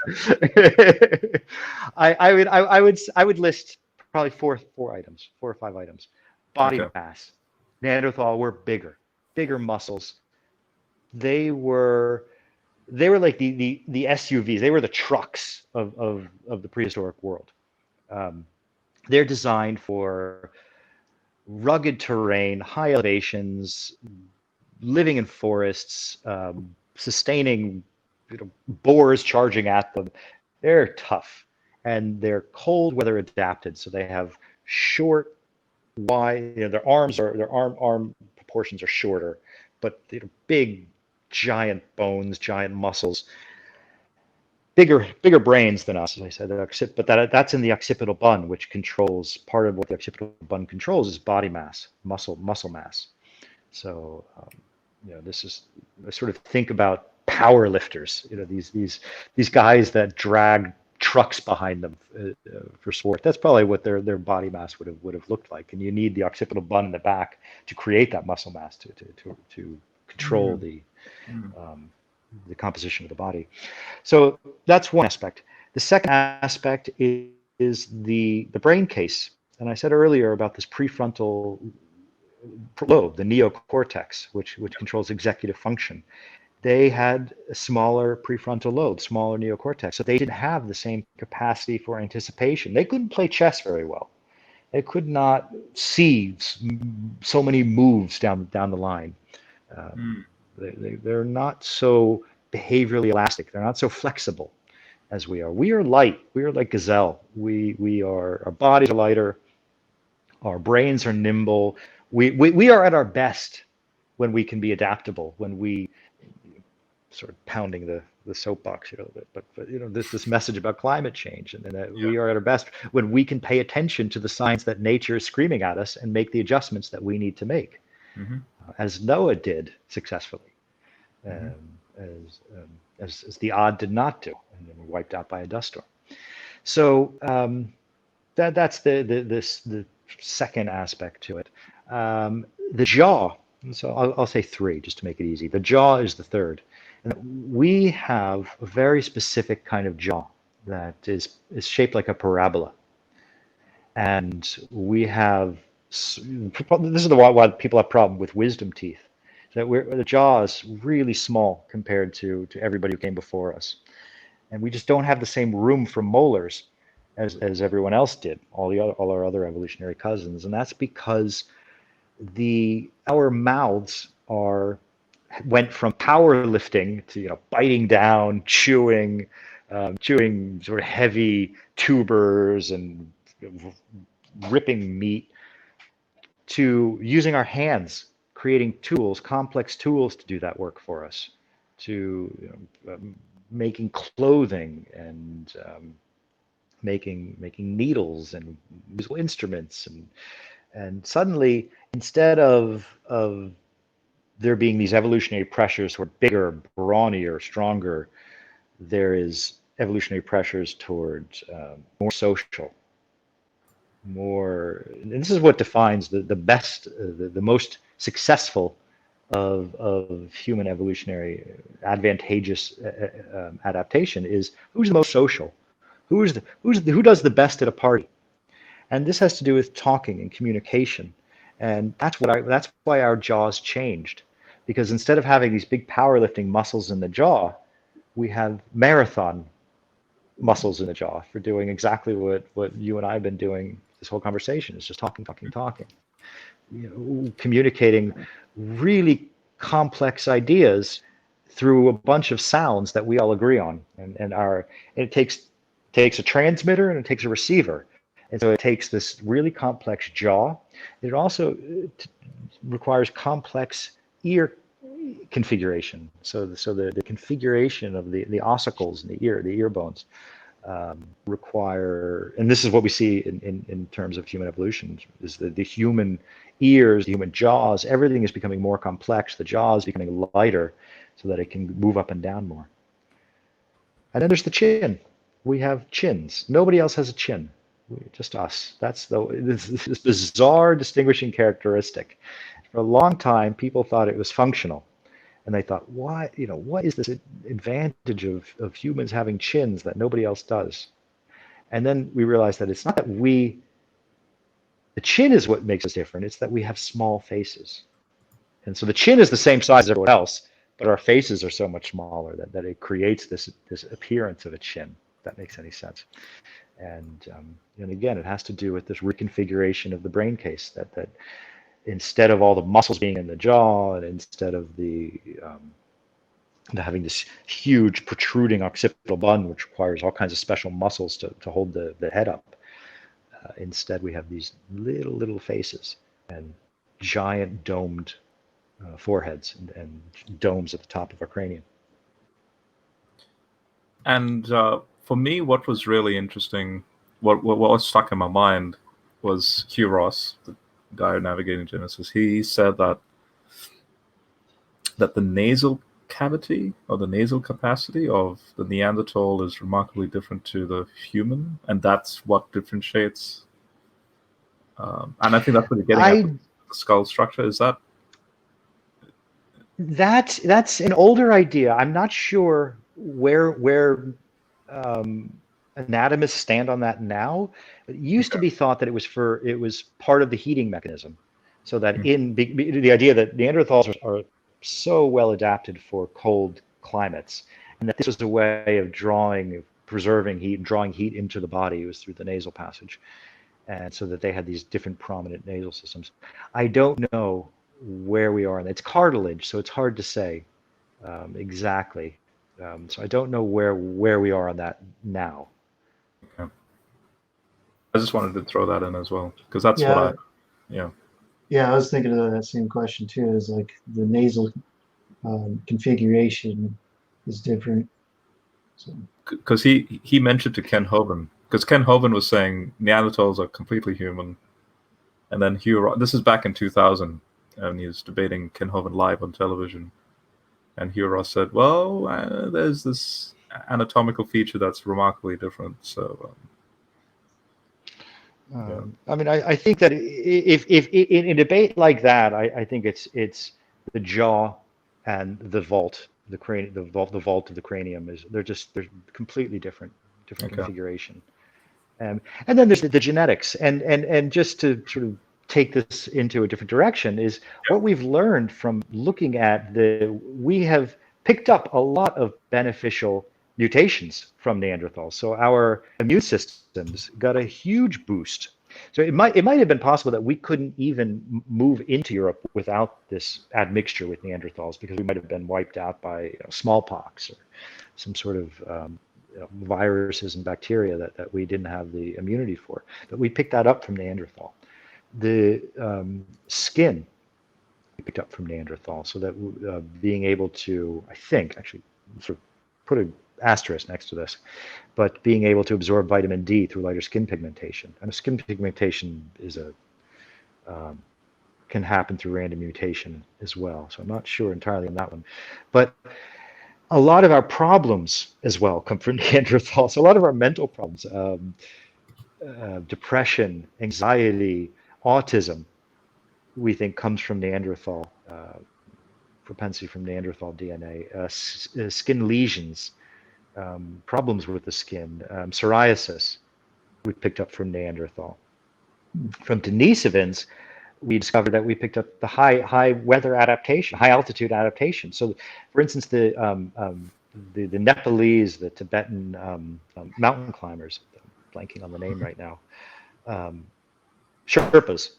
Speaker 2: I would list probably four or five items. Body mass. Neanderthal were bigger muscles. They were like the SUVs. They were the trucks of the prehistoric world. They're designed for rugged terrain, high elevations, living in forests, sustaining boars charging at them. They're tough, and they're cold weather adapted. So they have short, wide. Their arm proportions are shorter, but big, giant bones, giant muscles. Bigger brains than us, as I said. But that's in the occipital bun, which controls part of what the occipital bun controls is body mass, muscle mass. So this is, I sort of think about power lifters. These guys that drag trucks behind them for sport. That's probably what their body mass would have looked like. And you need the occipital bun in the back to create that muscle mass to control the composition of the body. So that's one aspect. The second aspect is the brain case. And I said earlier about this prefrontal lobe, the neocortex, which controls executive function. They had a smaller prefrontal lobe, smaller neocortex, so they didn't have the same capacity for anticipation. They couldn't play chess very well. They could not see so many moves down the line. They're not so behaviorally elastic. They're not so flexible as we are. We are light. We are like gazelle. Our bodies are lighter. Our brains are nimble. We are at our best when we can be adaptable, when we sort of pounding the soapbox, but this message about climate change, and that we are at our best when we can pay attention to the signs that nature is screaming at us and make the adjustments that we need to make, as Noah did successfully, as the odd did not do, and then were wiped out by a dust storm. So that's the second aspect to it. The jaw. So I'll say three just to make it easy. The jaw is the third. And we have a very specific kind of jaw that is shaped like a parabola. And we have, this is why people have problem with wisdom teeth. That the jaw is really small compared to everybody who came before us. And we just don't have the same room for molars as everyone else did, all our other evolutionary cousins. And that's because our mouths went from powerlifting to biting down, chewing sort of heavy tubers and ripping meat, to using our hands, creating tools, complex tools to do that work for us, to making clothing and making needles and musical instruments, and suddenly, instead of there being these evolutionary pressures toward bigger, brawnier, stronger, there is evolutionary pressures towards more social, more, and this is what defines the best, the most successful of human evolutionary advantageous adaptation is who's the most social, who does the best at a party, and this has to do with talking and communication, and that's why our jaws changed, because instead of having these big powerlifting muscles in the jaw, we have marathon muscles in the jaw for doing exactly what you and I have been doing this whole conversation, is just talking, communicating really complex ideas through a bunch of sounds that we all agree on, and it takes a transmitter and it takes a receiver, and so it takes this really complex jaw. It also requires complex ear configuration, so the configuration of the ossicles in the ear bones require, and this is what we see in terms of human evolution, is that the human ears, the human jaws, everything is becoming more complex. The jaw is becoming lighter so that it can move up and down more. And then there's the chin. We have chins. Nobody else has a chin, just us. That's this bizarre distinguishing characteristic. For a long time, people thought it was functional. And they thought, what is this advantage of humans having chins that nobody else does? And then we realized that it's not that the chin is what makes us different, it's that we have small faces. And so the chin is the same size as everyone else, but our faces are so much smaller that it creates this appearance of a chin, if that makes any sense. And again, it has to do with this reconfiguration of the brain case, that instead of all the muscles being in the jaw, and instead of having this huge protruding occipital bun, which requires all kinds of special muscles to hold the head up, instead we have these little faces and giant domed foreheads and domes at the top of our cranium.
Speaker 1: And for me, what was really interesting, what was stuck in my mind, was Hugh Ross, the guy navigating Genesis. He said that the nasal cavity or the nasal capacity of the Neanderthal is remarkably different to the human, and that's what differentiates. And I think that's what you're getting at with the skull structure. Is that?
Speaker 2: That's an older idea. I'm not sure where anatomists stand on that now. It used to be thought that it was part of the heating mechanism, so that the idea that Neanderthals are so well adapted for cold climates, and that this was a way of preserving heat and drawing heat into the body, was through the nasal passage, and so that they had these different prominent nasal systems. I don't know where we are, and it's cartilage, so it's hard to say exactly. So I don't know where we are on that now.
Speaker 1: Okay. I just wanted to throw that in as well, because that's what
Speaker 3: Yeah, I was thinking of that same question too. Is like the nasal configuration is different.
Speaker 1: Because he mentioned to Ken Hovind, because Ken Hovind was saying Neanderthals are completely human, and then this is back in 2000, and he was debating Ken Hovind live on television. And Hugh Ross said, well, there's this anatomical feature that's remarkably different. So,
Speaker 2: I mean, I think that if in a debate like that, I think it's the jaw and the vault, the cranium, the vault of the cranium they're completely different configuration. And then there's the genetics, and just to sort of take this into a different direction, is what we've learned from looking at we have picked up a lot of beneficial mutations from Neanderthals. So our immune systems got a huge boost So it might have been possible that we couldn't even move into Europe without this admixture with Neanderthals, because we might have been wiped out by smallpox or some sort of viruses and bacteria that we didn't have the immunity for. But we picked that up from Neanderthal. The skin we picked up from Neanderthal, so that being able to, I think, actually sort of put an asterisk next to this, but being able to absorb vitamin D through lighter skin pigmentation. And skin pigmentation is can happen through random mutation as well. So I'm not sure entirely on that one. But a lot of our problems as well come from Neanderthal. So a lot of our mental problems, depression, anxiety, autism, we think comes from Neanderthal, propensity from Neanderthal DNA. Skin lesions, problems with the skin, psoriasis, we picked up from Neanderthal. From Denisovans, we discovered that we picked up the high weather adaptation, high altitude adaptation. So, for instance, the Nepalese, the Tibetan mountain climbers, I'm blanking on the name right now, Sherpas,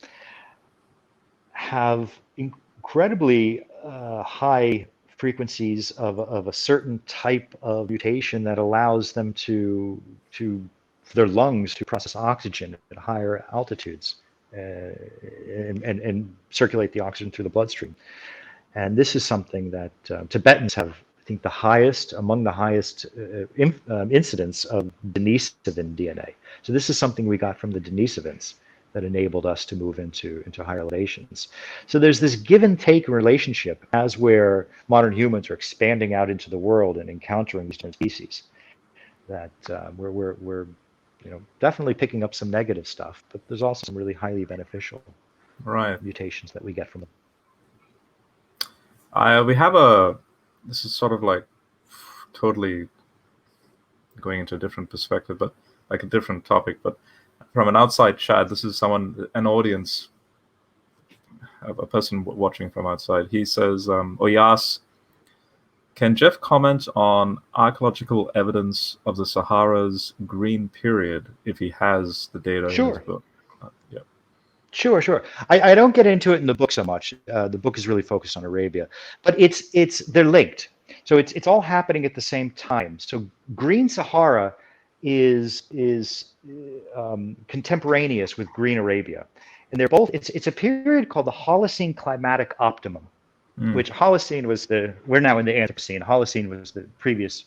Speaker 2: have incredibly high frequencies of a certain type of mutation that allows them to for their lungs to process oxygen at higher altitudes and circulate the oxygen through the bloodstream. And this is something that Tibetans have, I think, among the highest incidence of Denisovan DNA. So this is something we got from the Denisovans that enabled us to move into higher elevations. So there's this give and take relationship as where modern humans are expanding out into the world and encountering these different species, that we're definitely picking up some negative stuff, but there's also some really highly beneficial mutations that we get from them.
Speaker 1: We have this is sort of like totally going into a different perspective, but like a different topic, but from an outside chat, this is an audience, a person watching from outside. He says, Oyas, can Jeff comment on archaeological evidence of the Sahara's green period if he has the data in his book? Yeah.
Speaker 2: Sure. I don't get into it in the book so much. The book is really focused on Arabia, but they're linked. So it's all happening at the same time. So Green Sahara is contemporaneous with Green Arabia, and they're both. It's a period called the Holocene climatic optimum, which Holocene was we're now in the Anthropocene. Holocene was the previous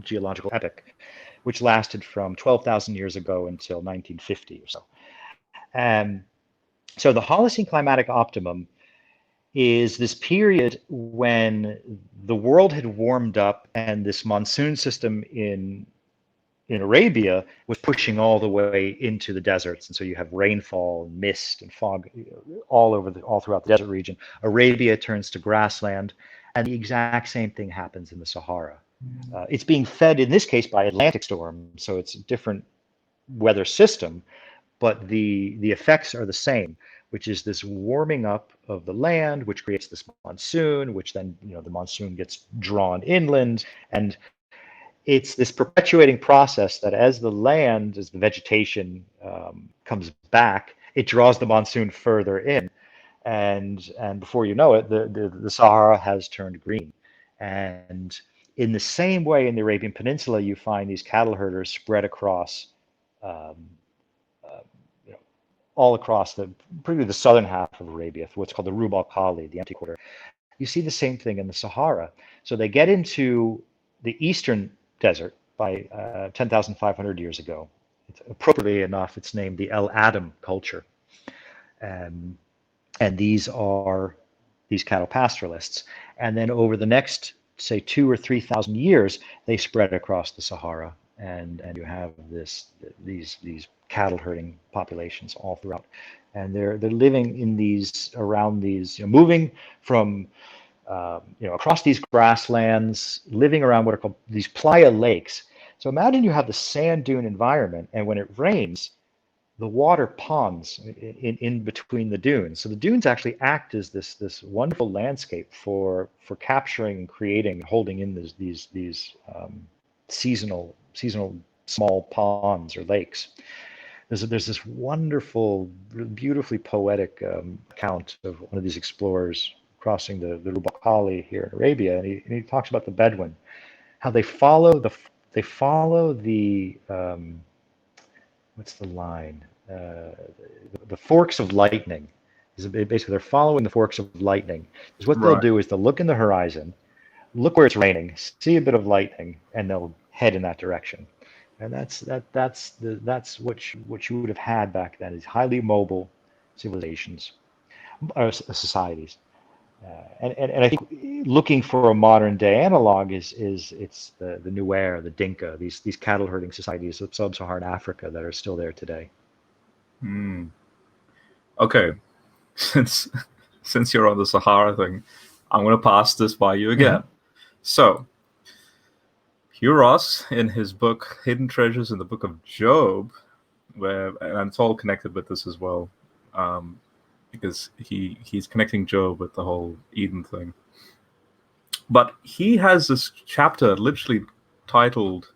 Speaker 2: geological epoch, which lasted from 12,000 years ago until 1950 or so. So the Holocene climatic optimum is this period when the world had warmed up and this monsoon system in Arabia was pushing all the way into the deserts, and so you have rainfall and mist and fog all throughout the desert region. Arabia turns to grassland, and the exact same thing happens in the Sahara. It's being fed in this case by Atlantic storms, so it's a different weather system, but the effects are the same, which is this warming up of the land, which creates this monsoon, which then the monsoon gets drawn inland, and it's this perpetuating process that as the vegetation comes back, it draws the monsoon further in, and before you know it, the Sahara has turned green. And in the same way, in the Arabian Peninsula, you find these cattle herders spread across, all across particularly the southern half of Arabia, what's called the Rub al-Khali, the empty quarter. You see the same thing in the Sahara. So they get into the eastern desert by 10,500 years ago. Appropriately enough, it's named the El Adam culture. And these are these cattle pastoralists. And then over the next, say, 2,000 or 3,000 years, they spread across the Sahara. And you have these cattle herding populations all throughout. And they're living in around these, moving from across these grasslands, living around what are called these playa lakes. So imagine you have the sand dune environment, and when it rains, the water ponds in between the dunes. So the dunes actually act as this wonderful landscape for capturing and creating, holding in these seasonal small ponds or lakes. There's this wonderful, beautifully poetic account of one of these explorers crossing the Rub al Khali here in Arabia, and he talks about the Bedouin, how they follow the what's the line? The forks of lightning. Basically, they're following the forks of lightning. Because what they'll
Speaker 1: Right.
Speaker 2: do is they'll look in the horizon, look where it's raining, see a bit of lightning, and they'll head in that direction. And that's what you would have had back then, is highly mobile civilizations, societies. And I think looking for a modern day analog is it's the Nuer, the Dinka, these cattle herding societies of sub-Saharan Africa that are still there today.
Speaker 1: Hmm. Okay. Since you're on the Sahara thing, I'm going to pass this by you again. So, Hugh Ross, in his book Hidden Treasures in the Book of Job, and it's all connected with this as well, because he's connecting Job with the whole Eden thing. But he has this chapter literally titled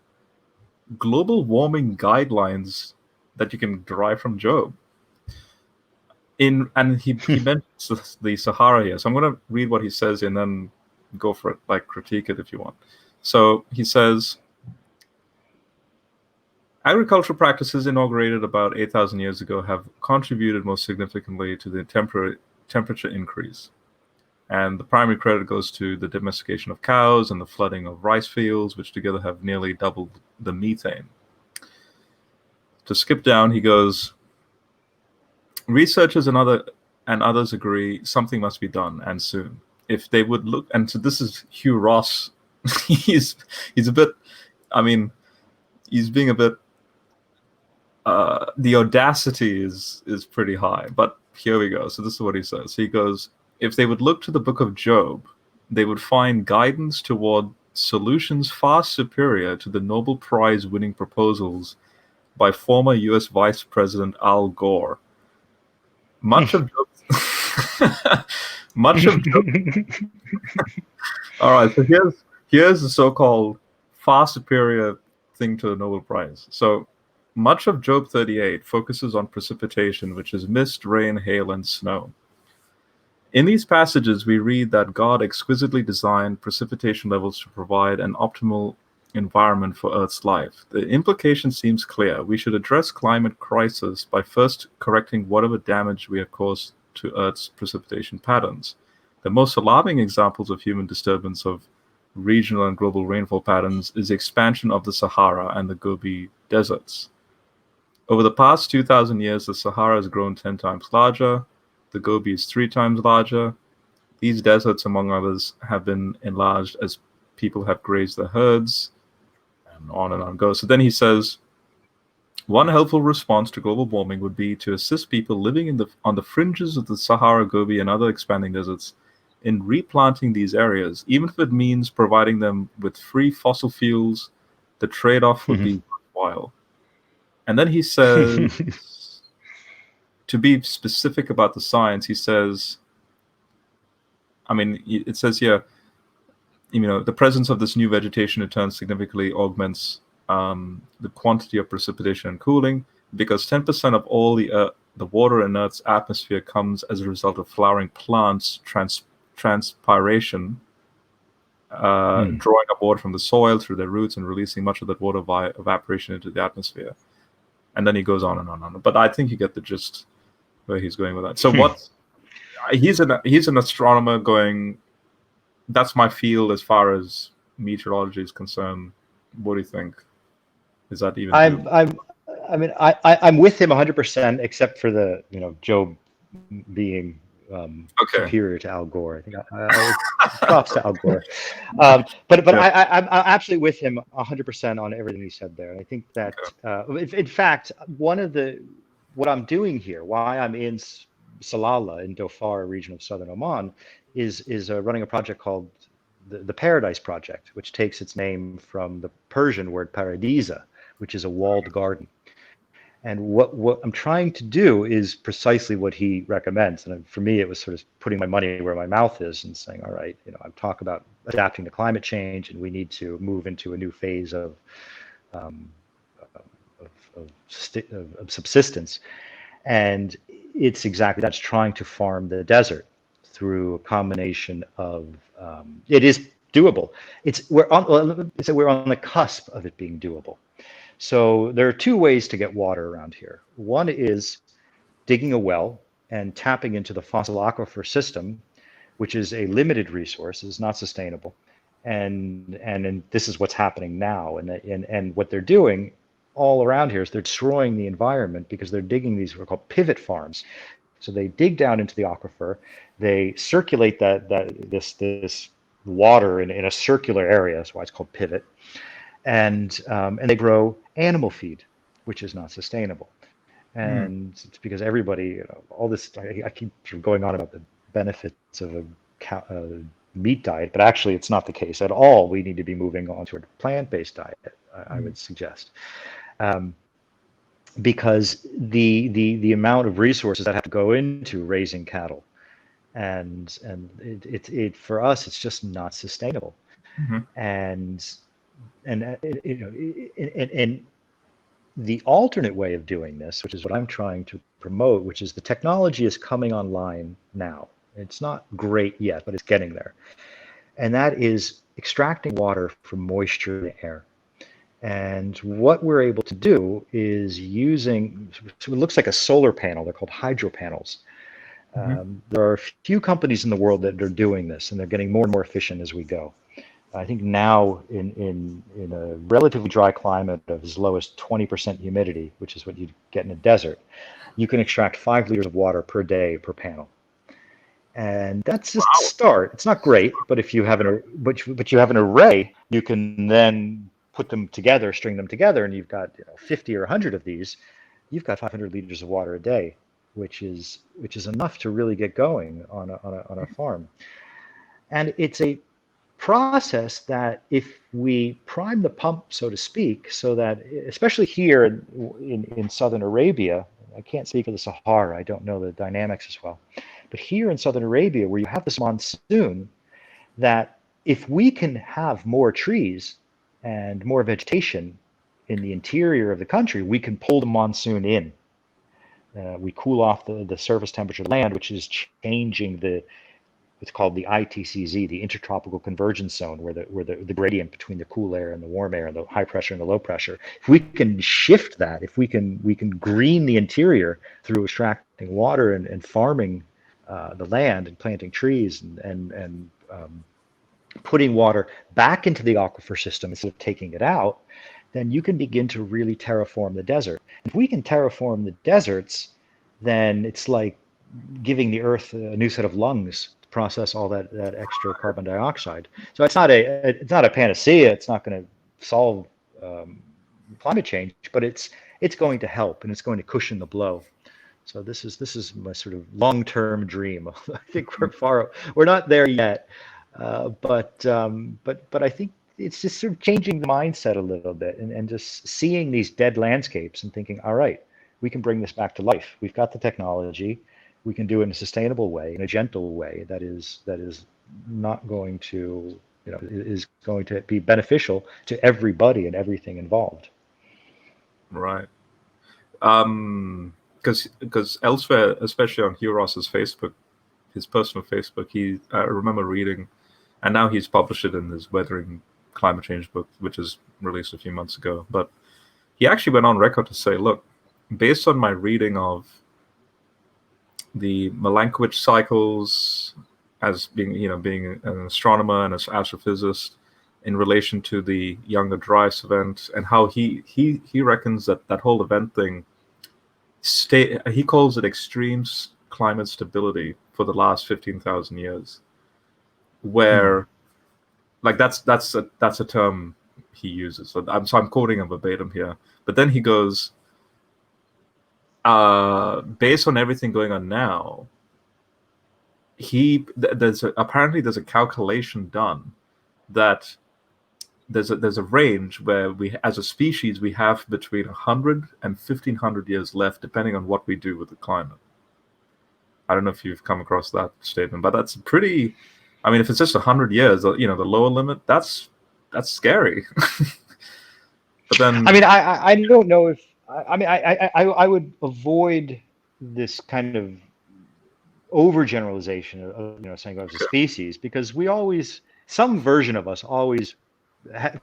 Speaker 1: Global Warming Guidelines that you can derive from Job. And he mentions the Sahara here. So I'm going to read what he says and then go for it, like critique it if you want. So he says, agricultural practices inaugurated about 8,000 years ago have contributed most significantly to the temperature increase. And the primary credit goes to the domestication of cows and the flooding of rice fields, which together have nearly doubled the methane. To skip down, he goes, researchers and others agree something must be done, and soon. If they would look, and so this is Hugh Ross. he's a bit, I mean, he's being a bit. The audacity is pretty high, but here we go. So this is what he says. He goes, if they would look to the Book of Job, they would find guidance toward solutions far superior to the Nobel Prize winning proposals by former U.S. Vice President Al Gore. Much of Job. All right, so here's the so-called far superior thing to the Nobel Prize. So much of Job 38 focuses on precipitation, which is mist, rain, hail, and snow. In these passages, we read that God exquisitely designed precipitation levels to provide an optimal environment for Earth's life. The implication seems clear. We should address climate crisis by first correcting whatever damage we have caused to Earth's precipitation patterns. The most alarming examples of human disturbance of regional and global rainfall patterns is the expansion of the Sahara and the Gobi deserts. Over the past 2,000 years, the Sahara has grown 10 times larger. The Gobi is 3 times larger. These deserts, among others, have been enlarged as people have grazed their herds, and on goes. So then he says, one helpful response to global warming would be to assist people living on the fringes of the Sahara, Gobi, and other expanding deserts in replanting these areas, even if it means providing them with free fossil fuels. The trade-off would be worthwhile. And then he says, to be specific about the science, he says, I mean, it says here, the presence of this new vegetation in turn significantly augments the quantity of precipitation and cooling, because 10% of all the water in Earth's atmosphere comes as a result of flowering plants' transpiration, drawing up water from the soil through their roots and releasing much of that water via evaporation into the atmosphere. And then he goes on and on and on. But I think you get the gist where he's going with that. So he's an astronomer going, that's my field as far as meteorology is concerned. What do you think? Is that even?
Speaker 2: I'm with him 100%, except for the Job being superior to Al Gore. I think props to Al Gore. But I'm absolutely with him 100% on everything he said there. And I think that in fact, what I'm doing here, why I'm in Salalah in Dhofar region of southern Oman, is running a project called the Paradise Project, which takes its name from the Persian word paradisa, which is a walled garden. And what I'm trying to do is precisely what he recommends. And for me, it was sort of putting my money where my mouth is and saying, all right, I talk about adapting to climate change, and we need to move into a new phase of of subsistence. And it's exactly that's trying to farm the desert through a combination of it is doable. We're on the cusp of it being doable. So there are two ways to get water around here. One is digging a well and tapping into the fossil aquifer system, which is a limited resource, is not sustainable. And this is what's happening now. And what they're doing all around here is they're destroying the environment because they're digging these what are called pivot farms. So they dig down into the aquifer, they circulate this water in a circular area. That's why it's called pivot, and they grow animal feed, which is not sustainable. And it's because everybody, all this, I keep sort of going on about the benefits of a meat diet, but actually it's not the case at all. We need to be moving on to a plant-based diet, I would suggest. Because the amount of resources that have to go into raising cattle, and it for us, it's just not sustainable. And the alternate way of doing this, which is what I'm trying to promote, which is the technology is coming online now. It's not great yet, but it's getting there. And that is extracting water from moisture in the air. And what we're able to do is using, so it looks like a solar panel. They're called hydro panels. There are a few companies in the world that are doing this, and they're getting more and more efficient as we go. I think now in a relatively dry climate of as low as 20% humidity, which is what you get in a desert, you can extract 5 liters of water per day per panel. And that's just a start. It's not great, but if you have but you have an array, you can then put them together, string them together, and you've got 50 or 100 of these. You've got 500 liters of water a day, which is enough to really get going on a farm. And it's a process that if we prime the pump, so to speak, so that especially here in southern Arabia, I can't speak for the Sahara, I don't know the dynamics as well, but here in southern Arabia, where you have this monsoon, that if we can have more trees and more vegetation in the interior of the country, we can pull the monsoon in. We cool off the surface temperature of the land, which is changing it's called the ITCZ, the Intertropical Convergence Zone, where the gradient between the cool air and the warm air, and the high pressure and the low pressure. If we can shift that, if we can green the interior through extracting water and farming the land and planting trees and putting water back into the aquifer system instead of taking it out, then you can begin to really terraform the desert. If we can terraform the deserts, then it's like giving the earth a new set of lungs to process all that extra carbon dioxide. So it's not a panacea. It's not going to solve climate change, but it's going to help, and it's going to cushion the blow. So this is my sort of long-term dream. I think we're not there yet, but I think it's just sort of changing the mindset a little bit and just seeing these dead landscapes and thinking, all right, we can bring this back to life. We've got the technology. We can do it in a sustainable way, in a gentle way that is not going to, is going to be beneficial to everybody and everything involved.
Speaker 1: Right. Because elsewhere, especially on Hugh Ross's Facebook, his personal Facebook, I remember reading, and now he's published it in his Weathering Climate Change book, which is released a few months ago. But he actually went on record to say, look, based on my reading of the Milankovitch cycles as being an astronomer and an astrophysicist in relation to the Younger Dryas event, and how he reckons that whole event thing, he calls it extreme climate stability for the last 15,000 years, where like that's a term he uses. So I'm quoting him verbatim here. But then he goes, based on everything going on now, there's a calculation done that there's a range where we, as a species, we have between 100 and 1,500 years left, depending on what we do with the climate. I don't know if you've come across that statement, but that's pretty. I mean, if it's just 100 years, the lower limit, that's scary. But then,
Speaker 2: I mean, I don't know I mean, I would avoid this kind of overgeneralization of saying of a species, because we always, some version of us always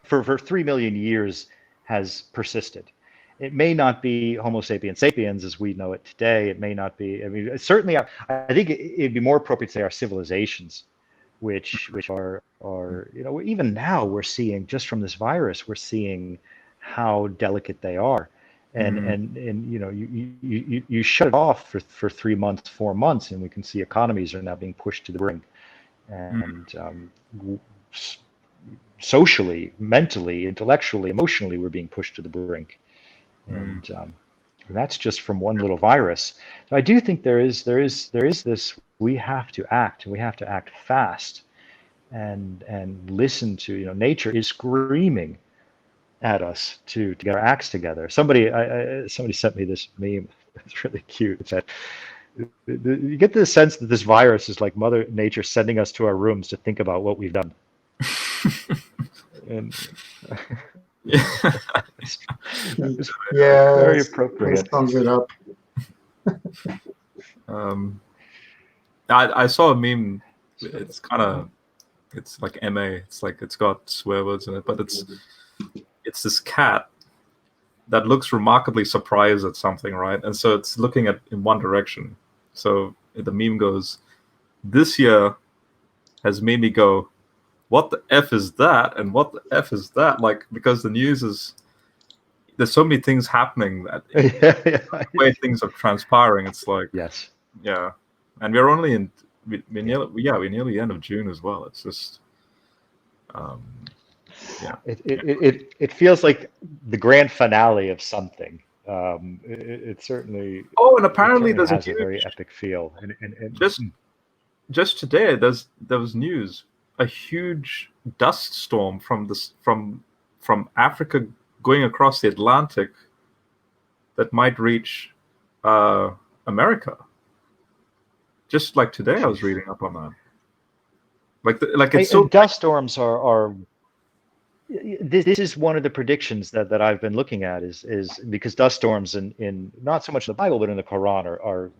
Speaker 2: for 3 million years has persisted. It may not be Homo sapiens sapiens as we know it today. It may not be. I mean, certainly, I think it'd be more appropriate to say our civilizations, which are even now we're seeing, just from this virus, we're seeing how delicate they are. And you shut it off for 3 months, 4 months, and we can see economies are now being pushed to the brink, and socially, mentally, intellectually, emotionally, we're being pushed to the brink, and that's just from one little virus. So I do think there is this. We have to act. We have to act fast, and listen to nature is screaming at us to get our acts together. Somebody sent me this meme. It's really cute. It said, you get the sense that this virus is like Mother Nature sending us to our rooms to think about what we've done. And it's very appropriate.
Speaker 3: That sums it up.
Speaker 1: I saw a meme. It's like MA. It's like it's got swear words in it, but it's this cat that looks remarkably surprised at something, right? And so it's looking in one direction. So the meme goes, "This year has made me go, what the F is that? And what the F is that?" Like, because the news there's so many things happening that the way things are transpiring, it's like,
Speaker 2: yes.
Speaker 1: Yeah. And we're only we're nearly end of June as well. It's just, yeah.
Speaker 2: It feels like the grand finale of something. It certainly.
Speaker 1: Oh, and apparently
Speaker 2: has
Speaker 1: there's
Speaker 2: a very epic feel. And
Speaker 1: just today, there was news, a huge dust storm from Africa going across the Atlantic that might reach America. Just like today, I was reading up on that. It's so.
Speaker 2: Dust storms are. This is one of the predictions that I've been looking at is because dust storms in not so much in the Bible but in the Quran are a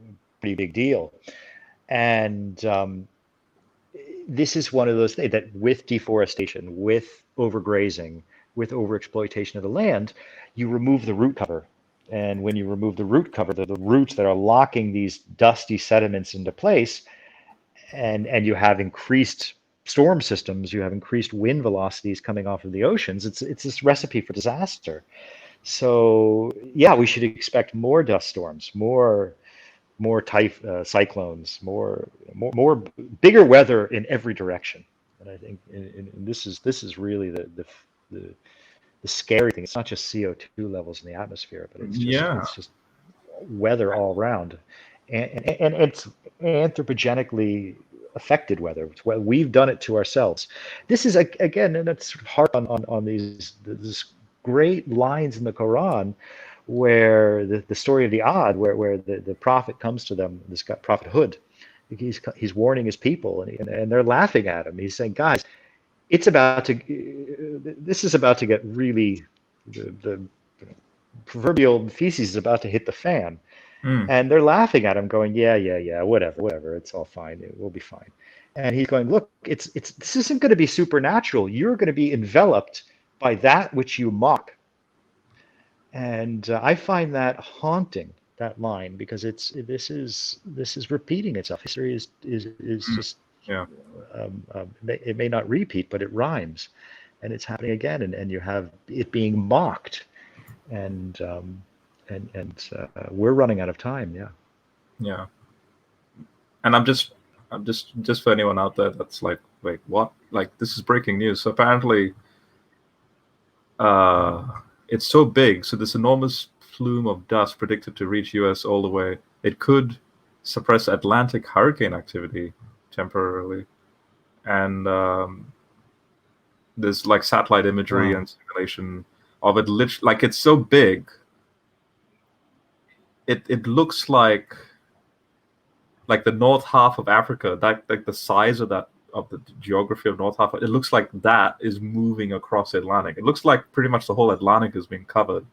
Speaker 2: pretty big deal, and this is one of those things that with deforestation, with overgrazing, with overexploitation of the land, you remove the root cover. And when you remove the root cover, the roots that are locking these dusty sediments into place, and you have increased storm systems, you have increased wind velocities coming off of the oceans, it's this recipe for disaster. So yeah, we should expect more dust storms, more cyclones, more bigger weather in every direction. And I think this is really the scary thing. It's not just CO2 levels in the atmosphere, but it's just weather all around, and it's anthropogenically affected weather. It's we've done it to ourselves. This is again, and it's hard on these great lines in the Quran, where the story of the Ad, where the prophet comes to them, this guy, Prophet Hud, he's warning his people, and they're laughing at him. He's saying, guys, this is about to get really, the proverbial feces is about to hit the fan. And they're laughing at him, going, yeah, whatever, it's all fine, it will be fine. And he's going, look, this isn't going to be supernatural. You're going to be enveloped by that which you mock. And I find that haunting, that line, because this is repeating itself. History is just it may not repeat, but it rhymes, and it's happening again, and you have it being mocked, and we're running out of time.
Speaker 1: Yeah. And I'm just for anyone out there that's like, wait, what? Like, this is breaking news. So apparently, it's so big. So this enormous plume of dust predicted to reach US all the way. It could suppress Atlantic hurricane activity temporarily. And there's like satellite imagery and simulation of it. Like, it's so big. It looks like the north half of Africa, like the size of the geography of north half. It looks like that is moving across the Atlantic. It looks like pretty much the whole Atlantic is being covered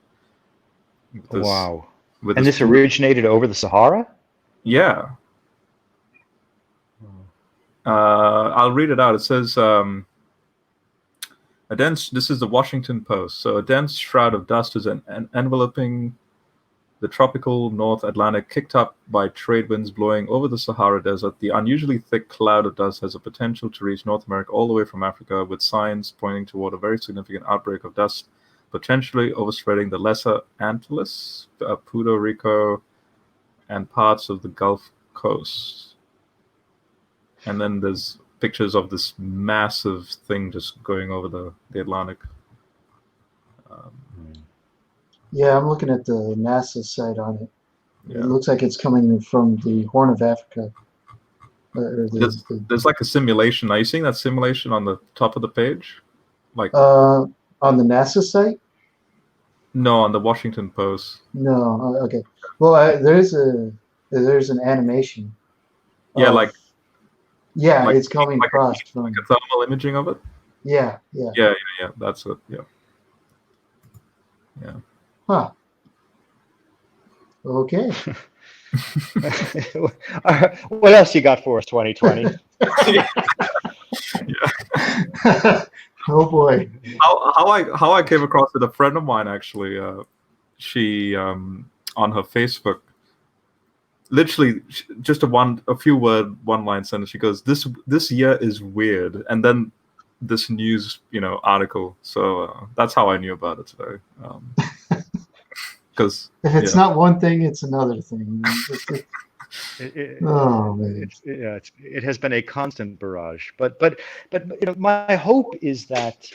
Speaker 1: with this,
Speaker 2: Wow.
Speaker 1: with
Speaker 2: And this
Speaker 1: blue-
Speaker 2: originated over the Sahara?
Speaker 1: Yeah. I'll read it out. It says, this is the Washington Post. So a dense shroud of dust is enveloping the tropical North Atlantic, kicked up by trade winds blowing over the Sahara Desert. The unusually thick cloud of dust has a potential to reach North America all the way from Africa, with signs pointing toward a very significant outbreak of dust, potentially overspreading the Lesser Antilles, Puerto Rico, and parts of the Gulf Coast. And then there's pictures of this massive thing just going over the Atlantic.
Speaker 3: Yeah, I'm looking at the NASA site on it.
Speaker 1: Yeah.
Speaker 3: It looks like it's coming from the Horn of Africa.
Speaker 1: There's like a simulation. Are you seeing that simulation on the top of the page? Like
Speaker 3: on the NASA site?
Speaker 1: no, on the Washington Post.
Speaker 3: No. Okay. Well, there's an animation.
Speaker 1: Yeah,
Speaker 3: of- yeah,
Speaker 1: like-
Speaker 3: it's coming across from.
Speaker 1: Like a thermal imaging of it.
Speaker 3: Yeah.
Speaker 1: Yeah. That's it. Yeah.
Speaker 3: Huh. Okay.
Speaker 2: What else you got for us, 2020?
Speaker 3: Oh boy.
Speaker 1: How I came across it, a friend of mine actually, she on her Facebook, literally just a few word one line sentence. She goes, "This year is weird," and then this news article. So that's how I knew about it today. Because
Speaker 3: If it's not one thing, it's another thing. Oh man.
Speaker 2: It has been a constant barrage. But my hope is that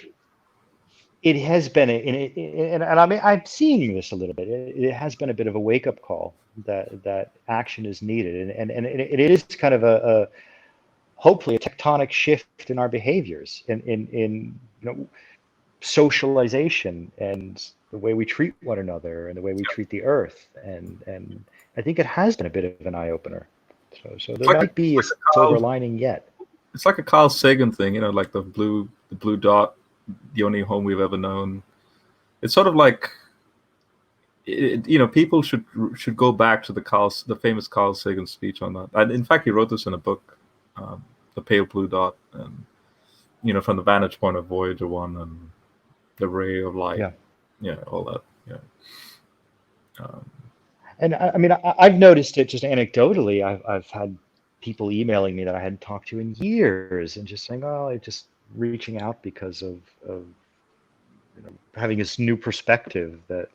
Speaker 2: it has been and I mean, I'm seeing this a little bit. It has been a bit of a wake up call that action is needed, and it is kind of a hopefully a tectonic shift in our behaviors, in socialization and the way we treat one another and the way we treat the earth, and I think it has been a bit of an eye opener. So there might be a silver lining yet.
Speaker 1: It's like a Carl Sagan thing, like the blue dot, the only home we've ever known. It's sort of like, people should go back to the famous Carl Sagan speech on that. And in fact, he wrote this in a book, The Pale Blue Dot, and from the vantage point of Voyager 1 and the ray of light. Yeah, all that. Yeah.
Speaker 2: And I mean, I've noticed it just anecdotally. I've had people emailing me that I hadn't talked to in years, and just saying, "Oh, I'm just reaching out because of having this new perspective that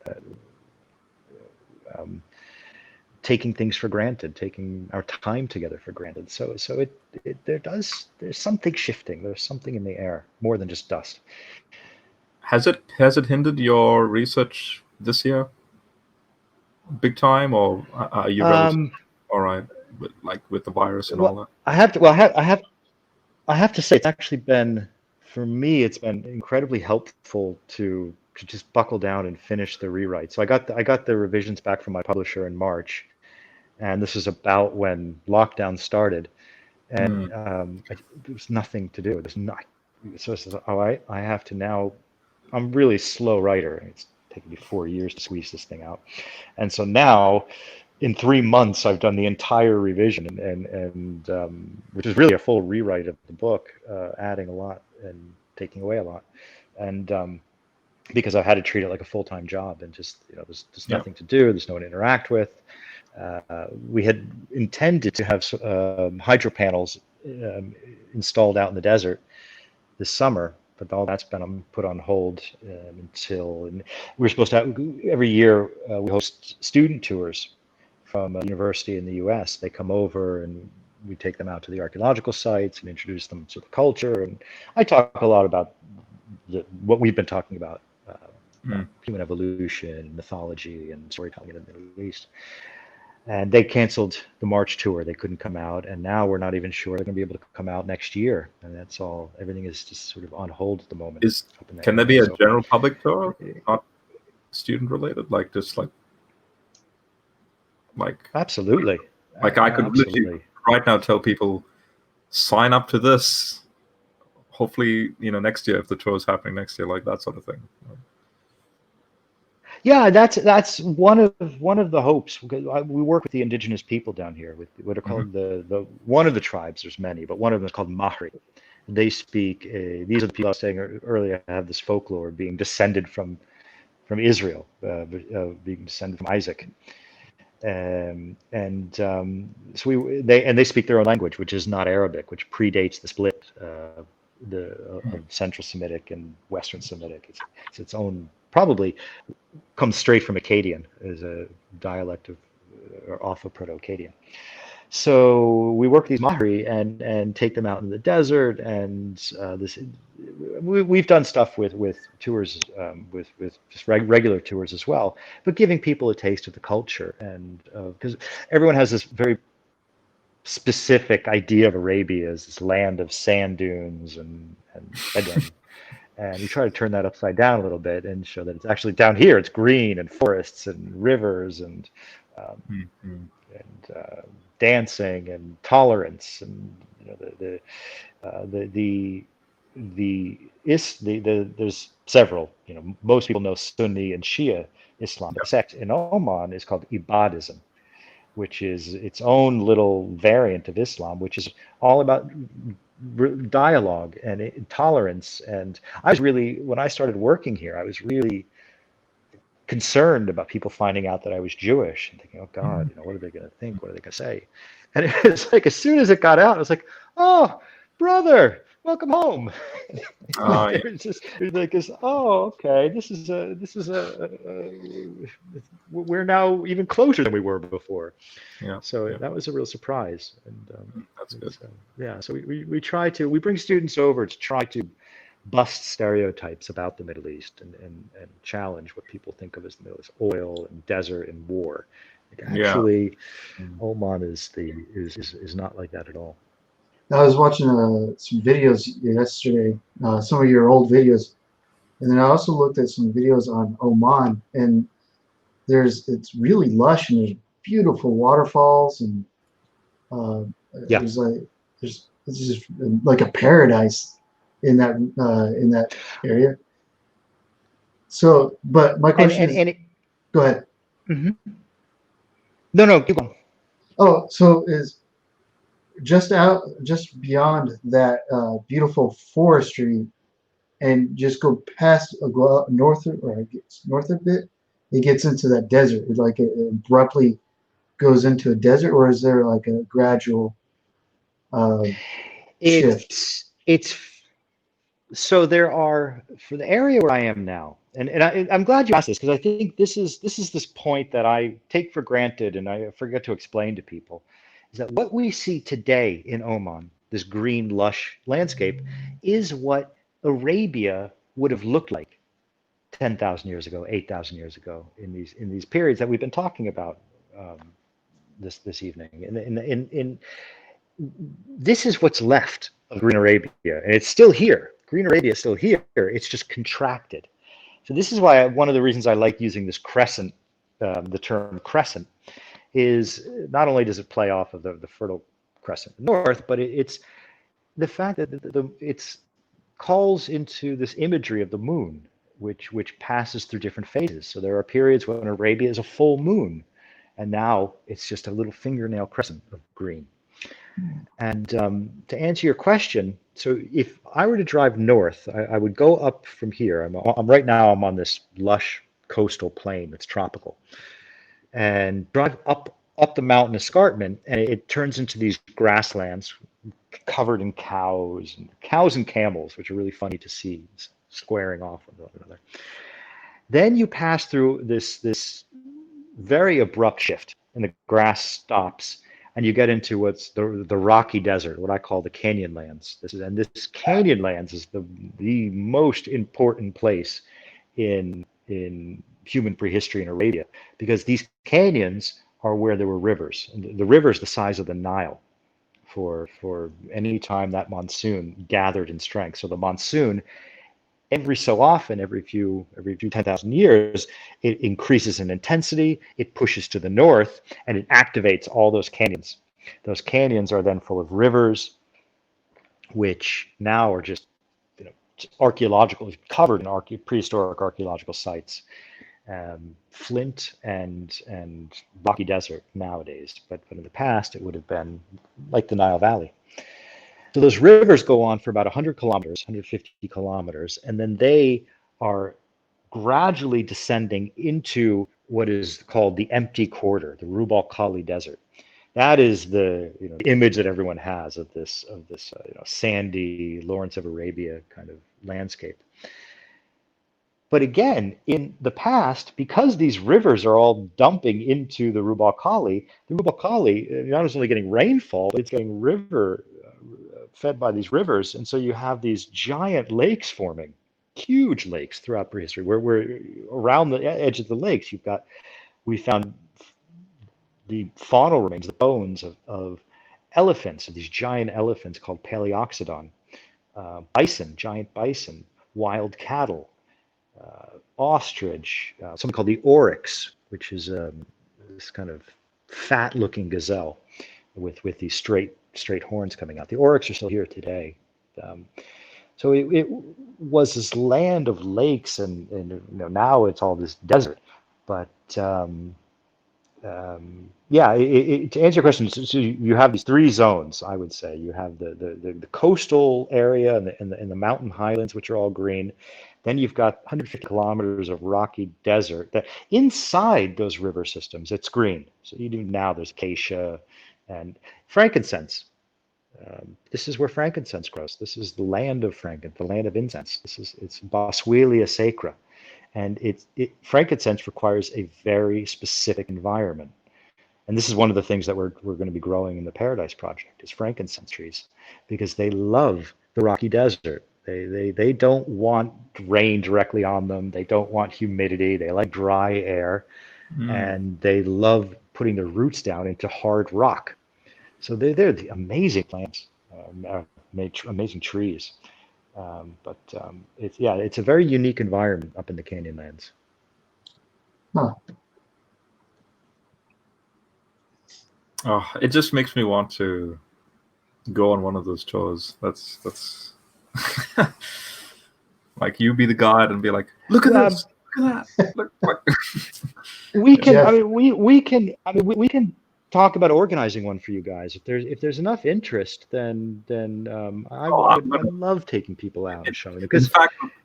Speaker 2: taking things for granted, taking our time together for granted." So there's something shifting. There's something in the air, more than just dust.
Speaker 1: Has it hindered your research this year, big time, or are you relatively all right with the virus and all that?
Speaker 2: I have to say, it's actually been, for me, it's been incredibly helpful to just buckle down and finish the rewrite. So I got the revisions back from my publisher in March, and this is about when lockdown started, and there was nothing to do. So it's all right. I have to now. I'm really a slow writer. It's taken me 4 years to squeeze this thing out, and so now, in 3 months, I've done the entire revision, and which is really a full rewrite of the book, adding a lot and taking away a lot, and because I had to treat it like a full-time job, and just there's just nothing to do. There's no one to interact with. We had intended to have hydro panels installed out in the desert this summer, but all that's been put on hold until. And we're supposed to have, every year we host student tours from a university in the U.S. They come over and we take them out to the archaeological sites and introduce them to the culture. And I talk a lot about what we've been talking about, human evolution, mythology, and storytelling in the Middle East. And they canceled the March tour. They couldn't come out. And now we're not even sure they're going to be able to come out next year. And that's all. Everything is just sort of on hold at the moment.
Speaker 1: Can there be a general public tour, not student related? Like just like
Speaker 2: absolutely.
Speaker 1: Like I could literally right now tell people, sign up to this. Hopefully, next year, if the tour is happening next year, like that sort of thing.
Speaker 2: Yeah, that's one of the hopes. We work with the indigenous people down here with what are
Speaker 1: Hmm.
Speaker 2: called the one of the tribes. There's many, but one of them is called Mahri. They speak. These are the people I was saying earlier. Have this folklore being descended from Israel, being descended from Isaac, so they speak their own language, which is not Arabic, which predates the split of Central Semitic and Western Semitic. It's its own, probably comes straight from Akkadian, as a dialect of or off of Proto-Akkadian. So we work with these Mahri and take them out in the desert, and we've done stuff with tours, with just regular tours as well, but giving people a taste of the culture, and because everyone has this very specific idea of Arabia as this land of sand dunes and bedroom. And you try to turn that upside down a little bit and show that it's actually down here. It's green and forests and rivers um,
Speaker 1: Hmm.
Speaker 2: and dancing and tolerance, and you know there's several. You know, most people know Sunni and Shia Islam. The sect in Oman is called Ibadism, which is its own little variant of Islam, which is all about dialogue and tolerance. And I was really, when I started working here, I was really concerned about people finding out that I was Jewish and thinking, oh God, you know, what are they going to think? What are they going to say? And it was like, as soon as it got out, I was like, oh, brother, welcome home.
Speaker 1: Oh, yeah.
Speaker 2: It's like this, oh, okay, we're now even closer than we were before.
Speaker 1: Yeah.
Speaker 2: So
Speaker 1: Yeah.
Speaker 2: that was a real surprise. And
Speaker 1: That's good.
Speaker 2: yeah, so we try to, we bring students over to try to bust stereotypes about the Middle East and challenge what people think of as the Middle East: oil and desert and war. Like,
Speaker 1: Yeah.
Speaker 2: actually,
Speaker 1: Mm.
Speaker 2: Oman is not like that at all.
Speaker 3: I was watching some videos yesterday, some of your old videos, and then I also looked at some videos on Oman, and it's really lush and there's beautiful waterfalls, and uh,
Speaker 2: Yeah.
Speaker 3: it's just like a paradise in that area. So, but my
Speaker 2: And
Speaker 3: question is,
Speaker 2: and it,
Speaker 3: go ahead.
Speaker 2: mhm. No, keep going.
Speaker 3: Oh, so is just beyond that beautiful forestry, and just go past go out north or it gets north a bit, it gets into that desert. Like it abruptly goes into a desert, or is there like a gradual uh, shift?
Speaker 2: It's so there are, for the area where I am now, I'm glad you asked this, because I think this is this point that I take for granted and I forget to explain to people, is that what we see today in Oman, this green lush landscape, is what Arabia would have looked like 10,000 years ago, 8,000 years ago, in these periods that we've been talking about um, this evening. In this is what's left of Green Arabia, and it's still here. Green Arabia is still here. It's just contracted. So this is why one of the reasons I like using this crescent, the term crescent, is not only does it play off of the Fertile Crescent north, but it's the fact that it's calls into this imagery of the moon, which passes through different phases. So there are periods when Arabia is a full moon, and now it's just a little fingernail crescent of green. And to answer your question, so if I were to drive north, I would go up from here. I'm right now, I'm on this lush coastal plain that's tropical, and drive up the mountain escarpment, and it turns into these grasslands covered in cows and camels, which are really funny to see squaring off with one another. Then you pass through this very abrupt shift, and the grass stops, and you get into what's the rocky desert, what I call the canyon lands. This canyon lands is the most important place in human prehistory in Arabia, because these canyons are where there were rivers, and the river is the size of the Nile for any time that monsoon gathered in strength. So the monsoon, every so often, every few 10,000 years, it increases in intensity, it pushes to the north, and it activates all those canyons. Those canyons are then full of rivers, which now are just, archaeological, covered in prehistoric archaeological sites. flint and rocky desert nowadays, but in the past it would have been like the Nile Valley. So those rivers go on for about 100 kilometers, 150 kilometers, and then they are gradually descending into what is called the empty quarter, the Rub al Khali Desert. That is the image that everyone has of this sandy Lawrence of Arabia kind of landscape. But again, in the past, because these rivers are all dumping into the Rub al Khali, not only getting rainfall, but it's getting river fed by these rivers, and so you have these giant lakes forming, huge lakes throughout prehistory. Where around the edge of the lakes, we found the faunal remains, the bones of elephants, of these giant elephants called Paleoxodon, giant bison, wild cattle, ostrich, something called the oryx, which is this kind of fat-looking gazelle with these straight horns coming out. The oryx are still here today. So it was this land of lakes, and now it's all this desert. But yeah, to answer your question, so you have these three zones. I would say you have the coastal area and the mountain highlands, which are all green. Then you've got 150 kilometers of rocky desert. That inside those river systems, it's green. So even now there's acacia and frankincense. This is where frankincense grows. This is the land of the land of incense. It's Boswellia sacra. And frankincense requires a very specific environment. And this is one of the things that we're going to be growing in the Paradise Project is frankincense trees, because they love the rocky desert. They don't want rain directly on them. They don't want humidity. They like dry air, and they love putting their roots down into hard rock. So they're the amazing plants, amazing trees. But it's a very unique environment up in the Canyonlands.
Speaker 3: Huh.
Speaker 1: Oh, it just makes me want to go on one of those tours. That's like you be the guide and be like, look at this, look at that. Look.
Speaker 2: We can.
Speaker 3: Jeff.
Speaker 2: I mean, we can. I mean, we can talk about organizing one for you guys. If there's enough interest, then I would love taking people out and showing it, because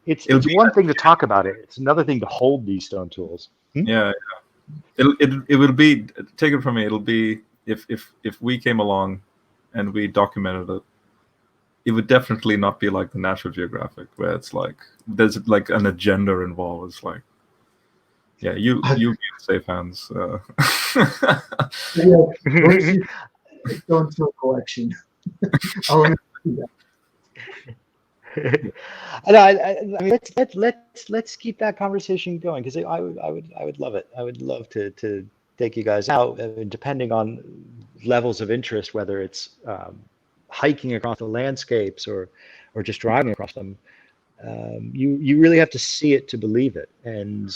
Speaker 2: it's one thing to talk about it. It's another thing to hold these stone tools.
Speaker 1: Yeah. It will be, take it from me. It'll be if we came along and we documented it, it would definitely not be like the National Geographic, where it's like there's like an agenda involved. It's like, yeah, you be in safe hands.
Speaker 3: Yeah, where's your stone tool collection? I want to see that.
Speaker 2: I mean, let's keep that conversation going, because I would love it. I would love to take you guys out, depending on levels of interest, whether it's hiking across the landscapes or just driving across them. You really have to see it to believe it, and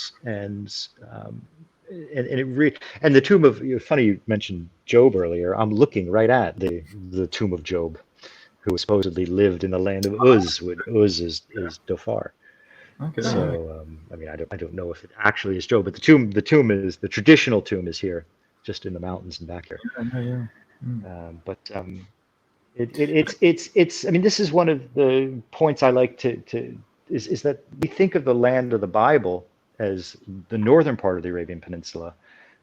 Speaker 2: the tomb of, funny you mentioned Job earlier. I'm looking right at the tomb of Job, who supposedly lived in the land of Uz. Uz is Dhofar.
Speaker 1: Okay.
Speaker 2: So I mean, I don't know if it actually is Job, but the traditional tomb is here, just in the mountains and back here.
Speaker 1: Yeah.
Speaker 2: It's I mean, this is one of the points I like is that we think of the land of the Bible as the northern part of the Arabian Peninsula,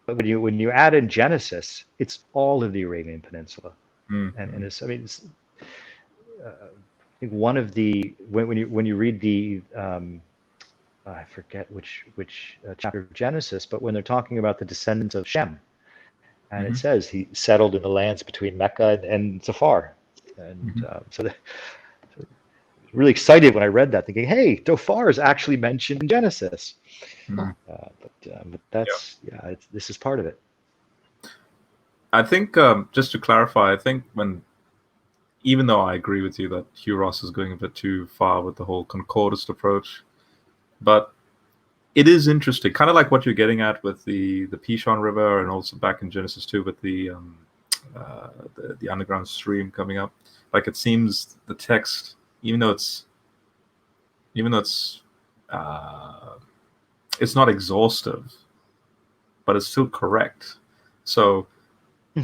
Speaker 2: but when you add in Genesis, it's all of the Arabian Peninsula. And it's, I mean, it's, I think one of the when you read the I forget which chapter of Genesis, but when they're talking about the descendants of Shem, and it says he settled in the lands between Mecca and Zafar, and so really excited when I read that, thinking, hey, Dhofar is actually mentioned in Genesis. But that's this is part of it.
Speaker 1: I think just to clarify, I think even though I agree with you that Hugh Ross is going a bit too far with the whole concordist approach, but it is interesting, kind of like what you're getting at with the Pishon River, and also back in Genesis 2 with the underground stream coming up. Like, it seems the text, even though it's it's not exhaustive, but it's still correct. So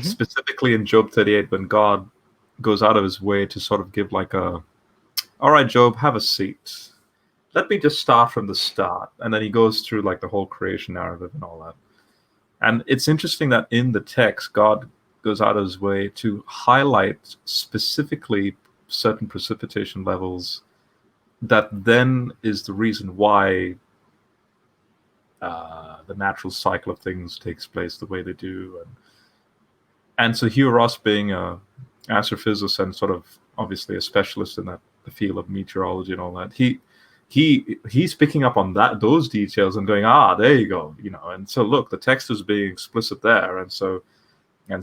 Speaker 1: specifically in Job 38, when God goes out of his way to sort of give like a, all right, Job, have a seat. Let me just start from the start. And then he goes through like the whole creation narrative and all that. And it's interesting that in the text, God goes out of his way to highlight specifically certain precipitation levels that then is the reason why the natural cycle of things takes place the way they do. And so Hugh Ross, being a astrophysicist and sort of obviously a specialist in that the field of meteorology and all that, he's picking up on those details and going, there you go, and so look, the text is being explicit there, and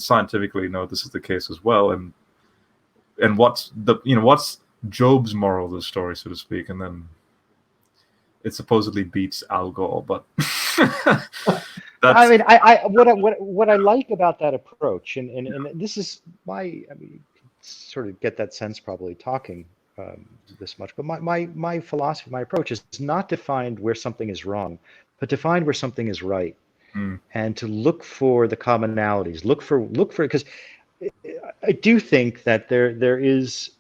Speaker 1: scientifically, no, this is the case as well. And what's Job's moral of the story, so to speak, and then it supposedly beats Al Gore, but
Speaker 2: I mean, what I like about that approach, and this is why, I mean, you can sort of get that sense probably talking this much, but my philosophy, my approach is not to find where something is wrong, but to find where something is right, and to look for the commonalities, look for because I do think that there is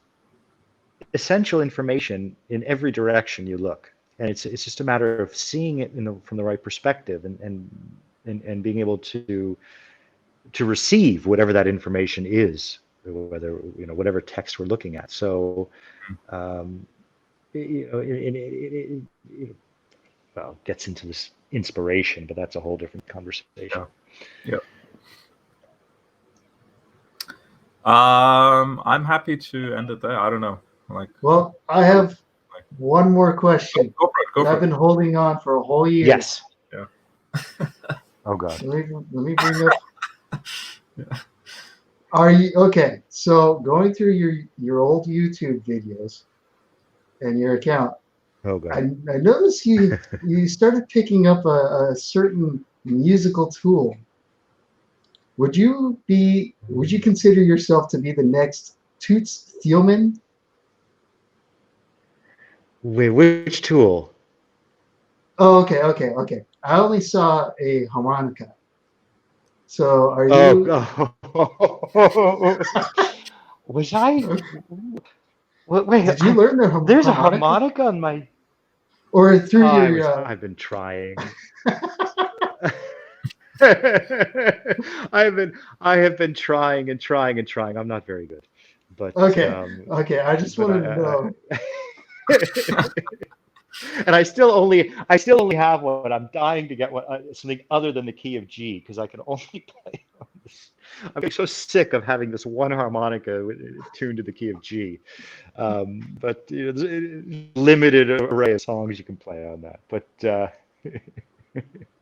Speaker 2: essential information in every direction you look, and it's just a matter of seeing it from the right perspective and being able to receive whatever that information is, whether whatever text we're looking at. So well, gets into this inspiration, but that's a whole different conversation.
Speaker 1: Yeah. I'm happy to end it there. I don't know.
Speaker 3: Well, I have one more question.
Speaker 1: Go for it.
Speaker 3: I've been holding on for a whole year.
Speaker 2: Yes.
Speaker 1: Yeah.
Speaker 3: Oh God. Let me bring up. Yeah. Are you okay? So going through your old YouTube videos and your account,
Speaker 2: oh God.
Speaker 3: I noticed you started picking up a certain musical tool. Would you consider yourself to be the next Toots Thielman?
Speaker 2: Wait, which tool?
Speaker 3: Oh, okay. I only saw a harmonica. So are you?
Speaker 2: Was I? Wait,
Speaker 3: did you learn the harmonica?
Speaker 2: There's a harmonica on my.
Speaker 3: Or through your.
Speaker 2: I've been trying. I have been trying. I'm not very good, but
Speaker 3: okay. I just wanted to know.
Speaker 2: And I still only have one. I'm dying to get something other than the key of G, because I can only play on this. I'm so sick of having this one harmonica tuned to the key of G. But there's a limited array of songs you can play on that. But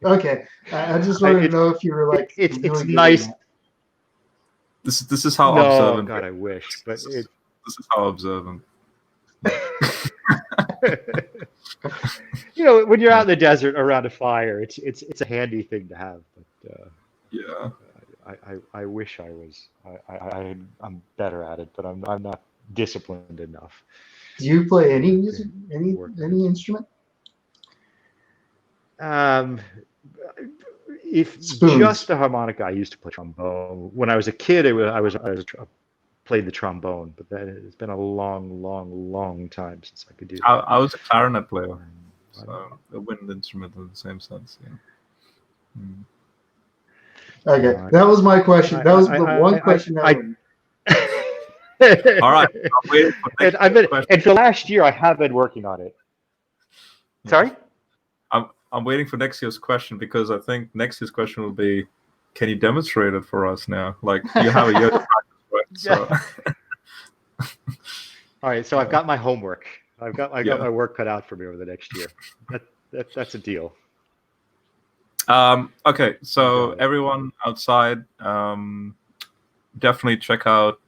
Speaker 3: okay, I just wanted to know if you were like.
Speaker 2: It's nice.
Speaker 1: This is how
Speaker 2: no,
Speaker 1: observant.
Speaker 2: God, I wish, but
Speaker 1: this is how observant.
Speaker 2: When you're out in the desert around a fire, it's a handy thing to have. But
Speaker 1: yeah,
Speaker 3: I
Speaker 2: wish I was. I'm better at it, but I'm not disciplined enough.
Speaker 3: Do you play any music, any instrument?
Speaker 2: If
Speaker 3: Spoons.
Speaker 2: Just the harmonica, I used to play trombone. When I was a kid, I played the trombone, but that has been a long time since I could do that.
Speaker 1: I was a clarinet player, so a wind instrument in the same sense. Yeah.
Speaker 3: Okay, that was my question. That was the one question.
Speaker 1: All right.
Speaker 2: And for the last year, I have been working on it. Sorry?
Speaker 1: I'm waiting for next year's question, because I think next year's question will be, can you demonstrate it for us now? Like, you have a year to practice, right? So.
Speaker 2: All right, so I've got my homework. I've got my work cut out for me over the next year. That's a deal.
Speaker 1: Okay, so everyone outside, definitely check out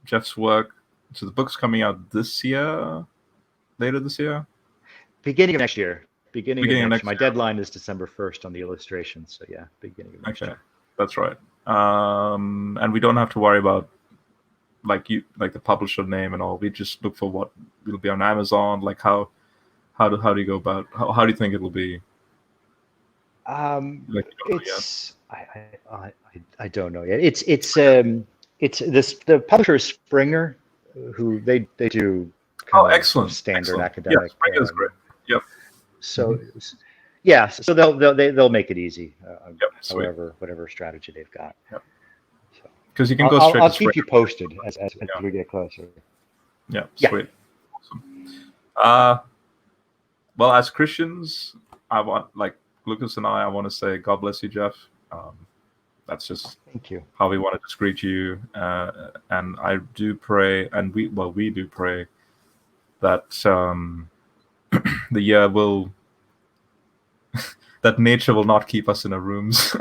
Speaker 1: Jeff's work. So the book's coming out later this year?
Speaker 2: Beginning of next year. Beginning of next year. My
Speaker 1: year.
Speaker 2: Deadline is December 1st on the illustrations. So yeah, beginning of next year.
Speaker 1: That's right. And we don't have to worry about like the publisher name and all. We just look for what will be on Amazon. Like how do you go about? How do you think it will be Like, you don't know yet?
Speaker 2: It's I don't know yet. It's this the publisher is Springer, who they do kind
Speaker 1: Oh,
Speaker 2: of
Speaker 1: excellent.
Speaker 2: standard
Speaker 1: Excellent. Yeah,
Speaker 2: academic.
Speaker 1: Spring is great. Yep.
Speaker 2: So yeah, so they'll make it easy,
Speaker 1: Yep. Sweet.
Speaker 2: whatever strategy they've got.
Speaker 1: Yep.
Speaker 2: So
Speaker 1: Because you can go straight
Speaker 2: I'll
Speaker 1: to
Speaker 2: keep
Speaker 1: Spring.
Speaker 2: you posted as
Speaker 1: Yeah.
Speaker 2: we get closer.
Speaker 1: Yeah.
Speaker 2: Yeah.
Speaker 1: Sweet. Well, as Christians, I want, like Lucas and I want to say, God bless you, Jeff. That's just
Speaker 2: Thank you.
Speaker 1: how we wanted to greet you. And I do pray, and we do pray that the year will, that nature will not keep us in our rooms.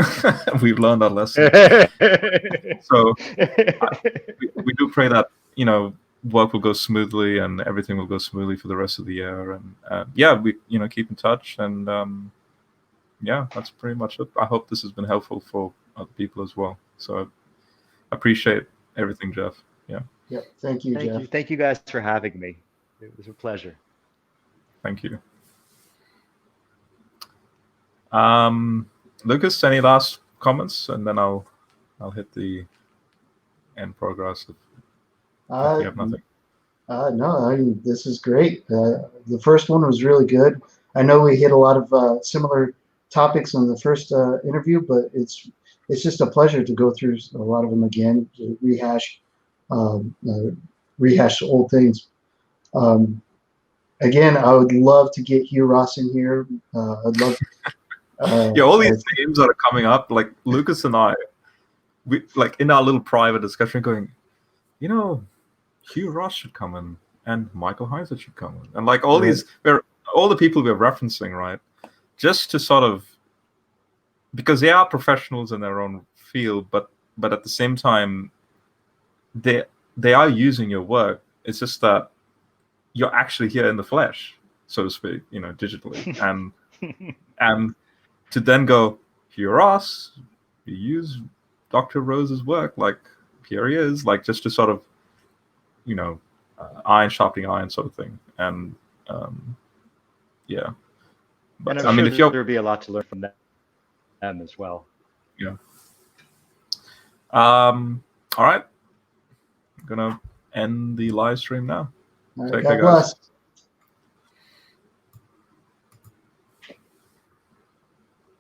Speaker 1: We've learned our lesson. So we do pray that, work will go smoothly and everything will go smoothly for the rest of the year. And yeah, we keep in touch. And yeah, that's pretty much it. I hope this has been helpful for other people as well. So I appreciate everything, Jeff. Yeah.
Speaker 3: Yeah. Thank you, Jeff.
Speaker 2: Thank you guys for having me. It was a pleasure.
Speaker 1: Thank you. Lucas, any last comments? And then I'll hit the end progress if you have nothing.
Speaker 3: No, I mean, this is great. The first one was really good. I know we hit a lot of similar topics in the first interview, but it's just a pleasure to go through a lot of them again, to rehash old things. Again, I would love to get Hugh Ross in here. I'd love.
Speaker 1: Yeah, all these names that are coming up, like Lucas and I, we like in our little private discussion, going, Hugh Ross should come in, and Michael Heiser should come in, and like all these, all the people we're referencing, right? Just to sort of, because they are professionals in their own field, but at the same time, they are using your work. It's just that you're actually here in the flesh, so to speak, digitally, and to then go, Hugh Ross, you use Dr. Rose's work, like here he is, like just to sort of, iron sharpening iron sort of thing, and yeah. But
Speaker 2: and I'm sure there'll be a lot to learn from them as well.
Speaker 1: Yeah. All right. I'm gonna end the live stream now.
Speaker 3: All right,
Speaker 1: Take
Speaker 3: God
Speaker 1: care, guys.
Speaker 3: bless.